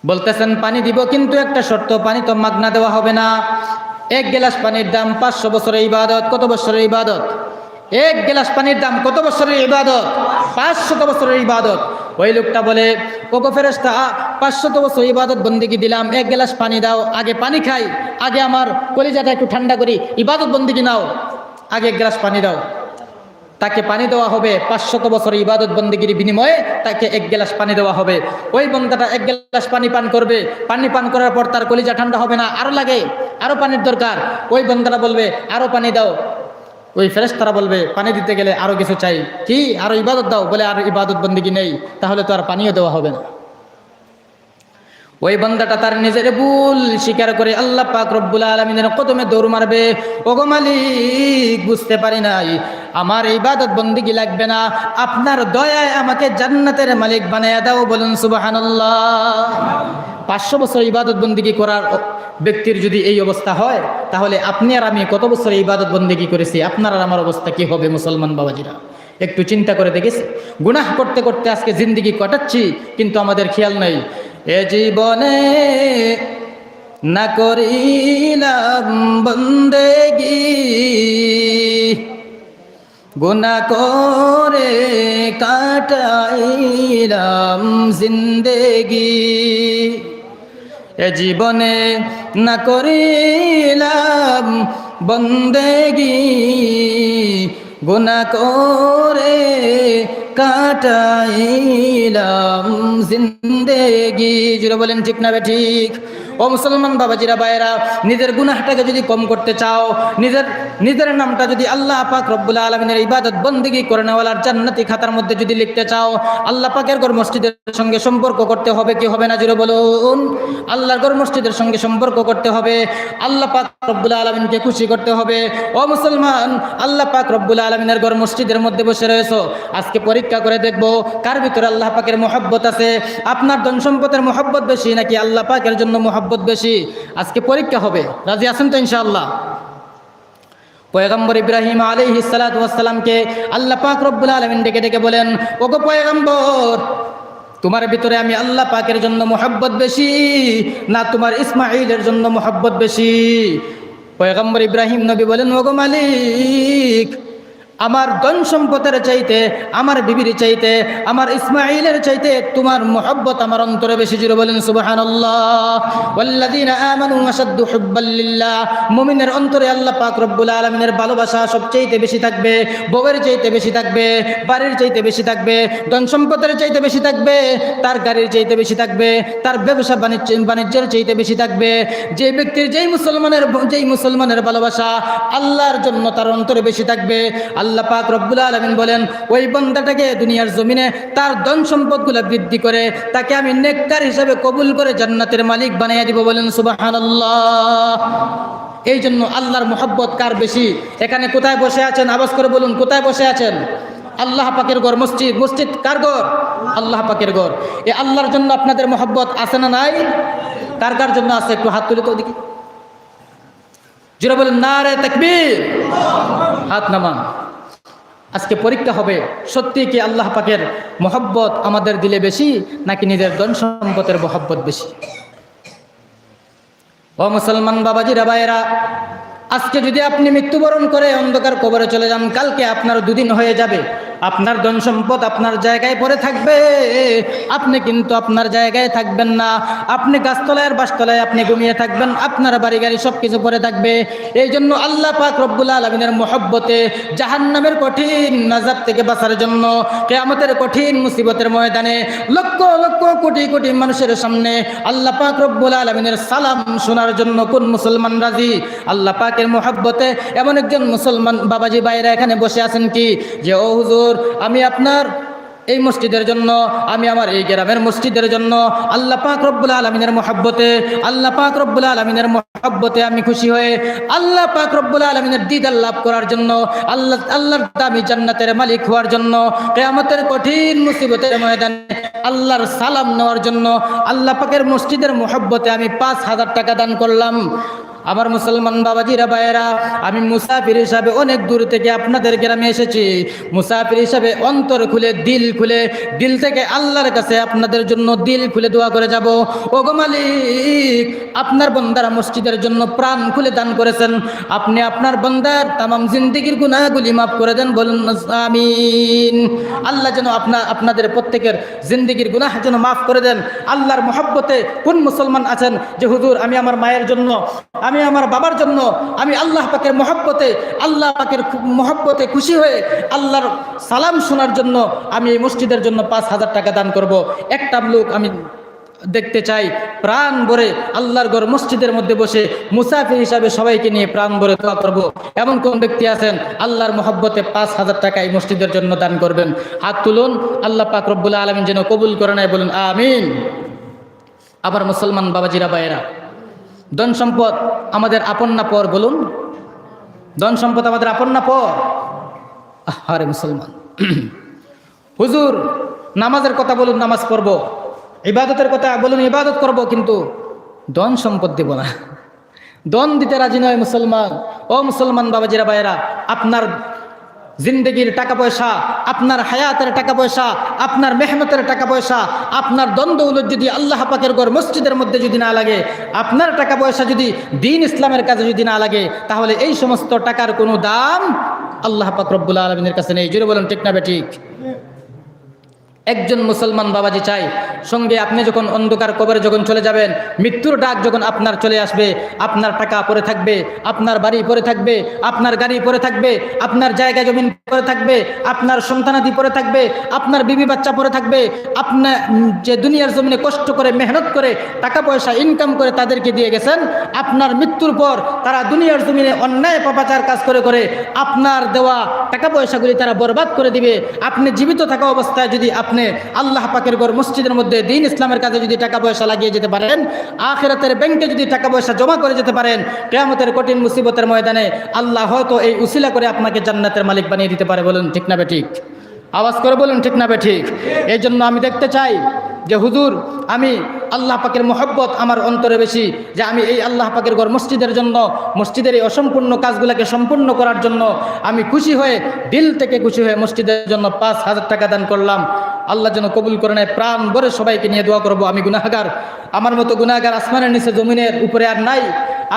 বলতেছেন, পানি দিব, কিন্তু একটা শর্ত, পানি তো মাগনা দেওয়া হবে না। 1 গ্লাস পানির দাম 500 বছরের ইবাদত। কত বছরের ইবাদত? 1 গ্লাস পানির দাম কত বছরের ইবাদত? 500 বছরের ইবাদত। ওই লোকটা বলে, ওগো ফেরেশতা, 500 বছর ইবাদত বন্দেগী দিলাম, 1 গ্লাস পানি দাও। আগে পানি খাই, আগে আমার কলিজাটা একটু ঠান্ডা করি, ইবাদত বন্দেগী নাও, আগে 1 গ্লাস পানি দাও। তাকে পানি দেওয়া হবে। 500 বছর ইবাদত বন্দেগীর বিনিময়ে তাকে 1 গ্লাস পানি দেওয়া হবে। ওই বন্দাটা 1 গ্লাস পানি পান করবে। পানি পান করার পর তার কলিজা ঠান্ডা হবে না, আরো লাগে, আরো পানির দরকার। ওই বন্দাটা বলবে, আরো পানি দাও। ওই ফেরেশতারা বলবে, পানি দিতে গেলে আরো কিছু চাই। কি? আরো ইবাদত দাও। বলে, আর ইবাদত বন্দেগী নেই, তাহলে তো আর পানিও দেওয়া হবে না। ওই বান্দাটা তার নিজের ভুল স্বীকার করে আল্লাহ পাক রব্বুল আলামিনের কদমে দৌড় মারবে। ওগো মালিক, বুঝতে পারি নাই, আমার ইবাদত বন্দেগী লাগবে না, আপনার দয়ায় আমাকে জান্নাতের মালিক বানায়া দাও। বলুন সুবহানাল্লাহ। 500 বছর ইবাদত বন্দেগী করার ব্যক্তির যদি এই অবস্থা হয়, তাহলে আপনি আর আমি কত বছর ইবাদত বন্দেগী করেছি? আপনার আর আমার অবস্থা কি হবে মুসলমান বাবাজিরা? একটু চিন্তা করে দেখেছি। গুনাহ করতে করতে আজকে জিন্দেগি কাটাচ্ছি, কিন্তু আমাদের খেয়াল নাই, এ জীবনে না করিলাম বন্দেগী, গুনাহ করে কাটাইলাম জিন্দেগি। এ জীবনে না করিলাম বন্দেগী, গুনাহ করে কাটাইলাম জিন্দেগি। জুড়ে বলেন ঠিক না ঠিক? ও মুসলমান বাবাজিরা, ভাইয়েরা, নিজের গুনাহটাকে যদি কম করতে চাও, নিজের নামটা যদি আল্লাহ পাক রব্বুল আলামিনের ইবাদত বন্দেগী করে নেওয়ার জান্নাতি খাতার মধ্যে যদি লিখতে চাও, আল্লাহ পাকের ঘর মসজিদের সঙ্গে সম্পর্ক করতে হবে। কি হবে না? জুড়ে বলুন। আল্লাহর ঘর মসজিদের সঙ্গে সম্পর্ক করতে হবে। আল্লাহ পাক রব্বুল আলামিনকে খুশি করতে হবে। ও মুসলমান, আল্লাহ পাক রব্বুল আলামিনের ঘর মসজিদের মধ্যে বসে রয়েছো, আজকে পরীক্ষা করে দেখবো কার ভিতরে আল্লাহ পাকের মহব্বত আছে। আপনার ধন সম্পদের মহব্বত বেশি নাকি আল্লাহ পাকের জন্য মহব্বত বেশি? আজকে পরীক্ষা হবে। রাজি আছেন তো ইনশাআল্লাহ? পয়গম্বর ইব্রাহিম আলাইহিস সালাতু ওয়াস সালামকে আল্লাহ পাক রব্বুল আলামিন ডেকে ডেকে বলেন, ওগো পয়গম্বর, তোমার ভিতরে আমি আল্লাহ পাকের জন্য মহব্বত বেশি না তোমার ইসমাঈলের জন্য মহব্বত বেশি? পয়গম্বর ইব্রাহিম নবী বলেন, ওগো মালিক, আমার ধন সম্পদের চাইতে, আমার বিবির চাইতে, আমার ইসমাঈলের চাইতে তোমার মহব্বত আমার অন্তরে বেশি। জুড়ে বলেন সুবহানাল্লাহ। ওয়াল্লাযীনা আমানু আশাদ্দু হুব্বাল লিল্লাহ। মুমিনের অন্তরে আল্লাহ পাক রব্বুল আলামিনের ভালোবাসা সবচাইতে বেশি থাকবে। বউয়ের চাইতে বেশি থাকবে, বাড়ির চাইতে বেশি থাকবে, ধন সম্পদের চাইতে বেশি থাকবে, তার গাড়ির চাইতে বেশি থাকবে, তার ব্যবসা বাণিজ্যের চাইতে বেশি থাকবে। যে ব্যক্তির যেই মুসলমানের ভালোবাসা আল্লাহর জন্য তার অন্তরে বেশি থাকবে, আল্লাহ পাক রব্বুল আলামিন বলেন, ওই বান্দাটাকে দুনিয়ার জমিনে তার ধন সম্পদগুলো বৃদ্ধি করে তাকে আমি নেককার হিসেবে কবুল করে জান্নাতের মালিক বানিয়ে দিব। বলেন সুবহানাল্লাহ। এই জন্য আল্লাহর মহব্বত কার বেশি? এখানে কোথায় বসে আছেন? আওয়াজ করে বলুন, কোথায় বসে আছেন? আল্লাহ পাকের ঘর মসজিদ। মসজিদ কার ঘর? আল্লাহ পাকের ঘর। এই আল্লাহর জন্য আপনাদের মহব্বত আছে না নাই? কার কার জন্য আছে? একটু হাত তুলে তো দেখি। যারা বলেন নারে তাকবীর, হাত নামান। আজকে পরীক্ষা হবে, সত্যি কি আল্লাহ পাকের মহব্বত আমাদের দিলে বেশি নাকি নিজের ধন সম্পদের মহব্বত বেশি? ও মুসলমান বাবাজিরা ভাইয়েরা, আজকে যদি আপনি মৃত্যুবরণ করে অন্ধকার কবরে চলে যান, কালকে আপনার দুদিন হয়ে যাবে। আপনার ধন সম্পদ আপনার জায়গায় পড়ে থাকবে, আপনি কিন্তু আপনার জায়গায় থাকবেন না। আপনি গাছতলায় আর বাসতলায় আপনি ঘুমিয়ে থাকবেন, আপনার বাড়ি গাড়ি সব কিছু পড়ে থাকবে। এই জন্য আল্লাহ পাক রব্বুল আলামিনের মহব্বতে জাহান্নামের কঠিন আযাব থেকে বাঁচার জন্য কিয়ামতের কঠিন মুসিবতের ময়দানে লক্ষ লক্ষ কোটি কোটি মানুষের সামনে আল্লাহ পাক রব্বুল আলামিনের সালাম শোনার জন্য কোন মুসলমান রাজি? আল্লাহ পাকের মহব্বতে এমন একজন মুসলমান বাবাজি ভাইরা এখানে বসে আছেন কি যে, ও হুজুর, আমি আপনার এই মসজিদের জন্য, আমি আমার এই গ্রামের মসজিদের জন্য আল্লাহ পাক রব্বুল আলামিনের মহব্বতে, আল্লাহ পাক রব্বুল আলামিনের মহব্বতে আমি খুশি হয়ে আল্লাহ পাক রব্বুল আলামিনের দিদার লাভ করার জন্য, আল্লাহর দামি জান্নাতের মালিক হওয়ার জন্য, কিয়ামতের কঠিন মুসিবতের ময়দানে আল্লাহর সালাম নেওয়ার জন্য আল্লাহ পাকের মসজিদের মহব্বতে আমি 5,000 টাকা দান করলাম। আমার মুসলমান বাবাজিরা ভাইয়েরা, আমি মুসাফির হিসাবে অনেক দূর থেকে আপনাদের গ্রামে এসেছি। মুসাফির হিসাবে অন্তর খুলে দিল থেকে আল্লাহর কাছে আপনাদের জন্য দিল খুলে দোয়া করে যাব। ওগো মালিক, আপনার বান্দারা মসজিদের জন্য প্রাণ খুলে দান করেছেন, আপনি আপনার বান্দার তামাম জিন্দেগির গুনাহগুলি মাফ করে দেন, বলুন আমিন। আল্লাহ যেন আপনাদের প্রত্যেকের জিন্দেগির গুনাহ যেন মাফ করে দেন। আল্লাহর মহব্বতে কোন মুসলমান আছেন যে, হুজুর, আমি আমার মায়ের জন্য, আমি আমার বাবার জন্য, আমি আল্লাহ পাকের মহব্বতে, আল্লাহ পাকের মহব্বতে খুশি হয়ে আল্লাহর সালাম শোনার জন্য আমি এই মসজিদের জন্য 5,000 টাকা দান করব। একটা লোক আমি দেখতে চাই প্রাণ ভরে আল্লাহর ঘর মসজিদের মধ্যে বসে মুসাফির হিসাবে সবাইকে নিয়ে প্রাণ ভরে দোয়া করব। এমন কোন ব্যক্তি আছেন আল্লাহর মহব্বতে 5,000 টাকা এই মসজিদের জন্য দান করবেন? হাত তুলুন, আল্লাহ পাক রব্বুল আলামিন যেন কবুল করে নেয়, বলুন আমিন। আবার মুসলমান বাবাজিরা ভাইয়েরা, ধন সম্পদ আমাদের আপন না পর? বলুন, ধন সম্পদ আমাদের আপন না পর? আরে মুসলমান, হুজুর নামাজের কথা বলুন, নামাজ পড়ব, ইবাদতের কথা বলুন, ইবাদত করব, কিন্তু ধন সম্পদ দেব না, ধন দিতে রাজি নয় মুসলমান। ও মুসলমান বাবাজিরা ভাইয়েরা, আপনার জিন্দগির টাকা পয়সা, আপনার হায়াতের টাকা পয়সা, আপনার মেহনতের টাকা পয়সা, আপনার দ্বন্দ্বৌলত যদি আল্লাহ পাকের ঘর মসজিদের মধ্যে যদি না লাগে, আপনার টাকা পয়সা যদি দ্বীন ইসলামের কাছে যদি না লাগে, তাহলে এই সমস্ত টাকার কোনো দাম আল্লাহ পাক রব্বুল আলামিনের কাছে নেই। জোরে বলুন ঠিক না বেঠিক? একজন মুসলমান বাবাজি চাই সঙ্গে আপনি যখন অন্ধকার কবরে যখন চলে যাবেন, মৃত্যুর ডাক যখন আপনার চলে আসবে, আপনার টাকা পড়ে থাকবে, আপনার বাড়ি পড়ে থাকবে, আপনার গাড়ি পড়ে থাকবে, আপনার জায়গা জমিন পড়ে থাকবে, আপনার সন্তানাদি পড়ে থাকবে, আপনার বিবি বাচ্চা পড়ে থাকবে। আপনার যে দুনিয়ার জমিনে কষ্ট করে মেহনত করে টাকা পয়সা ইনকাম করে তাদেরকে দিয়ে গেছেন, আপনার মৃত্যুর পর তারা দুনিয়ার জমিনে অন্যায় পাপাচার কাজ করে করে আপনার দেওয়া টাকা পয়সাগুলি তারা বরবাদ করে দিবে। আপনি জীবিত থাকা অবস্থায় যদি আপনি আল্লাহ পাকের ঘর মসজিদের মধ্যে দ্বীন ইসলামের কাজে যদি টাকা পয়সা লাগিয়ে যেতে পারেন, আখিরাতের ব্যাংকে যদি টাকা পয়সা জমা করে যেতে পারেন, কিয়ামতের কঠিন মুসিবতের ময়দানে আল্লাহ হয়তো এই উসিলা করে আপনাকে জান্নাতের মালিক বানিয়ে দিতে পারে। বলুন ঠিক না বেঠিক? আওয়াজ করে বলুন ঠিক না বেঠিক? এই জন্য আমি দেখতে চাই যে, হুজুর, আমি আল্লাহ পাকের মহব্বত আমার অন্তরে বেশি, যে আমি এই আল্লাহ পাকের ঘর মসজিদের জন্য, মসজিদের এই অসম্পূর্ণ কাজগুলোকে সম্পূর্ণ করার জন্য আমি খুশি হয়ে, দিল থেকে খুশি হয়ে মসজিদের জন্য 5,000 টাকা দান করলাম। আল্লাহ যেন কবুল করে নেয়। প্রাণ ভরে সবাইকে নিয়ে দোয়া করব। আমি গুনাহগার, আমার মতো গুনাহগার আসমানের নিচে জমিনের উপরে আর নাই।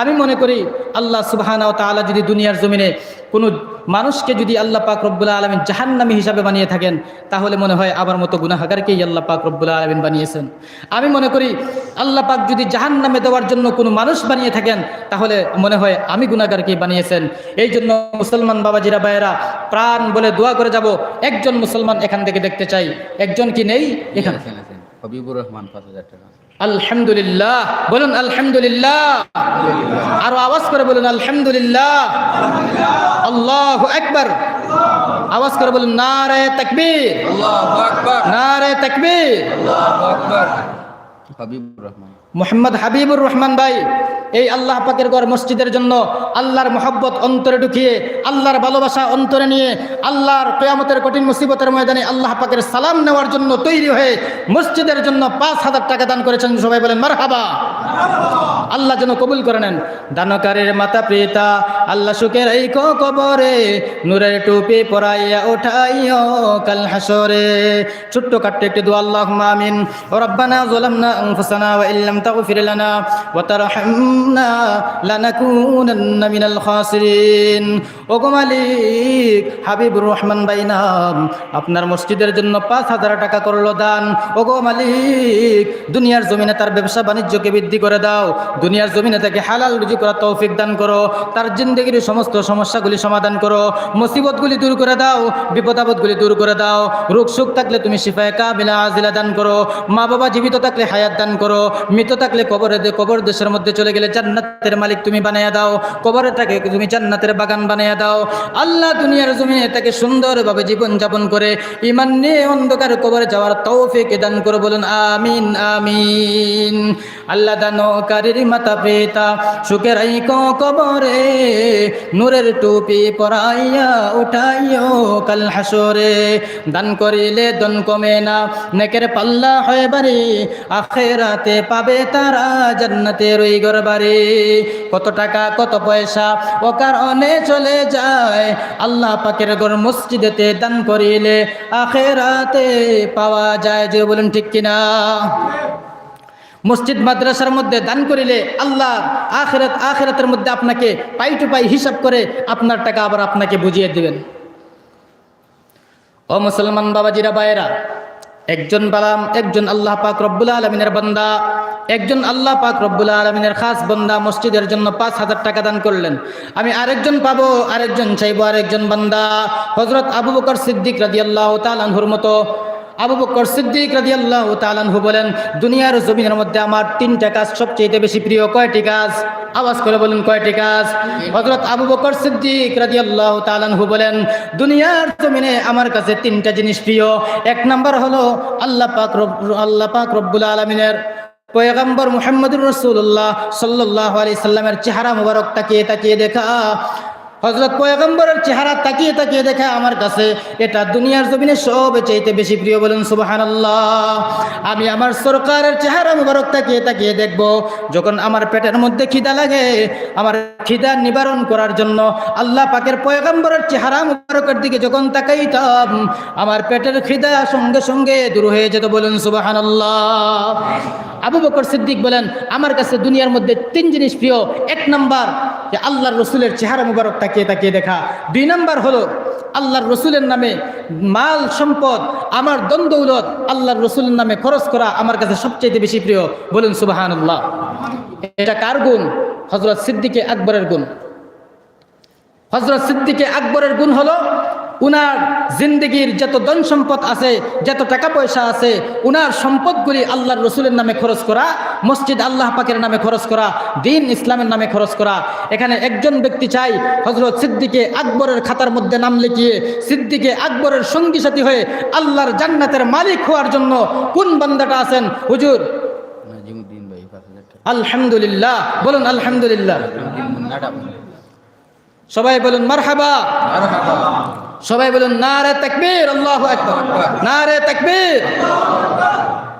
আমি মনে করি আল্লাহ সুবহানাহু ওয়া তাআলা যদি দুনিয়ার জমিনে কোনো মানুষকে যদি আল্লাহ পাক রব্বুল আলামিন জাহান্নামী হিসাবে বানিয়ে থাকেন, তাহলে মনে হয় আমার মতো গুনাহগারকেই আল্লাহ পাক রব্বুল আলামিন বানিয়েছেন। আমি মনে করি আল্লাহ পাক যদি জাহান্নামে দেওয়ার জন্য কোনো মানুষ বানিয়ে থাকেন, তাহলে মনে হয় আমি গুনাহগারকেই বানিয়েছেন। এই জন্য মুসলমান বাবাজিরা ভাইয়েরা, প্রাণ বলে দোয়া করে যাব। একজন মুসলমান এখান থেকে দেখতে চাই, একজন কি নেই এখানে? হবিবুর রহমান 5,000 টাকা। আলহামদুলিল্লাহ, বলুন আলহামদুলিল্লাহ। আরো আওয়াজ করে বলুন আলহামদুলিল্লাহ। আল্লাহু আকবার। আওয়াজ করে বলুন নারে তাকবীর, আল্লাহু আকবার, নারে তাকবীর। আল্লাহু আকবার। হবিবুর রহমান, মোহাম্মদ হাবিবুর রহমান ভাই এই আল্লাহ পাকের ঘর মসজিদের জন্য আল্লাহর মহব্বত অন্তরে ঢুকিয়ে, আল্লাহর ভালোবাসা অন্তরে নিয়ে, আল্লাহর কিয়ামতের কঠিন মুসিবতের ময়দানে আল্লাহ পাকের সালাম নেওয়ার জন্য তৈরি হয়ে মসজিদের জন্য 5,000 টাকা দান করেছেন। সবাই বলেন মারহাবা। আল্লাহ যেন কবুল করে নেন। দানকারীর মাতা পিতা আল্লাহ সুখের এই কবরে নূরের টুপি পরাইয়া উঠাইও কাল হাসরে। ছোট্ট কাট্ট একটি দোয়া, আল্লাহুম্মা আমিন। রব্বানা যালামনা আনফুসানা ওয়া ইল্লাম তাগফির লানা ওয়া তারহামনা লানাকুনান্না মিনাল খাসিরিন। ওগো মালিক, হাবিবুর রহমান ভাই নাম আপনার মসজিদের জন্য 5,000 টাকা করলো দান। ওগো মালিক, দুনিয়ার জমিনে তার ব্যবসা বাণিজ্যকে বৃদ্ধি করে দাও, দুনিয়ার জমিনে তাকে হালাল রুজি করার তৌফিক দান করো, তার জিন্দেগির সমস্ত সমস্যাগুলি সমাধান করো, মুসিবতগুলি দূর করে দাও, বিপদ আপদগুলি দূর করে দাও। রোগ সুখ থাকলে তুমি শিফায়ে কামিলা আজিলা দান করো, মা বাবা জীবিত থাকলে হায়াত দান করো, মৃত থাকলে কবর দেশের মধ্যে চলে গেলে জান্নাতের মালিক তুমি বানাইয়া দাও, কবরে তাকে তুমি জান্নাতের বাগান বানাইয়া দাও। আল্লাহ দুনিয়ার জমিনে তাকে সুন্দরভাবে জীবন যাপন করে ঈমান নিয়ে অন্ধকার কবরে যাওয়ার তৌফিক দান করো, বলুন আমিন আমিন। আল্লাহ দানকারীর মাতা পিতা সুখের এই কবরে নূরের টুপি পরাইয়া উঠাইও কাল হাসরে। দান করিলে দন কমে না, নেকের পাল্লা হয় বাড়ি, আখিরাতে পাবে তারা জান্নাতের ওই ঘর বাড়ি। কত টাকা কত পয়সা ও কারণে চলে যায়, আল্লাহ পাকের ঘর মসজিদেতে দান করিলে আখিরাতে পাওয়া যায়। যে বলুন ঠিক কিনা? মসজিদ মাদ্রাসার মধ্যে দান করিলে আল্লাহ আখিরাতের মধ্যে আপনাকে পাই টু পাই হিসাব করে আপনার টাকা আবার আপনাকে বুঝিয়ে দিবেন। ও মুসলমান বাবাজিরা ভাইয়েরা, একজন আল্লাহ পাক রব্বুল আলামিনের বান্দা, একজন আল্লাহ পাক রব্বুল আলামিনের খাস বান্দা মসজিদের জন্য 5,000 টাকা দান করলেন। আমি আরেকজন পাবো, আরেকজন চাইবো, আরেকজন বান্দা হযরত আবু বকর সিদ্দিক রাদিয়াল্লাহু তাআলা আনহুর মতো। আবু বকর সিদ্দিক রাদিয়াল্লাহু তাআলা আনহু বলেন, দুনিয়ার জমিনের মধ্যে আমার 3টা কাজ সবচেয়ে বেশি প্রিয়। কয়টি কাজ? আওয়াজ করে বলুন, কয়টি কাজ? হযরত আবু বকর সিদ্দিক রাদিয়াল্লাহু তাআলা আনহু বলেন, দুনিয়ার জমিনে আমার কাছে 3টা জিনিস প্রিয়। এক নাম্বার হলো আল্লাহ পাক রব্বুল আলামিনের পয়গম্বর মুহাম্মদুর রাসূলুল্লাহ সাল্লাল্লাহু আলাইহি সাল্লামের চেহারা মুবারক তাকিয়ে দেখা। হযরত পয়গম্বরের চেহারা তাকিয়ে দেখা আমার কাছে এটা দুনিয়ার জমিনে সবচেয়ে বেশি প্রিয়। বলুন সুবহানাল্লাহ। আমি আমার সরকারের চেহারা মুবারক তাকিয়ে দেখব, যখন আমার পেটের মধ্যে খিদা লাগে, আমার খিদা নিবারণ করার জন্য আল্লাহ পাকের পয়গম্বরের চেহারা মুবারকের দিকে যখন তাকাইতাম, আমার পেটের খিদা সঙ্গে সঙ্গে দূর হয়ে যেত। বলুন সুবহানাল্লাহ। আবু বকর সিদ্দিক বলেন, আমার কাছে দুনিয়ার মধ্যে 3 জিনিস প্রিয়। এক নাম্বার যে আল্লাহর রসুলের চেহারা মুবারক তাকিয়ে দেখা। 2 নাম্বার হলো আল্লাহর রসুলের নামে মাল সম্পদ, আমার দৌলত আল্লাহর রসুলের নামে খরচ করা আমার কাছে সবচেয়ে বেশি প্রিয়। বলুন সুবহানাল্লাহ। এটা কার গুণ? হযরত সিদ্দিকে আকবরের গুণ। হযরত সিদ্দিকে আকবরের গুণ হলো উনার জিন্দগির যত ধন সম্পদ আছে, যত টাকা পয়সা আছে, উনার সম্পদগুলি আল্লাহর রসুলের নামে খরচ করা, মসজিদ আল্লাহ পাকের নামে খরচ করা, দিন ইসলামের নামে খরচ করা। এখানে একজন ব্যক্তি চাই হযরত সিদ্দিকে আকবরের খাতার মধ্যে নাম লিখিয়ে সিদ্দিকে আকবরের সঙ্গী সাথী হয়ে আল্লাহর জান্নাতের মালিক হওয়ার জন্য কোন বান্দাটা আছেন? হুজুর নাজিমউদ্দিন ভাই 5,000 টাকা। আলহামদুলিল্লাহ। বলুন আলহামদুলিল্লাহ। সবাই বলুন মারহাবা। সবাই বলুন নারে তাকবীর, আল্লাহু আকবার, নারে তাকবীর।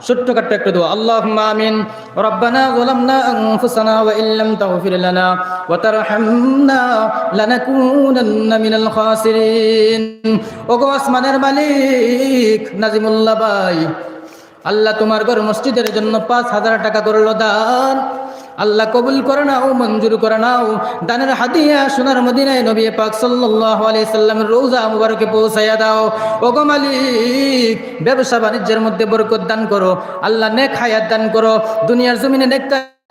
ছোট্ট কাট্ট একটা দোয়া, আল্লাহুম্মা আমিন। রব্বানা যালামনা আনফুসানা ওয়া ইল্লাম তাগফির লানা ওয়া তারহামনা লানাকুনান্না মিনাল খাসিরিন। ওগো আসমানের মালিক নাজিমুল্লাহ ভাই, আল্লাহ তোমার ঘর মসজিদের জন্য 5,000 টাকা করলো দান। আল্লাহ কবুল করে নাও, মঞ্জুর করে নাও। দানের হাদিয়া সোনার মদিনায় নবী পাক সাল্লাল্লাহু আলাইহি সাল্লামের রওজা মুবারকে পৌঁছায়া দাও। ওগো মালিক, ব্যবসা বাণিজ্যের মধ্যে বরকত দান করো। আল্লাহ নেক হায়াত দান করো। দুনিয়ার জমিনে নেক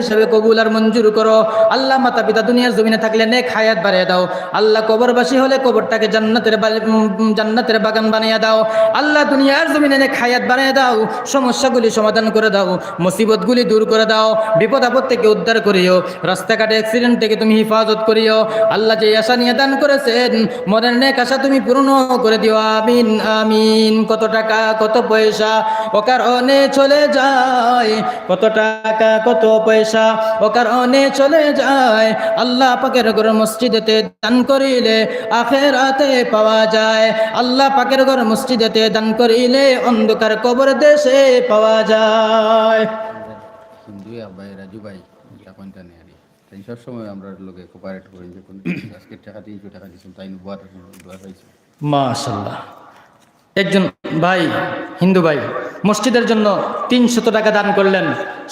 হিসাবে কবুল আর মঞ্জুর করো। আল্লাহ মাতা পিতা দুনিয়ার জমিনে থাকলে নেক হায়াত বাড়িয়ে দাও। আল্লাহ কবরবাসী হলে কবরটাকে জান্নাতের বাগান বানিয়ে দাও। আল্লাহ দুনিয়ার জমিনে নেক হায়াত বানিয়ে দাও। সমস্যাগুলি সমাধান করে দাও, মুসিবতগুলি দূর করে দাও, বিপদ আপদ থেকে উদ্ধার করিও, রাস্তাঘাটে অ্যাক্সিডেন্ট থেকে তুমি হিফাজত করিও। আল্লাহ যে আশা নিয়ে দান করেছেন, মনের নেক আশা তুমি পূর্ণ করে দিও। আমিন আমিন। কত টাকা কত পয়সা ও কারণে চলে যায়, কত টাকা কত পয়সা ও কারণে চলে যায়। আল্লাহ পাকের ঘর মসজিদেতে দান করিলে আখিরাতে পাওয়া যায়। আল্লাহ পাকের ঘর মসজিদেতে দান করিলে অন্ধকার কবর দেশে পাওয়া যায়। হিন্দু ভাই রাজু ভাই কোনটা নেই আর তাই সবসময় আমরা লোকে কোপারেট করি যে কোন আজকে টাকা 300 টাকা দিচ্ছেন তাই দোয়া পাইছি। মাশাআল্লাহ। একজন ভাই, হিন্দু ভাই, মসজিদের জন্য 300 টাকা দান করলেন।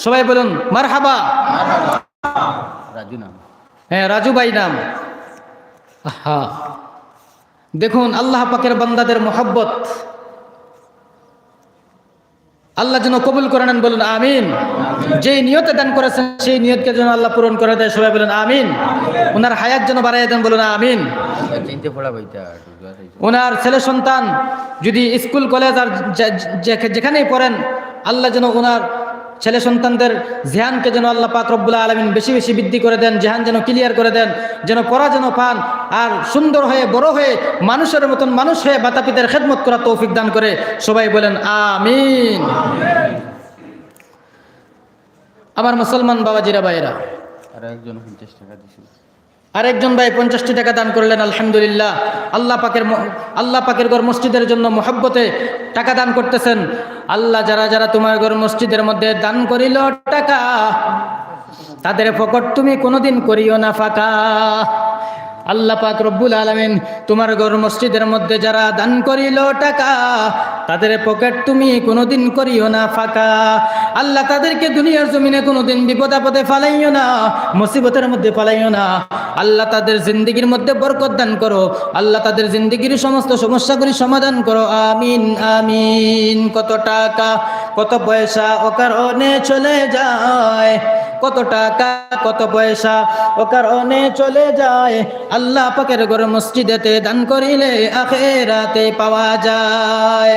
সবাই বলুন মারহাবা। রাজু নাম। হ্যাঁ, রাজু ভাই নাম। আহা, দেখুন আল্লাহ পাকের বান্দাদের মোহাব্বত আল্লাহ যেন কবুল করে নেন, বলুন আমিন। যেই নিয়তে দান করেছেন সেই নিয়তকে যেন আল্লাহ পূরণ করে দেয়, সবাই বলুন আমিন। ওনার হায়াত যেন বাড়াইয়া দেন, বলুন আমিন। চিনতে পড়া ভাইটা দোয়া চাইছি। ওনার ছেলে সন্তান যদি স্কুল কলেজ আর যেখানেই পড়েন, আল্লাহ যেন ওনার ছেলে সন্তানদের জ্ঞানকে যেন আল্লাহ পাক রব্বুল আলামিন বেশি বেশি বৃদ্ধি করে দেন, জ্ঞান যেন ক্লিয়ার করে দেন, যেন পড়া যেন পান, আর সুন্দর হয়ে বড় হয়ে মানুষের মতন মানুষ হয়ে মাতা পিতার খেদমত করা তৌফিক দান করে, সবাই বলেন আমিন। আমার মুসলমান বাবাজিরা ভাইয়েরা, আর একজন 50 টাকা দিয়েছিল। আরেকজন ভাই 50টি টাকা দান করলেন, আলহামদুলিল্লাহ। আল্লাহ পাকের ঘর মসজিদের জন্য মহব্বতে টাকা দান করতেছেন। আল্লাহ যারা যারা তোমার ঘর মসজিদের মধ্যে দান করিল টাকা, তাদের পকেট তুমি কোনোদিন করিও না ফাঁকা। আল্লাহ পাক রব্বুল আলামিন তোমার ঘর মসজিদের মধ্যে যারা দান করিল টাকা, তাদের পকেট তুমি কোনোদিন করিও না ফাঁকা। আল্লাহ তাদেরকে দুনিয়ার জমিনে কোনোদিন বিপদ আপদে ফালাইও না, মুসিবতের মধ্যে ফালাইও না। আল্লাহ তাদের জিন্দেগির মধ্যে বরকত দান করো। আল্লাহ তাদের জিন্দেগির সমস্ত সমস্যাগুলি সমাধান করো, আমিন আমিন। কত টাকা কত পয়সা ও কারণে চলে যায়, কত টাকা কত পয়সা ও কারণে চলে যায়। আল্লাহ পাকের ঘর মসজিদেতে দান করিলে আখিরাতে পাওয়া যায়।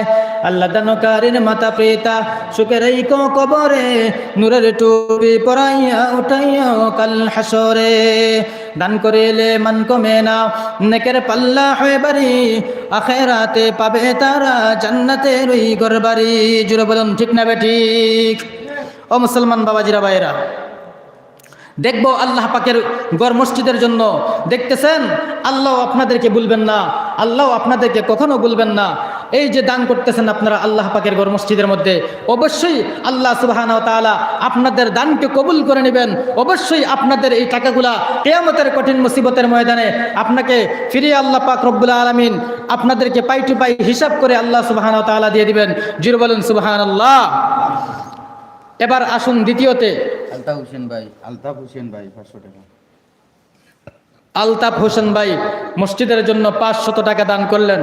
আল্লাহ দানকারীর মাতা পিতা সুখে রাইখো কবরে, নূরের টুপি পরাইয়া উঠাইয়া কাল হাসরে। দান করিলে মান কমে না, নেকের পাল্লা হয়ে বাড়ি, আখিরাতে পাবে তারা জান্নাতের ওই ঘরবাড়ি। জুড়ে বলুন ঠিক না বেঠিক? ও মুসলমান বাবাজিরা ভাইয়েরা, দেখবো আল্লাহ পাকের ঘর মসজিদের জন্য দেখতেছেন, আল্লাহ আপনাদেরকে ভুলবেন না, আল্লাহ আপনাদেরকে কখনো ভুলবেন না। এই যে দান করতেছেন আপনারা আল্লাহ পাকের ঘর মসজিদের মধ্যে, অবশ্যই আল্লাহ সুবহানাহু ওয়া তাআলা আপনাদের দানকে কবুল করে নেবেন। অবশ্যই আপনাদের এই টাকাগুলা কিয়ামতের কঠিন মুসিবতের ময়দানে আপনাকে ফিরিয়ে আল্লাহ পাক রব্বুল আলামিন আপনাদেরকে পাই টু পাই হিসাব করে আল্লাহ সুবহানাহু ওয়া তাআলা দিয়ে দিবেন। জোরে বলুন সুবহানাল্লাহ। এবার আসুন দ্বিতীয়তে, আলতাফ হোসেন ভাই 500 টাকা। আলতাফ হোসেন ভাই মসজিদের জন্য 500 টাকা দান করলেন।